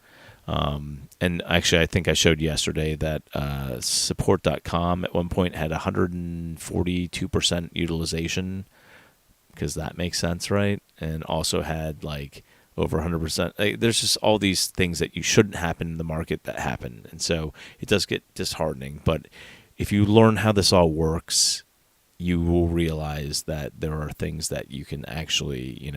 and actually, I think I showed yesterday that support.com at one point had 142% utilization, because that makes sense, right? And also had like over 100%. There's just all these things that you shouldn't happen in the market that happen. And so it does get disheartening. But if you learn how this all works, you will realize that there are things that you can actually,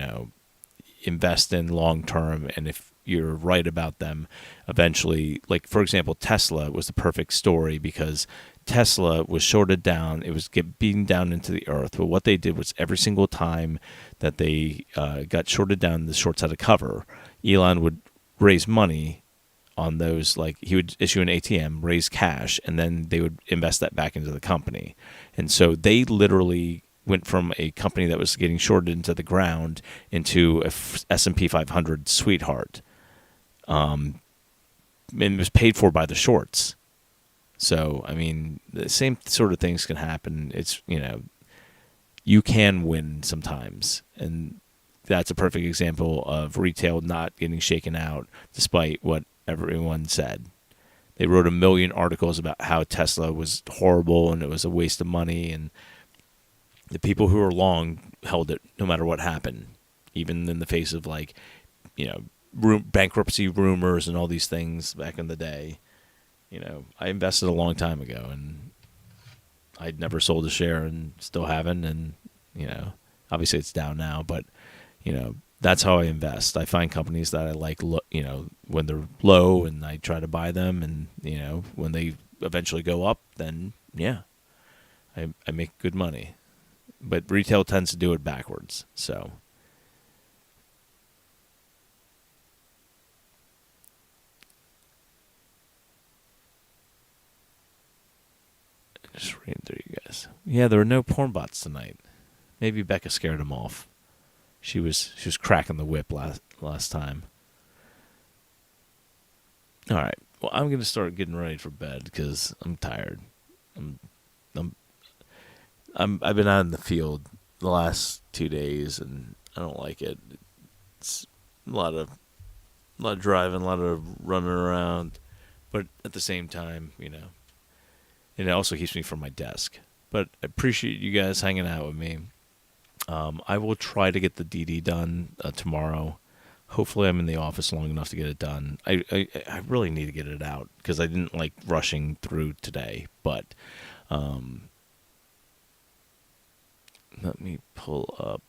invest in long term. And if you're right about them, eventually, like, for example, Tesla was the perfect story because Tesla was shorted down. It was beaten down into the earth. But what they did was every single time that they got shorted down, the shorts had a cover. Elon would raise money on those, like he would issue an ATM, raise cash, and then they would invest that back into the company. And so they literally went from a company that was getting shorted into the ground into a S&P 500 sweetheart. And it was paid for by the shorts. So, I mean, the same sort of things can happen. It's, you can win sometimes. And that's a perfect example of retail not getting shaken out despite what everyone said. They wrote 1 million articles about how Tesla was horrible and it was a waste of money. And the people who were long held it no matter what happened, even in the face of, like, bankruptcy rumors and all these things back in the day. I invested a long time ago, and I'd never sold a share and still haven't. And, obviously it's down now, but, that's how I invest. I find companies that I like, when they're low, and I try to buy them. And, when they eventually go up, then, yeah, I make good money. But retail tends to do it backwards, so. Just reading through you guys. Yeah, there were no porn bots tonight. Maybe Becca scared them off. She was cracking the whip last time. All right. Well, I'm gonna start getting ready for bed because I'm tired. I'm, I'm, I've been out in the field the last 2 days, and I don't like it. It's a lot of driving, a lot of running around, but at the same time, it also keeps me from my desk. But I appreciate you guys hanging out with me. I will try to get the DD done tomorrow. Hopefully, I'm in the office long enough to get it done. I really need to get it out because I didn't like rushing through today. But let me pull up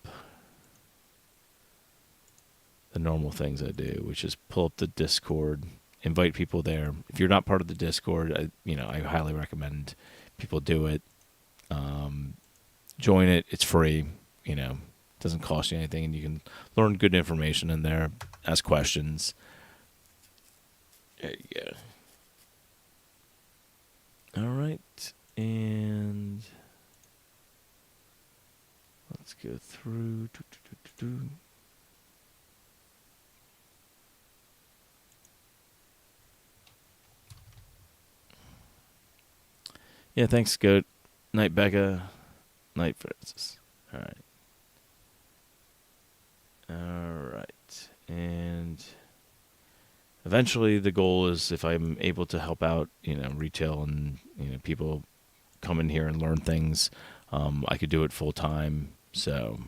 the normal things I do, which is pull up the Discord, invite people there. If you're not part of the Discord, I highly recommend people do it. Join it. It's free. Doesn't cost you anything, and you can learn good information in there. Ask questions. There you go. All right, and let's go through. Yeah, thanks, Goat. Night, Becca. Night, Francis. All right. All right. And eventually the goal is if I'm able to help out, retail and, people come in here and learn things, I could do it full time. So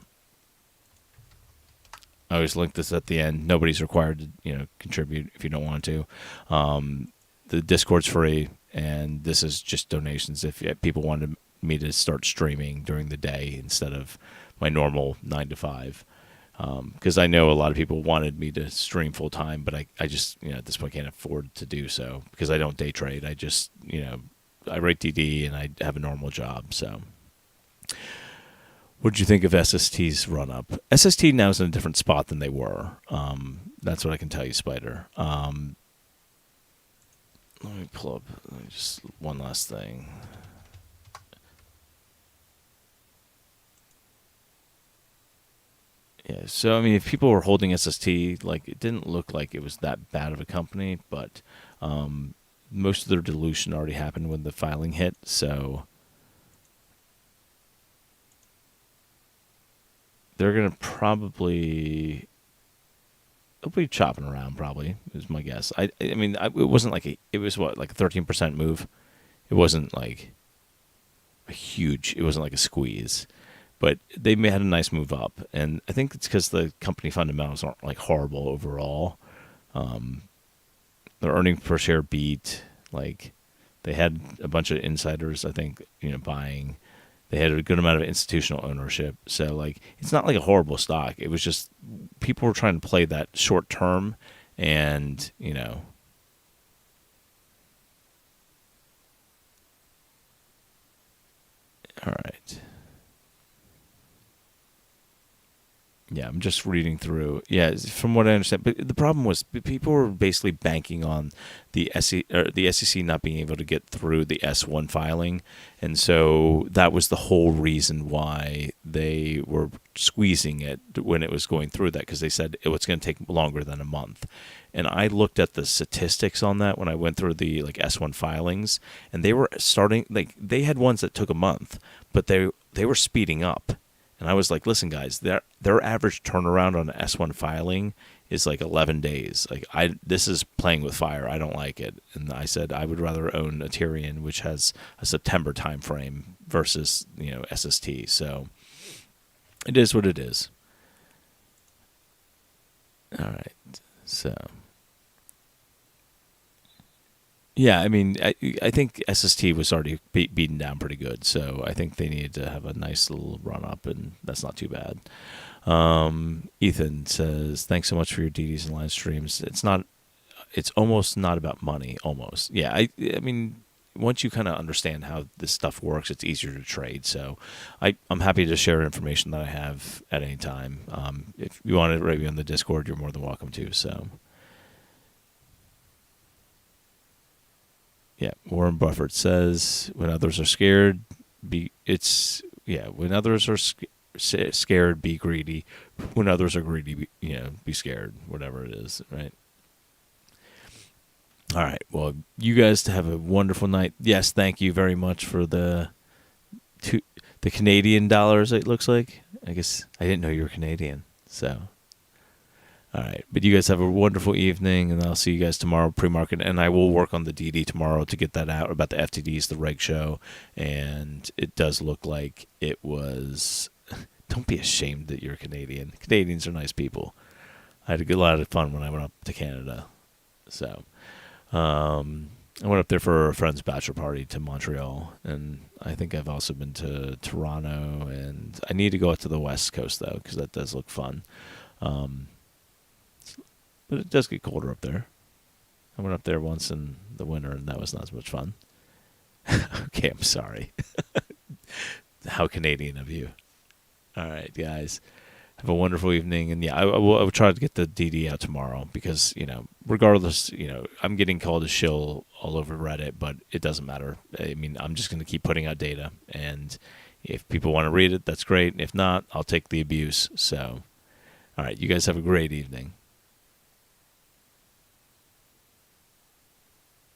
I always link this at the end. Nobody's required to, contribute if you don't want to. The Discord's free, and this is just donations. If people wanted me to start streaming during the day instead of my normal 9 to 5, because I know a lot of people wanted me to stream full time, but I just at this point can't afford to do so because I don't day trade. I just I write DD and I have a normal job. So, what did you think of SST's run up? SST now is in a different spot than they were. That's what I can tell you, Spider. Let me pull up just one last thing. Yeah, so I mean, if people were holding SST, like it didn't look like it was that bad of a company, but most of their dilution already happened when the filing hit, so they're gonna probably they'll be chopping around. Probably is my guess. I mean, it wasn't like it was what, like a 13% move. It wasn't like a huge. It wasn't like a squeeze. But they had a nice move up, and I think it's because the company fundamentals aren't like horrible overall. Their earnings per share beat. Like they had a bunch of insiders, I think, buying. They had a good amount of institutional ownership, so like it's not like a horrible stock. It was just people were trying to play that short term, and All right. Yeah, I'm just reading through. Yeah, from what I understand, but the problem was people were basically banking on the SEC not being able to get through the S1 filing, and so that was the whole reason why they were squeezing it when it was going through that, because they said it was going to take longer than a month. And I looked at the statistics on that when I went through the S1 filings, and they were starting they had ones that took a month, but they were speeding up. And I was like, listen, guys, their average turnaround on an S1 filing is like 11 days. This is playing with fire. I don't like it. And I said I would rather own Aterian, which has a September time frame, versus SST. So it is what it is. All right. So yeah, I mean, I think SST was already beaten down pretty good, so I think they needed to have a nice little run up, and that's not too bad. Ethan says, "Thanks so much for your DDs and live streams. It's almost not about money. Almost, yeah. I mean, once you kind of understand how this stuff works, it's easier to trade. So, I'm happy to share information that I have at any time. If you want to write me on the Discord, you're more than welcome to. So." Yeah, Warren Buffett says, "When others are scared, when others are scared, be greedy. When others are greedy, be scared. Whatever it is, right?" All right. Well, you guys have a wonderful night. Yes, thank you very much for two, the Canadian dollars. It looks like. I guess I didn't know you were Canadian. So, all right. But you guys have a wonderful evening, and I'll see you guys tomorrow pre-market. And I will work on the DD tomorrow to get that out about the FTDs, the reg show, and it does look like it was. Don't be ashamed that you're Canadian. Canadians are nice people. I had a lot of fun when I went up to Canada. So. I went up there for a friend's bachelor party to Montreal, and I think I've also been to Toronto, and I need to go out to the West Coast, though, because that does look fun. But it does get colder up there. I went up there once in the winter, and that was not as much fun. Okay, I'm sorry. How Canadian of you. All right, guys. Have a wonderful evening, and yeah, I will try to get the DD out tomorrow because regardless, I'm getting called a shill all over Reddit, but it doesn't matter. I mean, I'm just going to keep putting out data, and if people want to read it, that's great. If not, I'll take the abuse. So, all right, you guys have a great evening.